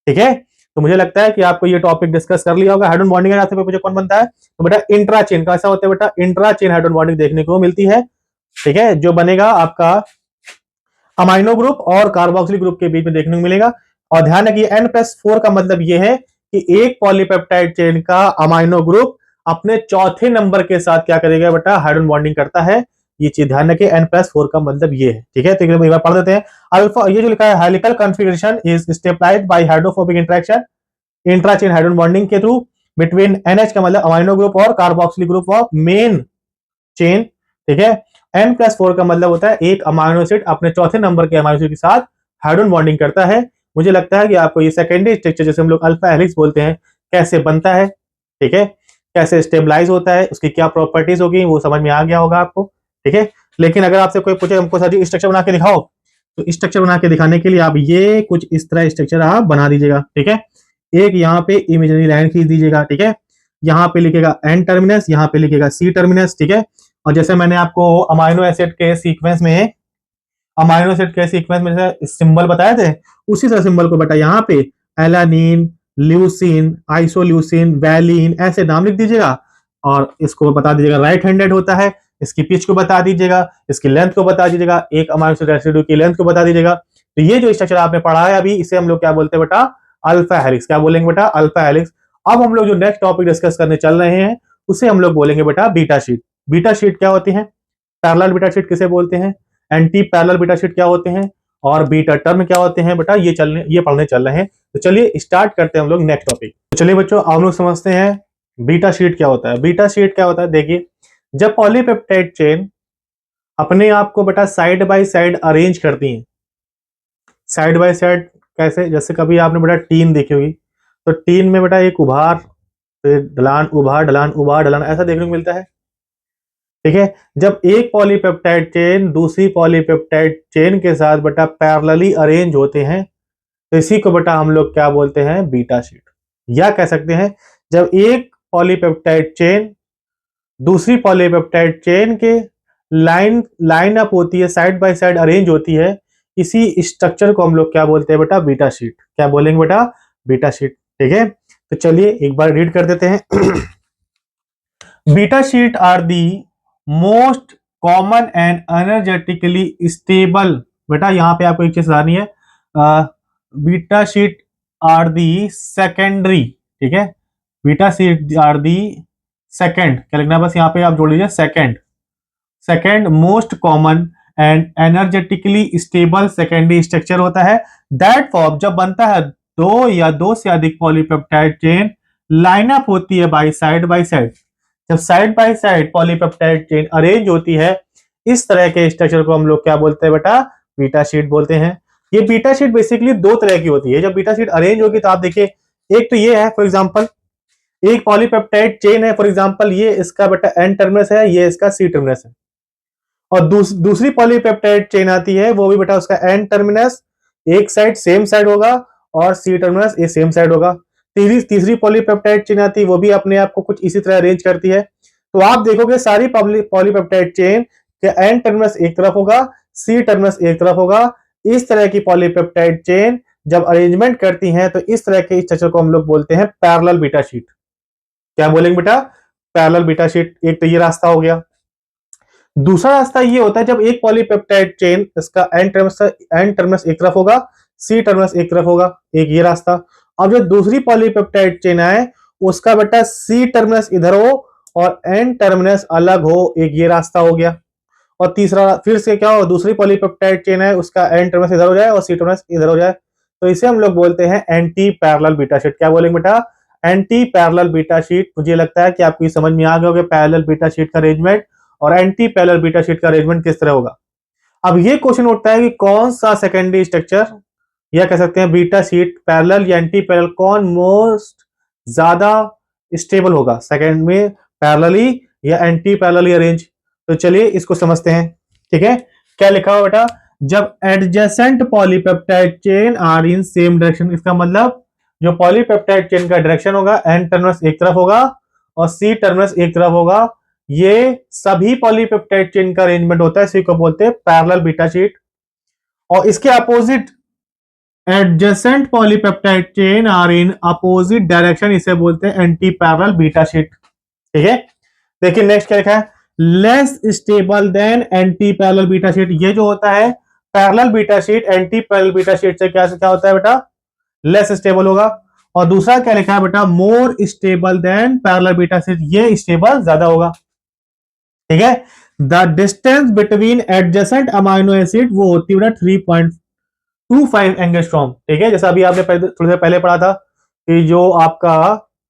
ठीक है। तो मुझे लगता है कि आपको ये टॉपिक डिस्कस कर लिया होगा। हाइड्रोजन बॉन्डिंग आपसे पूछे कौन बनता है, तो बेटा इंट्रा चेन का ऐसा होता है बेटा, इंट्रा चेन हाइड्रोजन बॉन्डिंग देखने को मिलती है, ठीक है, जो बनेगा आपका अमाइनो ग्रुप और कार्बोक्सिलिक ग्रुप के बीच में देखने को मिलेगा। और ध्यान रखिए N+4 का मतलब यह है कि एक पॉलीपेप्टाइड चेन का अमाइनो ग्रुप अपने चौथे नंबर के साथ क्या करेगा बेटा, हाइड्रोजन बॉन्डिंग करता है। ये चीज ध्यान रखिए, N+4 का मतलब ये है, ठीक है। तो एक बार पढ़ देते हैं। अल्फा, ये जो लिखा है helical configuration is stabilised by hydrophobic interaction intra chain hydrogen bonding के थ्रू बिटवीन NH का मतलब अमाइनो ग्रुप और carboxylic group of main chain, ठीक है। N+4 का मतलब होता है एक अमाइनो एसिड अपने चौथे नंबर के अमाइनो एसिड के साथ हाइड्रोजन बॉन्डिंग करता है। मुझे लगता है कि आपको ये सेकेंडरी स्ट्रक्चर, जैसे हम लोग अल्फा हेलिक्स बोलते हैं, कैसे बनता है, ठीक है, कैसे स्टेबलाइज होता है, उसकी क्या प्रॉपर्टीज होगी, वो समझ में आ गया होगा आपको, ठीक है। लेकिन अगर आपसे कोई पूछे हमको सर स्ट्रक्चर बना के दिखाओ, तो स्ट्रक्चर बना के दिखाने के लिए आप ये कुछ इस तरह स्ट्रक्चर आप बना दीजिएगा, ठीक है। एक यहाँ पे इमेजिनरी लाइन खींच दीजिएगा, ठीक है। यहाँ पे लिखेगा N टर्मिनस, यहाँ पे लिखेगा C टर्मिनस, ठीक है। और जैसे मैंने आपको अमाइनो एसिड के सीक्वेंस में, अमाइनो एसिड के सीक्वेंस में जैसे सिंबल बताए थे, उसी तरह सिंबल को बेटा यहाँ पे एलानिन, ल्यूसिन, आइसोल्यूसिन, वैलिन ऐसे नाम लिख दीजिएगा। और इसको बता दीजिएगा राइट हैंडेड होता है, इसकी पिच को बता दीजिएगा, इसकी लेंथ को बता दीजिएगा, एक अमाइनो एसिड रेसिड्यू की लेंथ को बता दीजिएगा। तो ये जो स्ट्रक्चर आपने पढ़ा है अभी, इसे हम लोग क्या बोलते हैं बेटा, अल्फा हेलिक्स। क्या बोलेंगे बेटा, अल्फा हेलिक्स। अब हम लोग जो नेक्स्ट टॉपिक डिस्कस करने चल रहे हैं उसे हम लोग बोलेंगे बेटा बीटा शीट। बीटा शीट क्या होती है, पैरेलल बीटा शीट किसे बोलते हैं, एंटी पैरेलल बीटा शीट क्या होते हैं, और बीटा टर्म क्या होते हैं बेटा, ये पढ़ने चल रहे हैं। तो चलिए स्टार्ट करते हैं हम लोग नेक्स्ट टॉपिक। तो चलिए बच्चों आप लोग समझते हैं बीटा शीट क्या होता है। बीटा शीट क्या होता है, देखिए जब पॉलीपेप्टाइड चेन अपने आप को बेटा साइड बाय साइड अरेंज करती हैं, साइड बाय साइड कैसे, जैसे कभी आपने बेटा टीन देखी होगी, तो टीन में बेटा एक उभार, फिर ढलान उभार ढलान उभार ढलान ऐसा देखने को मिलता है, ठीक है। जब एक पॉलीपेप्टाइड चेन दूसरी पॉलीपेप्टाइड चेन के साथ बेटा पैरेलली अरेंज होते हैं, तो इसी को बेटा हम लोग क्या बोलते हैं, बीटा शीट। या कह सकते हैं जब एक पॉलीपेप्टाइड चेन दूसरी पॉलीपेप्टाइड चेन के लाइन अप होती है, साइड बाय साइड अरेंज होती है, इसी स्ट्रक्चर को हम लोग क्या बोलते हैं बेटा, बीटा शीट। क्या बोलेंगे बेटा, बीटा शीट, ठीक है। तो चलिए एक बार रीड कर देते हैं। Beta sheet are the most common and energetically stable. बेटा यहाँ पे आपको एक चीज बतानी है, beta sheet are the secondary, ठीक है। Beta sheet are the second, क्या लिखना है बस यहाँ पे आप जोड़ लीजिए second, second most common and energetically stable secondary structure होता है। दैट फॉर्म जब बनता है दो या दो से अधिक पॉलीपेप्टाइड चेन लाइन अप होती है बाय साइड, जब side by side polypeptide chain arrange होती है, इस तरह के स्ट्रक्चर को हम लोग क्या बोलते हैं बेटा, बीटा शीट बोलते हैं। ये बीटा शीट बेसिकली दो तरह की होती है। जब बीटा शीट अरेंज होगी तो आप देखिए, एक तो ये है फॉर एग्जांपल, एक पॉलीपेप्टाइड चेन है फॉर एग्जांपल, ये इसका बेटा एन टर्मिनस है, ये इसका सी टर्मिनस है। और दूसरी पॉलीपेप्टाइड चेन आती है, वो भी बेटा उसका एन टर्मिनस एक साइड सेम साइड होगा और सी टर्मिनस ये सेम साइड होगा। तीसरी पॉलीपेप्टाइड चेन आती है, वो भी अपने आप को कुछ इसी तरह अरेंज करती है। तो आप देखोगे सारी पॉलीपेप्टाइड चेन के एन टर्मिनस एक तरफ होगा, सी टर्मिनस एक तरफ होगा। इस तरह की पॉलीपेप्टाइड चेन जब अरेंजमेंट करती हैं तो इस तरह के स्ट्रक्चर को हम लोग बोलते हैं पैरेलल बीटा शीट। क्या बोलेंगे बेटा, पैरेलल बीटा शीट। एक तो ये रास्ता हो गया। दूसरा रास्ता ये होता है जब एक पॉलीपेप्टाइड चेन इसका एन टर्मिनस एक तरफ होगा, सी टर्मिनस एक तरफ होगा, एक ये रास्ता। अब जो दूसरी पॉलीपेप्टाइड चेन है उसका बेटा सी टर्मिनस इधर हो और एन टर्मिनस अलग हो, एक ये रास्ता हो गया। और तीसरा फिर से क्या हो, दूसरी पॉलीपेप्टाइड चेन है उसका एन टर्मिनस इधर हो जाए और सी टर्मिनस इधर हो जाए, तो इसे हम लोग बोलते हैं एंटी पैरेलल बीटा शीट। क्या बोलेंगे बेटा, एंटी पैरेलल बीटा शीट। मुझे लगता है कि आपको समझ में आ गया होगा पैरेलल बीटा शीट का अरेंजमेंट और एंटी पैरेलल बीटा शीट का अरेंजमेंट किस तरह होगा। अब ये क्वेश्चन उठता है कि कौन सा सेकेंडरी स्ट्रक्चर या कह सकते हैं बीटा शीट पैरेलल या एंटी पैरेलल कौन मोस्ट ज्यादा स्टेबल होगा, सेकंड में पैरेलली या एंटी पैरेलली अरेंज। तो चलिए इसको समझते हैं। ठीक है, क्या लिखा हुआ बेटा, जब adjacent polypeptide chain are in same direction, इसका मतलब जो पॉलीपेप्टाइड चेन का डायरेक्शन होगा, एन टर्मिनस एक तरफ होगा और सी टर्मिनस एक तरफ होगा, ये सभी पॉलीपेप्टाइड चेन का अरेंजमेंट होता है, इसी को बोलते हैं पैरेलल बीटा शीट। और इसके opposite adjacent polypeptide chain are in opposite direction, इसे बोलते हैं एंटी पैरेलल बीटा शीट। ठीक है, देखिए नेक्स्ट क्या लिखा है, less stable then anti parallel beta sheet. ये जो होता है parallel beta sheet anti parallel beta sheet से क्या होता है बेटा, लेस स्टेबल होगा। और दूसरा क्या लिखा है बेटा, more stable then parallel beta sheet, ये स्टेबल ज्यादा होगा। ठीक है, the distance between adjacent amino acid वो होती है 3.25 एंगस्ट्रॉम। ठीक है, जैसा अभी आपने थोड़ी देर पहले पढ़ा था कि जो आपका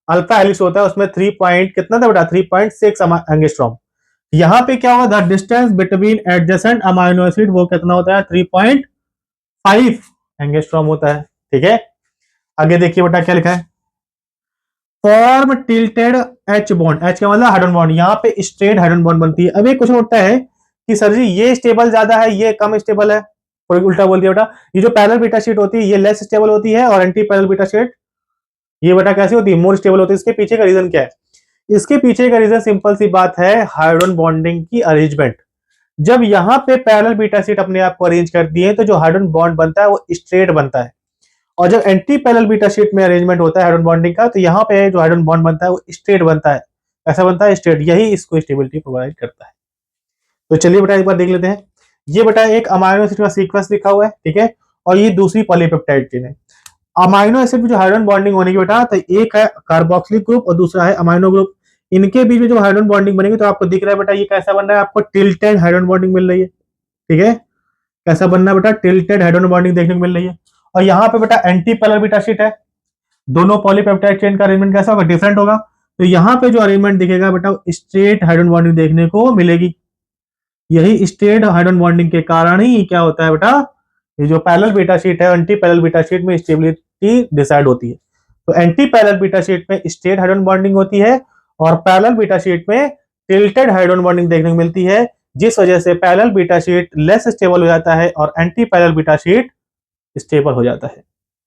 अल्फा हेलिक्स होता है उसमें 3 पॉइंट कितना था बेटा, 3.6 एंगस्ट्रॉम। यहां पे क्या होगा, the distance between adjacent amino acid वो कितना होता है, 3.5 एंगस्ट्रॉम होता है। ठीक है, आगे देखिए बेटा क्या लिखा है, form tilted H bond. H का मतलब हाइड्रोजन बॉन्ड, यहाँ पे स्ट्रेट हाइड्रोजन बॉन्ड बनती है। अब एक क्वेश्चन उठता है कि सर जी ये स्टेबल ज्यादा है, ये कम स्टेबल है, कोई उल्टा बोल दिया बेटा। ये जो पैरेलल बीटा शीट होती है ये लेस स्टेबल होती है और एंटी पैरेलल बीटा शीट ये बेटा कैसी होती है, मोर स्टेबल होती है। इसके पीछे का रीजन क्या है, इसके पीछे का रीजन सिंपल सी बात है, हाइड्रोजन बॉन्डिंग की अरेंजमेंट। जब यहाँ पे पैरेलल बीटा शीट अपने आप को अरेंज करती है तो जो हाइड्रोजन बॉन्ड बनता है वो स्ट्रेट बनता है, और जब एंटी पैरेलल बीटा शीट में अरेंजमेंट होता है हाइड्रोजन बॉन्डिंग का तो यहाँ पे जो हाइड्रोजन बॉन्ड बनता है वो स्ट्रेट बनता है। ऐसा बनता है स्ट्रेट, यही इसको स्टेबिलिटी प्रोवाइड करता है। तो चलिए बेटा एक बार देख लेते हैं। ये बेटा एक अमाइनो एसिड का सीक्वेंस लिखा हुआ है, ठीक है, और ये दूसरी पॉलीपेप्टाइड चेन है। अमाइनो एसिड में जो हाइड्रोजन बॉन्डिंग होने की बेटा, तो एक है कार्बोक्सिलिक ग्रुप और दूसरा है अमाइनो ग्रुप। इनके बीच में जो हाइड्रोजन बॉन्डिंग बनेगी तो आपको दिख रहा है बेटा ये कैसा बन रहा है, आपको टिल्टेड हाइड्रोजन बॉन्डिंग मिल रही है। ठीक है, कैसा बनना है बेटा, टिल्टेड हाइड्रोजन बॉन्डिंग देखने को मिल रही है। और यहाँ पे बेटा एंटी पैरेलल बीटा शीट है, दोनों पॉलीपेप्टाइड चेन का अरेंजमेंट कैसा होगा, डिफरेंट होगा। तो यहाँ पे जो अरेंजमेंट दिखेगा बेटा स्ट्रेट हाइड्रोजन बॉन्डिंग देखने को मिलेगी। यही स्ट्रेट हाइड्रोजन बॉन्डिंग के कारण ही क्या होता है बेटा, ये जो पैरेलल बीटा शीट है एंटी पैरेलल बीटा शीट में स्टेबिलिटी डिसाइड होती है। तो एंटी पैरेलल बीटा शीट में स्ट्रेट हाइड्रोजन बॉन्डिंग होती है और पैरेलल बीटा शीट में टिल्टेड हाइड्रोजन बॉन्डिंग देखने को मिलती है, जिस वजह से parallel beta sheet less stable हो जाता है और anti parallel beta sheet stable हो जाता है।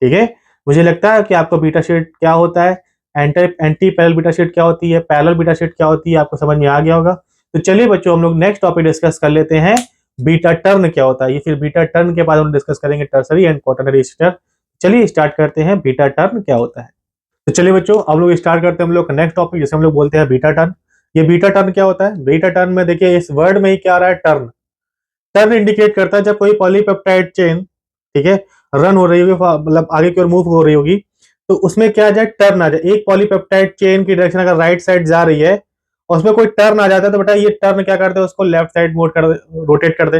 ठीक है, मुझे लगता है कि आपको बीटा शीट क्या होता है, एंटी पैरेलल बीटा शीट क्या होती है, पैरेलल बीटा शीट क्या होती है, आपको समझ में आ गया होगा। तो चलिए बच्चों हम लोग नेक्स्ट टॉपिक डिस्कस कर लेते हैं, बीटा टर्न क्या होता है। ये फिर बीटा टर्न के बाद हम डिस्कस करेंगे टर्सरी एंड क्वाटरनरी स्ट्रक्चर। चलिए स्टार्ट करते हैं, बीटा टर्न क्या होता है। तो चलिए बच्चों अब लोग स्टार्ट करते हैं हम लोग नेक्स्ट टॉपिक, जिसे हम लोग बोलते हैं बीटा टर्न। ये बीटा टर्न क्या होता है, बीटा टर्न में देखिए इस वर्ड में ही क्या आ रहा है, टर्न। टर्न इंडिकेट करता है जब कोई पॉलीपेप्टाइड चेन, ठीक है, रन हो रही होगी, मतलब आगे की ओर मूव हो रही होगी, तो उसमें क्या आ जाए, टर्न आ जाए। एक पॉलीपेप्टाइड चेन की डायरेक्शन अगर राइट साइड जा रही है और उसमें कोई टर्न आ जाता है तो बेटा ये टर्न क्या करते हैं, उसको लेफ्ट साइड मोड कर रोटेट कर दे।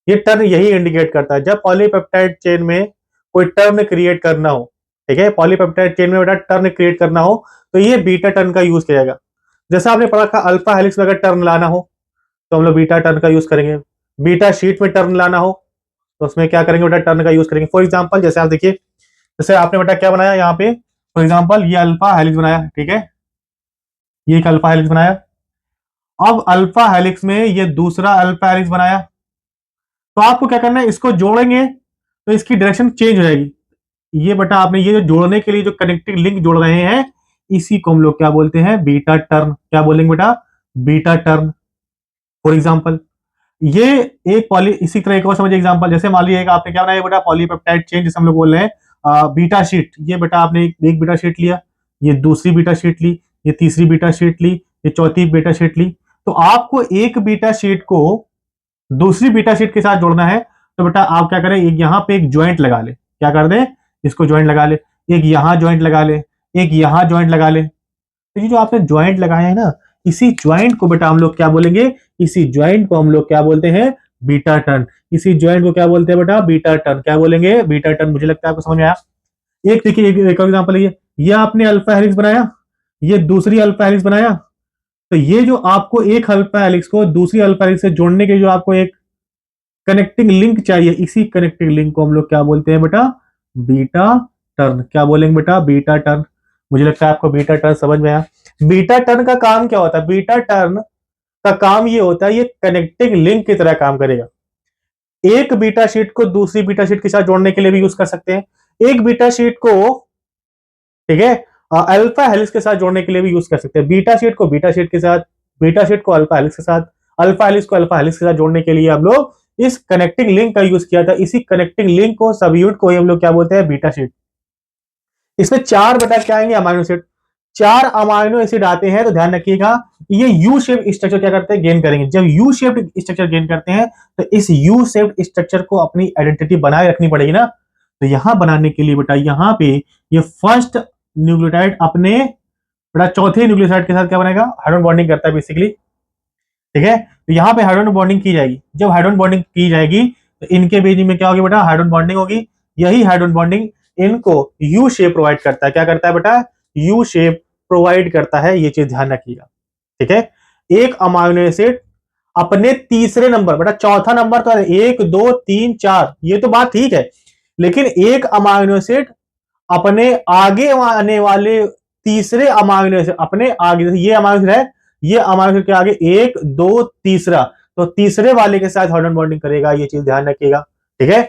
ये टर्न यही इंडिकेट करता है जब पॉलीपेप्टाइड चेन में कोई टर्न क्रिएट करना हो, ठीक है, पॉलीपेप्टाइड चेन में बेटा टर्न क्रिएट करना हो तो ये बीटा टर्न का यूज किया जाएगा। जैसा आपने पढ़ा था अल्फा हेलिक्स में अगर टर्न लाना हो तो हम लोग बीटा टर्न का यूज करेंगे। बीटा शीट में टर्न लाना हो तो उसमें क्या करेंगे बेटा, टर्न का यूज करेंगे। फॉर एग्जांपल जैसे आप देखिए, जैसे आपने बेटा क्या बनाया यहाँ पे, फॉर एग्जांपल ये अल्फा हेलिक्स बनाया, ठीक है, ये एक अल्फा हेलिक्स बनाया। अब अल्फा हेलिक्स में ये दूसरा अल्फा हेलिक्स बनाया, तो आपको क्या करना है, इसको जोड़ेंगे तो इसकी डायरेक्शन चेंज हो जाएगी। ये बेटा आपने ये जो जोड़ने के लिए जो कनेक्टिंग लिंक जोड़ रहे हैं, इसी को हम लोग क्या बोलते हैं, बीटा टर्न। क्या बोलेंगे बेटा, बीटा टर्न। फॉर एग्जांपल ये एक पॉली, इसी तरह एक और समझिए एग्जांपल, जैसे मान लीजिए आपने क्या बनाया बेटा, पॉलीपेप्टाइड चेन जिसे हम लोग बोल रहे हैं बीटा शीट। ये बेटा आपने एक बीटा शीट लिया, ये दूसरी बीटा शीट ली, ये तीसरी बीटा शीट ली, ये चौथी बीटा शीट ली। तो आपको एक बीटा शीट को दूसरी बीटा शीट के साथ जोड़ना है, तो बेटा आप क्या करें, एक यहां पे एक ज्वाइंट लगा ले, क्या कर दे, इसको ज्वाइंट लगा ले, एक यहां ज्वाइंट लगा ले, एक यहां ज्वाइंट लगा ले। तो ये जो आपने ज्वाइंट लगाया है ना, इसी ज्वाइंट को बेटा हम लोग क्या बोलेंगे, इसी ज्वाइंट को हम लोग क्या बोलते हैं, बीटा टर्न। इसी ज्वाइंट को क्या बोलते हैं बेटा, बीटा टर्न। क्या बोलेंगे, बीटा टर्न। मुझे लगता है आपको समझ में आया। एक देखिए एक और एग्जांपल है, ये आपने अल्फा हेलिक्स बनाया, ये दूसरी अल्फा हेलिक्स बनाया। तो ये जो आपको एक अल्फा हेलिक्स को दूसरी अल्फा हेलिक्स से जोड़ने के जो आपको एक कनेक्टिंग लिंक चाहिए, इसी कनेक्टिंग लिंक को हम लोग क्या बोलते हैं बेटा, बीटा टर्न। क्या बोलेंगे बेटा, बीटा टर्न। मुझे लगता है आपको बीटा टर्न समझ में आया। बीटा टर्न का काम क्या होता है, बीटा टर्न का काम ये होता है, ये कनेक्टिंग लिंक की तरह काम करेगा। एक बीटा शीट को दूसरी बीटा शीट के साथ जोड़ने के लिए भी यूज कर सकते हैं, एक बीटा शीट को, ठीक है, अल्फा हेलिक्स के साथ जोड़ने के लिए भी यूज कर सकते हैं। बीटा शीट को बीटा शीट के साथ, बीटा शीट को अल्फा हेलिक्स के साथ, अल्फा हेलिक्स को अल्फा हेलिक्स के साथ जोड़ने के लिए हम लोग इस कनेक्टिंग लिंक का यूज किया था। इसी कनेक्टिंग लिंक को, सब यूनिट को हम लोग क्या बोलते हैं, बीटा शीट। इसमें चार बेटा क्या आएंगे, अमाइनो एसिड। चार अमाइनो एसिड आते हैं तो ध्यान रखिएगा, ये यू शेप स्ट्रक्चर क्या करते हैं, गेन करेंगे। जब यू शेप स्ट्रक्चर गेन करते हैं तो इस यू शेप स्ट्रक्चर को अपनी आइडेंटिटी बनाए रखनी पड़ेगी ना। तो यहां बनाने के लिए बेटा यहां पे ये फर्स्ट न्यूक्लियोटाइड अपने बेटा चौथे न्यूक्लियोसाइड के साथ क्या बनेगा, हाइड्रोजन बॉन्डिंग करता है बेसिकली, ठीक है। तो यहां पे हाइड्रोजन बॉन्डिंग की जाएगी। जब हाइड्रोजन बॉन्डिंग की जाएगी तो इनके बीच में क्या होगी बेटा, हाइड्रोजन बॉन्डिंग होगी। यही हाइड्रोजन बॉन्डिंग इनको यू शेप प्रोवाइड करता है। क्या करता है बेटा, यू शेप प्रोवाइड करता है। ये चीज ध्यान रखिएगा, ठीक है। एक अमाइनो एसिड अपने तीसरे नंबर, बेटा चौथा नंबर तो एक दो तीन चार, ये तो बात ठीक है, लेकिन एक अमाइनो एसिड अपने आगे आने वाले तीसरे अमाइनो एसिड, अपने आगे, ये अमाइनो एसिड है, ये अमाइनो एसिड के आगे एक दो तीसरा, तो तीसरे वाले के साथ हाइड्रोजन बॉन्डिंग करेगा। ये चीज ध्यान रखिएगा, ठीक है।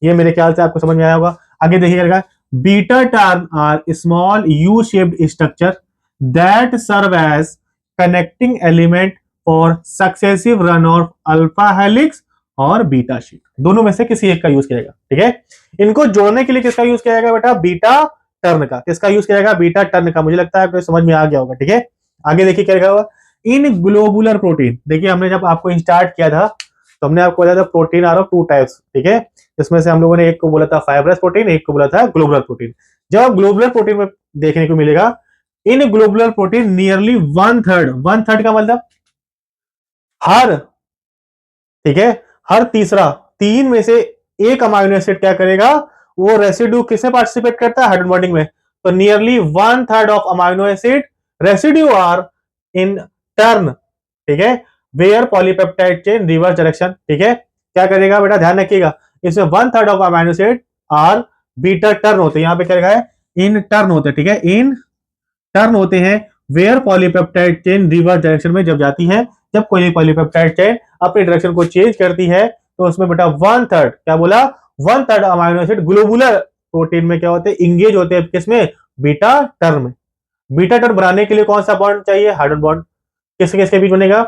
ये मेरे ख्याल से आपको समझ में आया होगा। आगे देखिएगा, beta turn are small U shaped structure that serve as connecting element for successive run of alpha helix और बीटा शीट। दोनों में से किसी एक का यूज किया जाएगा, ठीक है। इनको जोड़ने के लिए किसका यूज किया जाएगा बेटा, बीटा टर्न का। किसका यूज किया जाएगा, बीटा टर्न का। मुझे लगता है आपको समझ में आ गया होगा, ठीक है। आगे देखिए क्या लिखा हुआ, इन ग्लोबुलर प्रोटीन। देखिए हमने जब आपको स्टार्ट किया था तो हमने आपको बताया था protein are of two types, ठीक है। जिसमें से हम लोगों ने एक को बोला था फाइब्रस प्रोटीन, एक को बोला था ग्लोबुलर प्रोटीन। जब आप ग्लोबुलर प्रोटीन में देखने को मिलेगा, in globular protein nearly one third का मतलब हर, ठीक है, हर तीसरा, तीन में से एक अमाइनो एसिड क्या करेगा, वो रेसिड्यू किसमें पार्टिसिपेट करता है, हाइड्रोजन बॉन्डिंग में। तो nearly one third of amino acid residue are in turn, ठीक है, where polypeptide chain reverse direction, ठीक है। क्या करेगा बेटा, ध्यान रखिएगा, इसमें one third of amino acid are beta turn होते हैं। यहां पे क्या लिखा है, इन टर्न होते हैं, ठीक है, इन टर्न होते हैं where polypeptide chain reverse direction में जब जाती है। जब कोई पॉलीपेप्टाइड चेन अपनी डायरेक्शन को चेंज करती है तो उसमें बेटा वन थर्ड, क्या बोला, one third amino acid globular protein में क्या होते हैं, इंगेज होते हैं किसमें, बीटा टर्न में। बीटा टर्न बनाने के लिए कौन सा बॉन्ड चाहिए, हाइड्रोजन बॉन्ड। किसके किसके बीच बनेगा,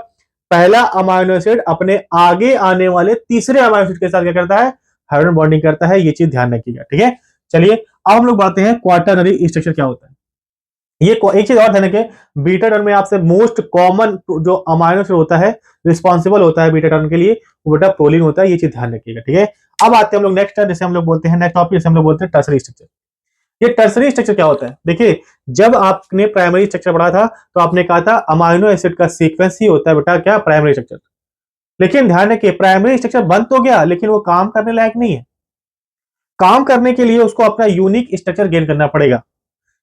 पहला अमाइनो एसिड अपने आगे आने वाले तीसरे अमाइनो एसिड के साथ क्या करता है, हाइड्रोजन बॉन्डिंग करता है। ये चीज ध्यान रखिएगा, ठीक है। चलिए अब हम लोग बातें हैं क्वाटरनरी स्ट्रक्चर क्या होता है। ये एक चीज और ध्यान रखें, बीटा टर्न में आपसे मोस्ट कॉमन जो अमाइनो एसिड होता है, रिस्पॉन्सिबल होता है बीटा टर्न के लिए, वो बेटा प्रोलीन होता है। ये चीज ध्यान रखिएगा, ठीक है। अब आते हैं हम लोग नेक्स्ट, जैसे हम लोग बोलते हैं नेक्स्ट टॉपिक, जैसे हम लोग बोलते हैं टर्सरी स्ट्रक्चर। ये टर्सरी स्ट्रक्चर क्या होता है, देखिए जब आपने प्राइमरी स्ट्रक्चर पढ़ा था तो आपने कहा था अमाइनो एसिड का सीक्वेंस ही होता है बेटा क्या, प्राइमरी स्ट्रक्चर। लेकिन ध्यान रखिए प्राइमरी स्ट्रक्चर बन तो गया लेकिन वो काम करने लायक नहीं है। काम करने के लिए उसको अपना यूनिक स्ट्रक्चर गेन करना पड़ेगा।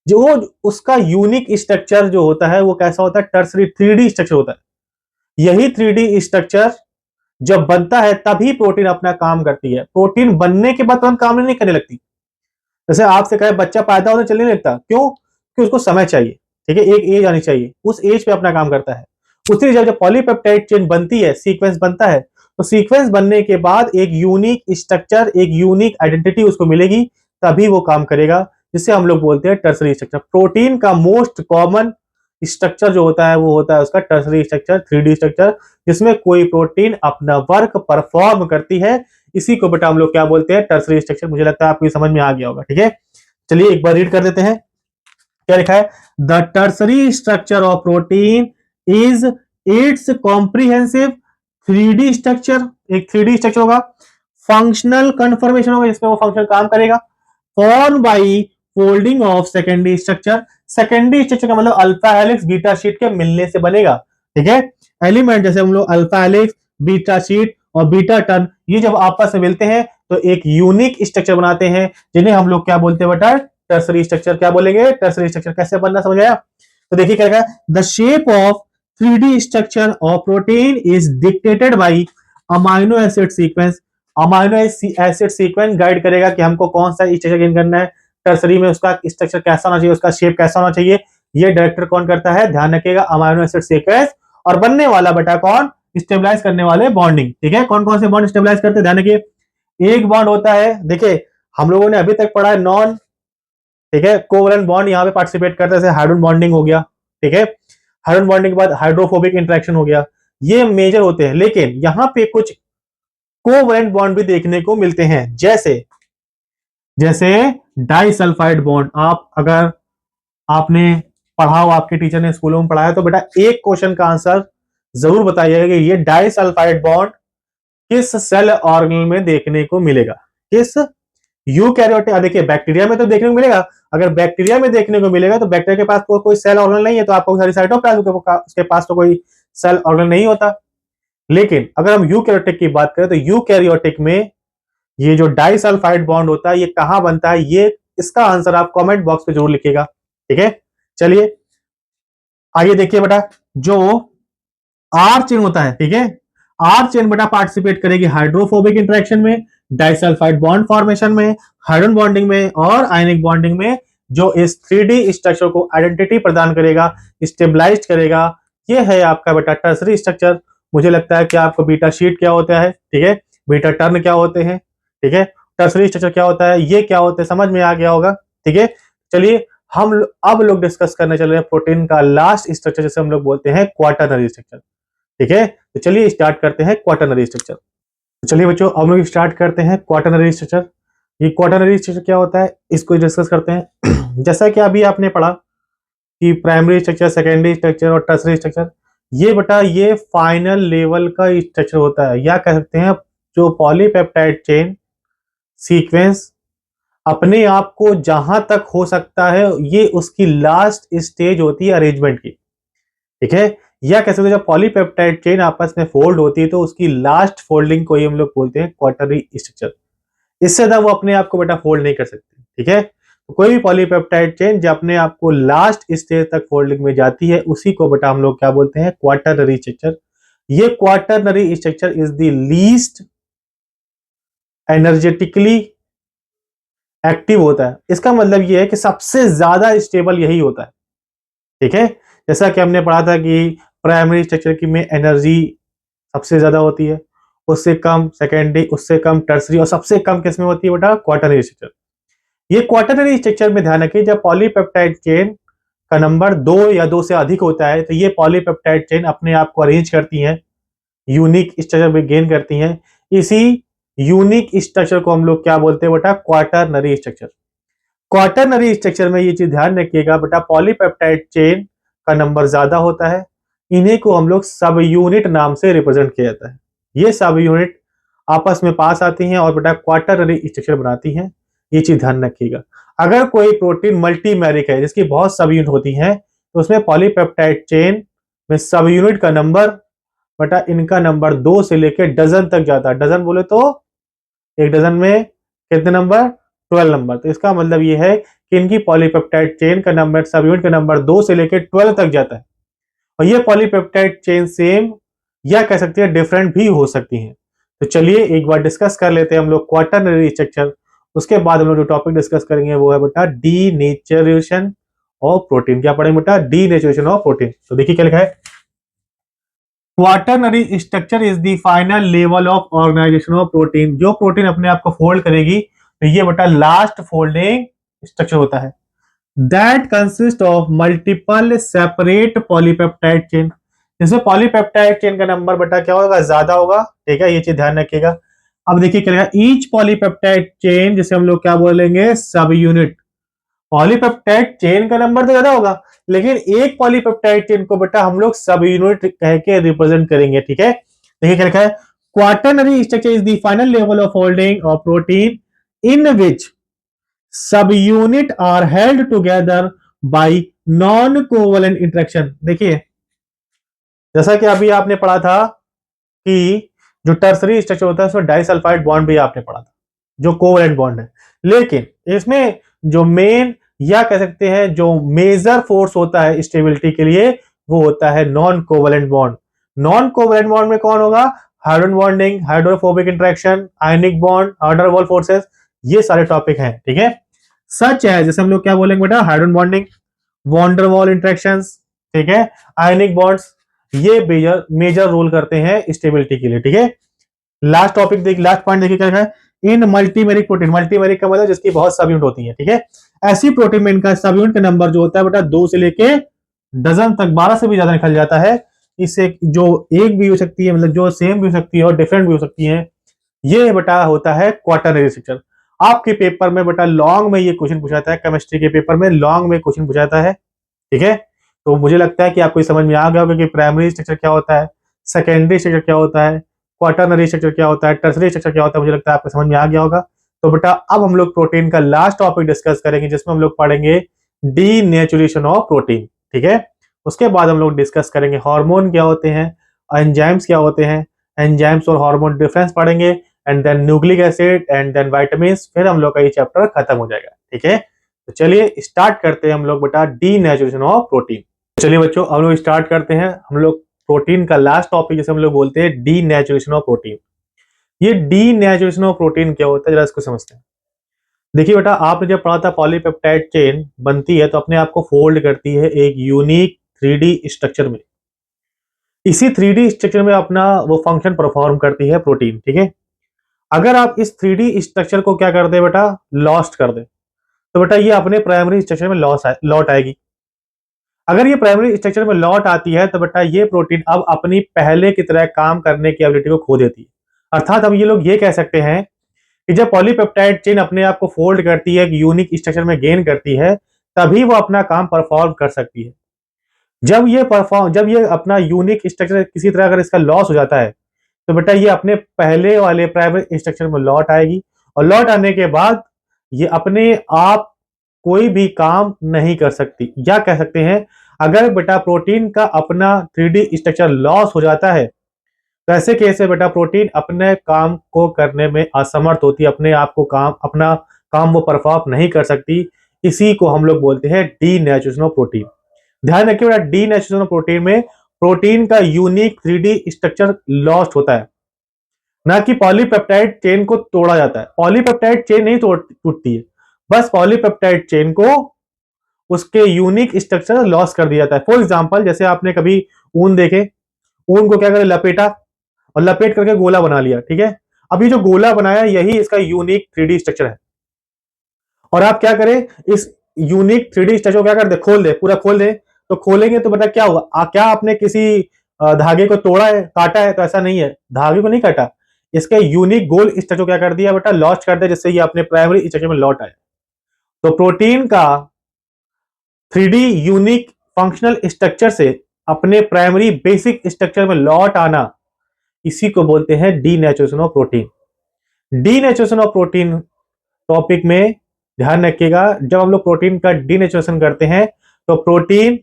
जो उसका यूनिक स्ट्रक्चर जो होता है वो कैसा होता है, टर्सरी 3D स्ट्रक्चर होता है। यही 3D स्ट्रक्चर जब बनता है तभी प्रोटीन अपना काम करती है। प्रोटीन बनने के बाद तुरंत काम नहीं करने लगती। जैसे आपसे कहे बच्चा पैदा होने चलने लगता, क्यों? क्योंकि उसको समय चाहिए, ठीक है, एक एज आनी चाहिए, उस एज पे अपना काम करता है। उसी जब पॉलीपेप्टाइड चेन बनती है, सीक्वेंस बनता है, तो सीक्वेंस बनने के बाद एक यूनिक स्ट्रक्चर, एक यूनिक आइडेंटिटी उसको मिलेगी, तभी वो काम करेगा, जिसे हम लोग बोलते हैं टर्सरी स्ट्रक्चर। प्रोटीन का मोस्ट कॉमन स्ट्रक्चर जो होता है वो होता है उसका टर्सरी स्ट्रक्चर, 3D स्ट्रक्चर, जिसमें कोई प्रोटीन अपना वर्क परफॉर्म करती है। इसी को बेटा हम लोग क्या बोलते हैं, टर्सरी स्ट्रक्चर। मुझे लगता है आपको समझ में आ गया होगा, ठीक है। चलिए एक बार रीड कर देते हैं, क्या लिखा है। The tertiary structure of protein is it's comprehensive 3D structure. एक 3D स्ट्रक्चर होगा, फंक्शनल कन्फर्मेशन होगा जिसमें वो फंक्शन काम करेगा, form by folding of secondary structure. Secondary structure का मतलब अल्फा हेलिक्स बीटा शीट के मिलने से बनेगा, ठीक है। एलिमेंट जैसे हम लोग अल्फा हेलिक्स, बीटा शीट और बीटा टर्न, ये जब आपस में मिलते हैं तो एक यूनिक स्ट्रक्चर बनाते हैं, जिन्हें हम लोग क्या बोलते हैं बेटा, टर्सरी स्ट्रक्चर। क्या बोलेंगे, टर्सरी स्ट्रक्चर। कैसे बनना समझ आया? तो देखिए क्या लिखा है, the shape of 3D structure of protein is dictated by amino acid sequence. Amino acid sequence guide करेगा कि हमको कौन सा स्ट्रक्चर गेन करना है, टर्सरी में उसका स्ट्रक्चर कैसा होना चाहिए, उसका शेप कैसा होना चाहिए, ये डायरेक्टर कौन करता है, ध्यान रखिएगा, अमाइनो एसिड सीक्वेंस। और बनने वाला बेटा कौन, स्टेबलाइज करने वाले बॉन्डिंग, ठीक है। कौन कौन से बॉन्ड स्टेबलाइज करते हैं, ध्यान रखिए। एक बॉन्ड होता है, देखिए हम लोगों ने अभी तक पढ़ा है नॉन, ठीक है, कोवलेंट बॉन्ड यहाँ पे पार्टिसिपेट करते हैं, जैसे हाइड्रोजन बॉन्डिंग हो गया, ठीक है। हाइड्रोजन बॉन्डिंग के बाद हाइड्रोफोबिक इंटरेक्शन हो गया, ये मेजर होते हैं। लेकिन यहाँ पे कुछ कोवलेंट बॉन्ड भी देखने को मिलते हैं, जैसे जैसे डाइसल्फाइड बॉन्ड। आप अगर आपने पढ़ा हो, आपके टीचर ने स्कूलों में पढ़ाया, तो बेटा एक क्वेश्चन का आंसर जरूर बताइएगा कि ये डाइसल्फाइड बॉन्ड किस सेल ऑर्गेनल में देखने को मिलेगा, किस यूकैरियोटिक। देखिए बैक्टीरिया में तो देखने को मिलेगा, अगर बैक्टीरिया में देखने को मिलेगा तो बैक्टीरिया के पास कोई सेल ऑर्गेनल नहीं है, तो आपको सारी साइटोप्लाज्म उसके पास तो कोई सेल ऑर्गेनल नहीं होता। लेकिन अगर हम यूकैरियोटिक की बात करें तो यूकैरियोटिक में ये जो डाइसल्फाइड बॉन्ड होता है ये कहां बनता है, ये इसका आंसर आप कमेंट बॉक्स में जरूर लिखिएगा, ठीक है। चलिए आइए देखिए बेटा, जो आर चेन होता है, ठीक है, आर चेन बेटा पार्टिसिपेट करेगी हाइड्रोफोबिक इंटरेक्शन में, डाइसल्फाइड बॉन्ड फॉर्मेशन में, हाइड्रोजन बॉन्डिंग में और आयनिक बॉन्डिंग में, जो इस 3D स्ट्रक्चर को आइडेंटिटी प्रदान करेगा, स्टेबलाइज करेगा। ये है आपका बेटा टर्सरी स्ट्रक्चर। मुझे लगता है कि आपको बीटा शीट क्या होता है, ठीक है, बीटा टर्न क्या होते हैं, ठीक है, टर्सरी स्ट्रक्चर क्या होता है, ये क्या होता है, समझ में आ गया होगा, ठीक है। चलिए अब लोग डिस्कस करने चल रहे हैं प्रोटीन का लास्ट स्ट्रक्चर, जैसे हम लोग बोलते हैं क्वाटरनरी स्ट्रक्चर, ठीक है। तो चलिए स्टार्ट करते हैं क्वाटरनरी स्ट्रक्चर। तो चलिए बच्चों हम लोग स्टार्ट करते हैं क्वाटरनरी स्ट्रक्चर। ये क्वाटरनरी स्ट्रक्चर क्या होता है, इसको डिस्कस करते हैं। जैसा कि अभी आपने पढ़ा कि प्राइमरी स्ट्रक्चर, सेकेंडरी स्ट्रक्चर और टर्सरी स्ट्रक्चर, ये बेटा ये फाइनल लेवल का स्ट्रक्चर होता है, या कह सकते हैं जो पॉलीपेप्टाइड चेन सीक्वेंस अपने आप को जहां तक हो सकता है, ये उसकी लास्ट स्टेज होती है अरेंजमेंट की, ठीक है। या कैसे होता है, जब पॉलीपेप्टाइड चेन आपस में फोल्ड होती है तो उसकी लास्ट फोल्डिंग को ही हम लोग बोलते हैं क्वाटरनरी स्ट्रक्चर। इससे ज्यादा वो अपने आप को बेटा फोल्ड नहीं कर सकती, ठीक है। तो कोई भी पॉलीपेप्टाइड चेन जो अपने आप को लास्ट स्टेज तक फोल्डिंग में जाती है, उसी को बेटा हम लोग क्या बोलते हैं, क्वाटरनरी स्ट्रक्चर। ये quaternary structure is the least energetically active होता है। इसका मतलब ये है कि सबसे ज्यादा स्टेबल यही होता है, ठीक है। जैसा कि हमने पढ़ा था कि प्राइमरी स्ट्रक्चर की में एनर्जी सबसे ज्यादा होती है, उससे कम सेकेंडरी, उससे कम टर्सरी और सबसे कम किस में होती है बेटा, क्वाटरनरी स्ट्रक्चर। ये क्वाटरनरी स्ट्रक्चर में ध्यान रखिए, जब पॉलीपेप्टाइड चेन का नंबर 2 या 2 से अधिक होता है तो ये पॉलीपेप्टाइड चेन अपने आप को अरेंज करती हैं, यूनिक स्ट्रक्चर में गेन करती हैं। इसी यूनिक स्ट्रक्चर को हम लोग क्या बोलते हैं बेटा, क्वाटरनरी स्ट्रक्चर। क्वाटरनरी स्ट्रक्चर में ये चीज ध्यान रखिएगा बेटा, पॉलीपेप्टाइड चेन का नंबर ज्यादा होता है, इन्हीं को हम लोग सब यूनिट नाम से रिप्रेजेंट किया जाता है। ये सब यूनिट आपस में पास आती हैं और बेटा क्वाटरनरी स्ट्रक्चर बनाती हैं, ये चीज ध्यान रखिएगा। अगर कोई प्रोटीन मल्टीमेरिक है जिसकी बहुत सब यूनिट होती हैं, तो उसमें पॉलीपेप्टाइड चेन में सब यूनिट का नंबर बेटा इनका नंबर 2 से लेके डजन तक जाता है। डजन बोले तो एक डजन में कितने नंबर, 12 नंबर। तो इसका मतलब ये है कि इनकी पॉलीपेप्टाइड चेन का नंबर, सब यूनिट का नंबर 2 से लेके 12 तक जाता है। और ये पॉलीपेप्टाइड चेन सेम या कह सकते हैं डिफरेंट भी हो सकती हैं। तो चलिए एक बार डिस्कस कर लेते हैं हम लोग क्वाटरनरी स्ट्रक्चर। उसके बाद हम लोग जो टॉपिक डिस्कस करेंगे वो है बेटा डीनेचरेशन ऑफ प्रोटीन। क्या पढ़ेंगे बेटा, डीनेचरेशन ऑफ प्रोटीन। तो देखिए क्या लिखा है, quaternary structure is the final level of organisation of protein. जो प्रोटीन अपने आप को फोल्ड करेगी तो ये बेटा लास्ट फोल्डिंग स्ट्रक्चर होता है। That consist of multiple separate polypeptide chain. इसमें पॉलीपेप्टाइड चेन का नंबर बेटा क्या होगा, ज्यादा होगा। ठीक है, ये चीज ध्यान रखिएगा। अब देखिए क्या, ईच पॉलीपेप्टाइड चेन जिसे हम लोग क्या बोलेंगे, सब यूनिट। पॉलीपेप्टाइड चेन का नंबर तो ज्यादा होगा, लेकिन एक पॉलीपेप्टाइड चेन को बेटा हम लोग सब यूनिट कह के रिप्रेजेंट करेंगे। ठीक है, देखिए क्या लिखा है, quaternary structure is the final level of holding of protein in which subunit are held together by non covalent interaction. देखिए जैसा कि अभी आपने पढ़ा था कि जो टर्सरी स्ट्रक्चर होता है उसमें डाइसल्फाइड बॉन्ड भी आपने पढ़ा था जो कोवलेंट बॉन्ड है। लेकिन इसमें जो मेन या कह सकते हैं जो मेजर फोर्स होता है स्टेबिलिटी के लिए वो होता है non covalent bond. Non covalent bond में कौन होगा, hydrogen bonding, hydrophobic interaction, ionic bond, order wall forces, ये सारे टॉपिक हैं। ठीक है, सच है जैसे हम लोग क्या बोलेंगे बेटा, hydrogen bonding, van der Waals interactions, ठीक है, आयनिक बॉन्ड्स, ये मेजर मेजर रोल करते हैं स्टेबिलिटी के लिए। ठीक है, लास्ट टॉपिक देख, लास्ट पॉइंट देखिए क्या है, इन मल्टीमेरिक प्रोटीन। मल्टीमेरिक का मतलब जिसकी बहुत सब यूनिट होती है। ठीक है, ऐसी प्रोटीन में इनका सब यूनिट का नंबर जो होता है बेटा 2 से लेके डजन तक, 12 से भी ज्यादा निकल जाता है। इससे जो एक भी हो सकती है, मतलब जो सेम भी हो सकती है और डिफरेंट भी हो सकती है। ये बेटा होता है क्वाटरनरी स्ट्रक्चर। आपके पेपर में बेटा लॉन्ग में ये क्वेश्चन पूछा जाता है, केमिस्ट्री के पेपर में लॉन्ग में क्वेश्चन पूछा जाता है। ठीक है, तो मुझे लगता है कि आपको समझ में आ गया होगा कि प्राइमरी स्ट्रक्चर क्या होता है, सेकेंडरी स्ट्रक्चर क्या होता है, क्वाटरनरी स्ट्रक्चर क्या होता है, टर्सरी स्ट्रक्चर क्या होता है। मुझे लगता है आपको समझ में आ गया होगा। तो बेटा अब हम लोग प्रोटीन का लास्ट टॉपिक डिस्कस करेंगे जिसमें हम लोग पढ़ेंगे डीनेचुरेशन ऑफ प्रोटीन। ठीक है, उसके बाद हम लोग डिस्कस करेंगे हार्मोन क्या होते हैं, एंजाइम्स क्या होते हैं, एंजाइम्स और हार्मोन डिफरेंस पढ़ेंगे, and then nucleic acid and then vitamin. फिर हम लोग का ये चैप्टर खत्म हो जाएगा। ठीक है, तो चलिए स्टार्ट करते हैं हम लोग बेटा डीनेचुरेशन ऑफ प्रोटीन। चलिए बच्चों हम लोग स्टार्ट करते हैं। हम लोग प्रोटीन का लास्ट टॉपिक जिसे हम लोग बोलते हैं डीनेचुरेशन ऑफ प्रोटीन। ये डीनेचुरेशन ऑफ प्रोटीन क्या होता है जरा इसको समझते हैं। देखिए बेटा आपने जब पढ़ा था पॉलीपेप्टाइड चेन बनती है तो अपने आप को फोल्ड करती है एक यूनिक 3D स्ट्रक्चर में। इसी 3D स्ट्रक्चर में अपना वो फंक्शन परफॉर्म करती है प्रोटीन। ठीक है, अगर आप इस 3D स्ट्रक्चर को क्या कर दे बेटा, लॉस्ट कर दे, तो बेटा ये अपने प्राइमरी स्ट्रक्चर में लौट आएगी। अगर ये प्राइमरी स्ट्रक्चर में लौट आती है तो बेटा ये प्रोटीन अब अपनी पहले की तरह काम करने की एबिलिटी को खो देती है। अर्थात अब ये लोग ये कह सकते हैं कि जब पॉलीपेप्टाइड चेन अपने आप को फोल्ड करती है, यूनिक स्ट्रक्चर में गेन करती है, तभी वो अपना काम परफॉर्म कर सकती है। जब ये अपना यूनिक स्ट्रक्चर किसी तरह अगर इसका लॉस हो जाता है तो बेटा ये अपने पहले वाले प्राइमरी स्ट्रक्चर में लौट आएगी, और लौट आने के बाद ये अपने आप कोई भी काम नहीं कर सकती। या कह सकते हैं अगर बेटा प्रोटीन का अपना 3D स्ट्रक्चर लॉस हो जाता है तो ऐसे केस में बेटा प्रोटीन अपने काम को करने में असमर्थ होती है, अपने आप को अपना काम वो परफॉर्म नहीं कर सकती। इसी को हम लोग बोलते हैं डीनेचुरेशन ऑफ प्रोटीन। ध्यान रखिए बेटा डीनेचुरेशन ऑफ प्रोटीन में प्रोटीन का यूनिक 3D स्ट्रक्चर लॉस्ट होता है, ना कि पॉलीपेप्टाइड चेन को तोड़ा जाता है। पॉलीपेप्टाइड चेन नहीं टूटती है, बस पॉलीपेप्टाइड चेन को उसके यूनिक स्ट्रक्चर लॉस कर दिया जाता है। फॉर एग्जांपल जैसे आपने कभी ऊन देखे, ऊन को क्या करे, लपेटा और लपेट करके गोला बना लिया। ठीक है, अब ये जो गोला बनाया यही इसका यूनिक 3D स्ट्रक्चर है। और आप क्या करें, इस यूनिक 3D स्ट्रक्चर को क्या कर दे, खोल दे, पूरा खोल दे। तो खोलेंगे तो बेटा क्या होगा, क्या आपने किसी धागे को तोड़ा है, काटा है? तो ऐसा नहीं है, धागे को नहीं काटा, इसके यूनिक गोल स्ट्रक्चर क्या कर दिया बेटा, लॉस्ट कर दिया, जिससे ये अपने प्राइमरी स्ट्रक्चर में लौट आए। तो प्रोटीन का 3D यूनिक फंक्शनल स्ट्रक्चर से अपने प्राइमरी बेसिक स्ट्रक्चर में लौट आना, इसी को बोलते हैं denaturation of protein. Denaturation of protein topic में ध्यान रखिएगा, जब हम लोग प्रोटीन का डीनेचुरेशन करते हैं तो प्रोटीन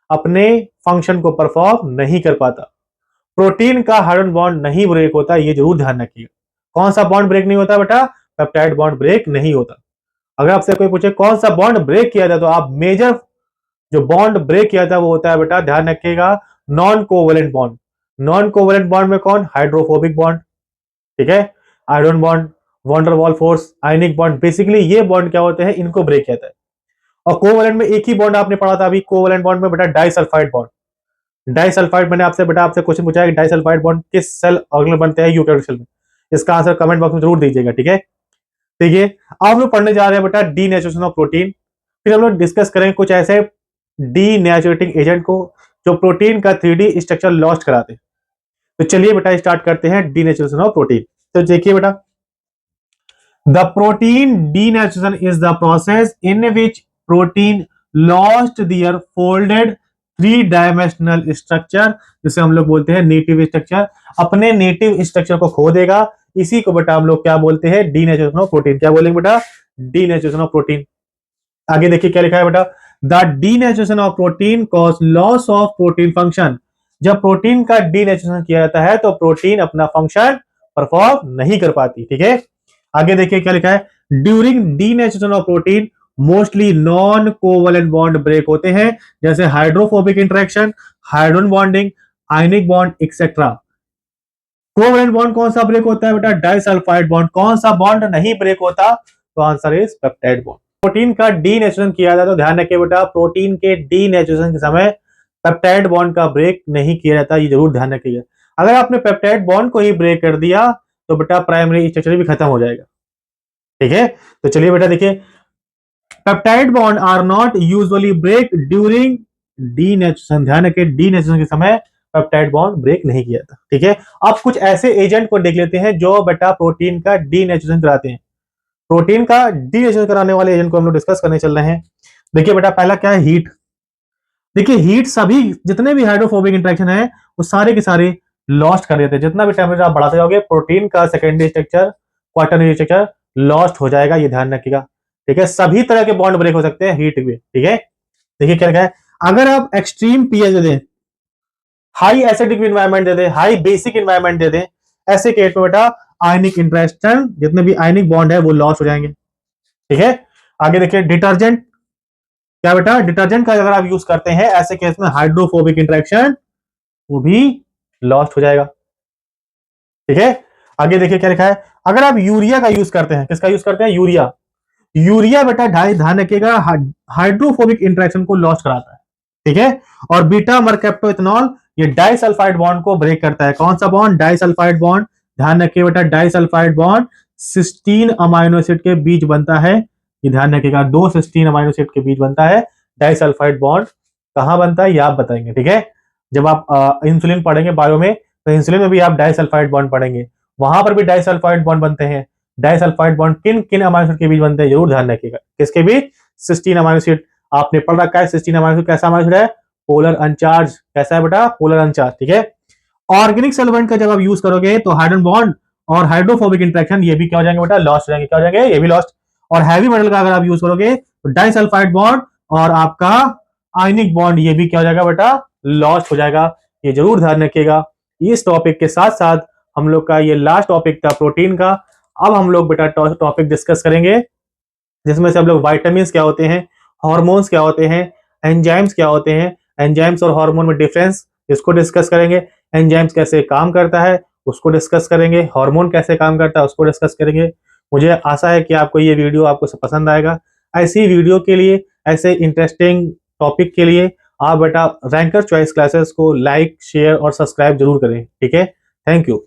अपने फंक्शन को परफॉर्म नहीं कर पाता। प्रोटीन का हाइड्रोजन बॉन्ड नहीं ब्रेक होता, ये जरूर ध्यान रखिएगा। कौन सा बॉन्ड ब्रेक नहीं होता बेटा? पेप्टाइड बॉन्ड ब्रेक नहीं होता। अगर आपसे कोई पूछे कौन सा बॉन्ड ब्रेक किया था, तो आप मेजर जो बॉन्ड ब्रेक किया था वो होता है बेटा, ध्यान रखिएगा, non covalent bond. Non covalent bond में कौन? हाइड्रोफोबिक बॉन्ड, ठीक है, iron bond, van der Waals force, ionic bond, basically ये बॉन्ड क्या होते हैं, इनको ब्रेक किया था। और कोवेलेंट में एक ही बॉन्ड आपने पढ़ा था अभी, कोवेलेंट बॉन्ड में बेटा डाइसल्फाइड बॉन्ड। डाइसल्फाइड मैंने आपसे बेटा आपसे क्वेश्चन पूछा है कि डाइसल्फाइड बॉन्ड किस सेल ऑर्गेनल बनते हैं यूकेरियोटिक सेल में। इसका आंसर कमेंट बॉक्स में जरूर दीजिएगा, ठीक है। देखिए अब हम लोग पढ़ने जा रहे हैं बेटा डीनेचुरेशन ऑफ प्रोटीन। फिर हम लोग डिस्कस करेंगे कुछ ऐसे डीनेचुरेटिंग एजेंट को जो प्रोटीन का 3D स्ट्रक्चर लॉस्ट कराते हैं। तो चलिए बेटा स्टार्ट करते हैं डीनेचुरेशन ऑफ प्रोटीन। तो देखिए बेटा, the protein denaturation is the process in which protein lost their folded 3 dimensional structure, जिसे हम लोग बोलते हैं नेटिव स्ट्रक्चर, अपने नेटिव स्ट्रक्चर को खो देगा। इसी को बेटा हम लोग क्या बोलते हैं? Denaturation of protein. क्या बोलेंगे बेटा? Denaturation of protein. आगे देखिए क्या लिखा है बेटा, the denaturation of protein cause loss of protein function. जब प्रोटीन का डीनेचुरेशन किया जाता है तो प्रोटीन अपना फंक्शन परफॉर्म नहीं कर पाती, ठीक है। आगे देखिए क्या लिखा है, during denaturation of protein mostly non covalent bond break होते हैं, जैसे hydrophobic interaction, hydrogen bonding, ionic bond etcetera. Covalent bond कौन सा ब्रेक होता है बेटा? Disulphide bond. कौन सा बॉन्ड नहीं ब्रेक होता? तो answer is peptide bond. Protein का डीनेचुरेशन किया जाता है तो ध्यान रखिए बेटा, प्रोटीन के डीनेचुरेशन के समय पेप्टाइड बॉन्ड का ब्रेक नहीं किया जाता, ये जरूर ध्यान रखिएगा। अगर आपने पेप्टाइड बॉन्ड को ही ब्रेक कर दिया तो बेटा प्राइमरी स्ट्रक्चर भी खत्म हो जाएगा, ठीक है। तो चलिए बेटा देखिए, peptide bond are not usually break during denaturation. ध्यान रखिए डीनेचुरेशन के समय पेप्टाइड बॉन्ड ब्रेक नहीं किया जाता, ठीक है। अब कुछ ऐसे एजेंट को देख लेते हैं जो बेटा प्रोटीन का डीनेचुरेशन कराते हैं। प्रोटीन का डीनेचुरेशन कराने वाले एजेंट को हम लोग डिस्कस करने चल रहे हैं। देखिए बेटा पहला क्या है? हीट। देखिए हीट सभी जितने भी हाइड्रोफोबिक इंटरेक्शन है वो सारे के सारे लॉस्ट कर देते हैं। जितना भी टेम्परेचर आप बढ़ाते जाओगे प्रोटीन का secondary structure, quaternary structure lost हो जाएगा, ये ध्यान रखिएगा, ठीक है। सभी तरह के बॉन्ड ब्रेक हो सकते हैं हीट में, ठीक है। देखिए क्या लिखा है, अगर आप एक्सट्रीम पीएच दे दें, हाई एसिडिक इन्वायरमेंट दे दें, हाई बेसिक इन्वायरमेंट दे दें, ऐसे केस में बेटा आयनिक इंटरेक्शन, जितने भी आयनिक बॉन्ड है वो लॉस हो जाएंगे, ठीक है। आगे देखिए डिटर्जेंट। क्या बेटा? डिटर्जेंट का अगर आप यूज करते हैं ऐसे केस में हाइड्रोफोबिक इंटरेक्शन वो भी लॉस्ट हो जाएगा, ठीक है। आगे देखिए क्या लिखा है, अगर आप यूरिया का यूज करते हैं, किसका यूज करते हैं? यूरिया। यूरिया बेटा ध्यान रखिएगा हाइड्रोफोबिक इंटरेक्शन को लॉस्ट कराता है, ठीक है। और बीटा मरकैप्टो इथेनॉल ये डाइसल्फाइड बॉन्ड को ब्रेक करता है। कौन सा बॉन्ड? Disulphide bond. ध्यान रखिए बेटा disulphide bond cysteine amino acid के बीच बनता है, ये ध्यान रखिएगा, 2 सिस्टीन अमाइनो एसिड के बीच बनता है डाइसल्फाइड बॉन्ड। कहां बनता है ये आप बताएंगे, ठीक है। जब आप इंसुलिन पढ़ेंगे बायो में तो इंसुलिन में भी आप डाइसल्फाइड बॉन्ड पढ़ेंगे, वहां पर भी डाइसल्फाइड बॉन्ड बनते हैं। डाइसल्फाइड बॉन्ड किन किन अमाइनो एसिड के बीच बनते हैं जरूर ध्यान रखिएगा, किसके बीच? Cysteine amino acid. आपने पढ़ रखा है सिस्टीन अमाइनो एसिड कैसा अमाइनो एसिड है? पोलर अनचार्ज। कैसा है बेटा? पोलर अनचार्ज, ठीक है। ऑर्गेनिक सॉल्वेंट का जब आप यूज करोगे तो हाइड्रोजन बॉन्ड और हाइड्रोफोबिक इंटरेक्शन ये भी क्या हो जाएंगे बेटा? लॉस्ट हो जाएंगे। क्या हो जाएंगे? ये भी लॉस्ट। और हैवी मेटल का अगर आप यूज करोगे तो डाइसल्फाइड बॉन्ड और आपका आयनिक बॉन्ड ये भी क्या हो जाएगा बेटा? लॉस्ट हो जाएगा, ये जरूर ध्यान रखिएगा। इस टॉपिक के साथ साथ हम लोग का ये लास्ट टॉपिक था प्रोटीन का। अब हम लोग बेटा टॉपिक डिस्कस करेंगे जिसमें से हम लोग वाइटामिन क्या होते हैं, हार्मोन्स क्या होते हैं, एंजाइम्स क्या होते हैं, एंजाइम्स और हार्मोन में डिफरेंस, इसको डिस्कस करेंगे। एंजाइम्स कैसे काम करता है उसको डिस्कस करेंगे, हार्मोन कैसे काम करता है उसको डिस्कस करेंगे। मुझे आशा है कि आपको ये वीडियो आपको पसंद आएगा। ऐसी वीडियो के लिए, ऐसे इंटरेस्टिंग टॉपिक के लिए आप बेटा रैंकर चॉइस क्लासेस को लाइक, शेयर और सब्सक्राइब जरूर करें, ठीक है। Thank you.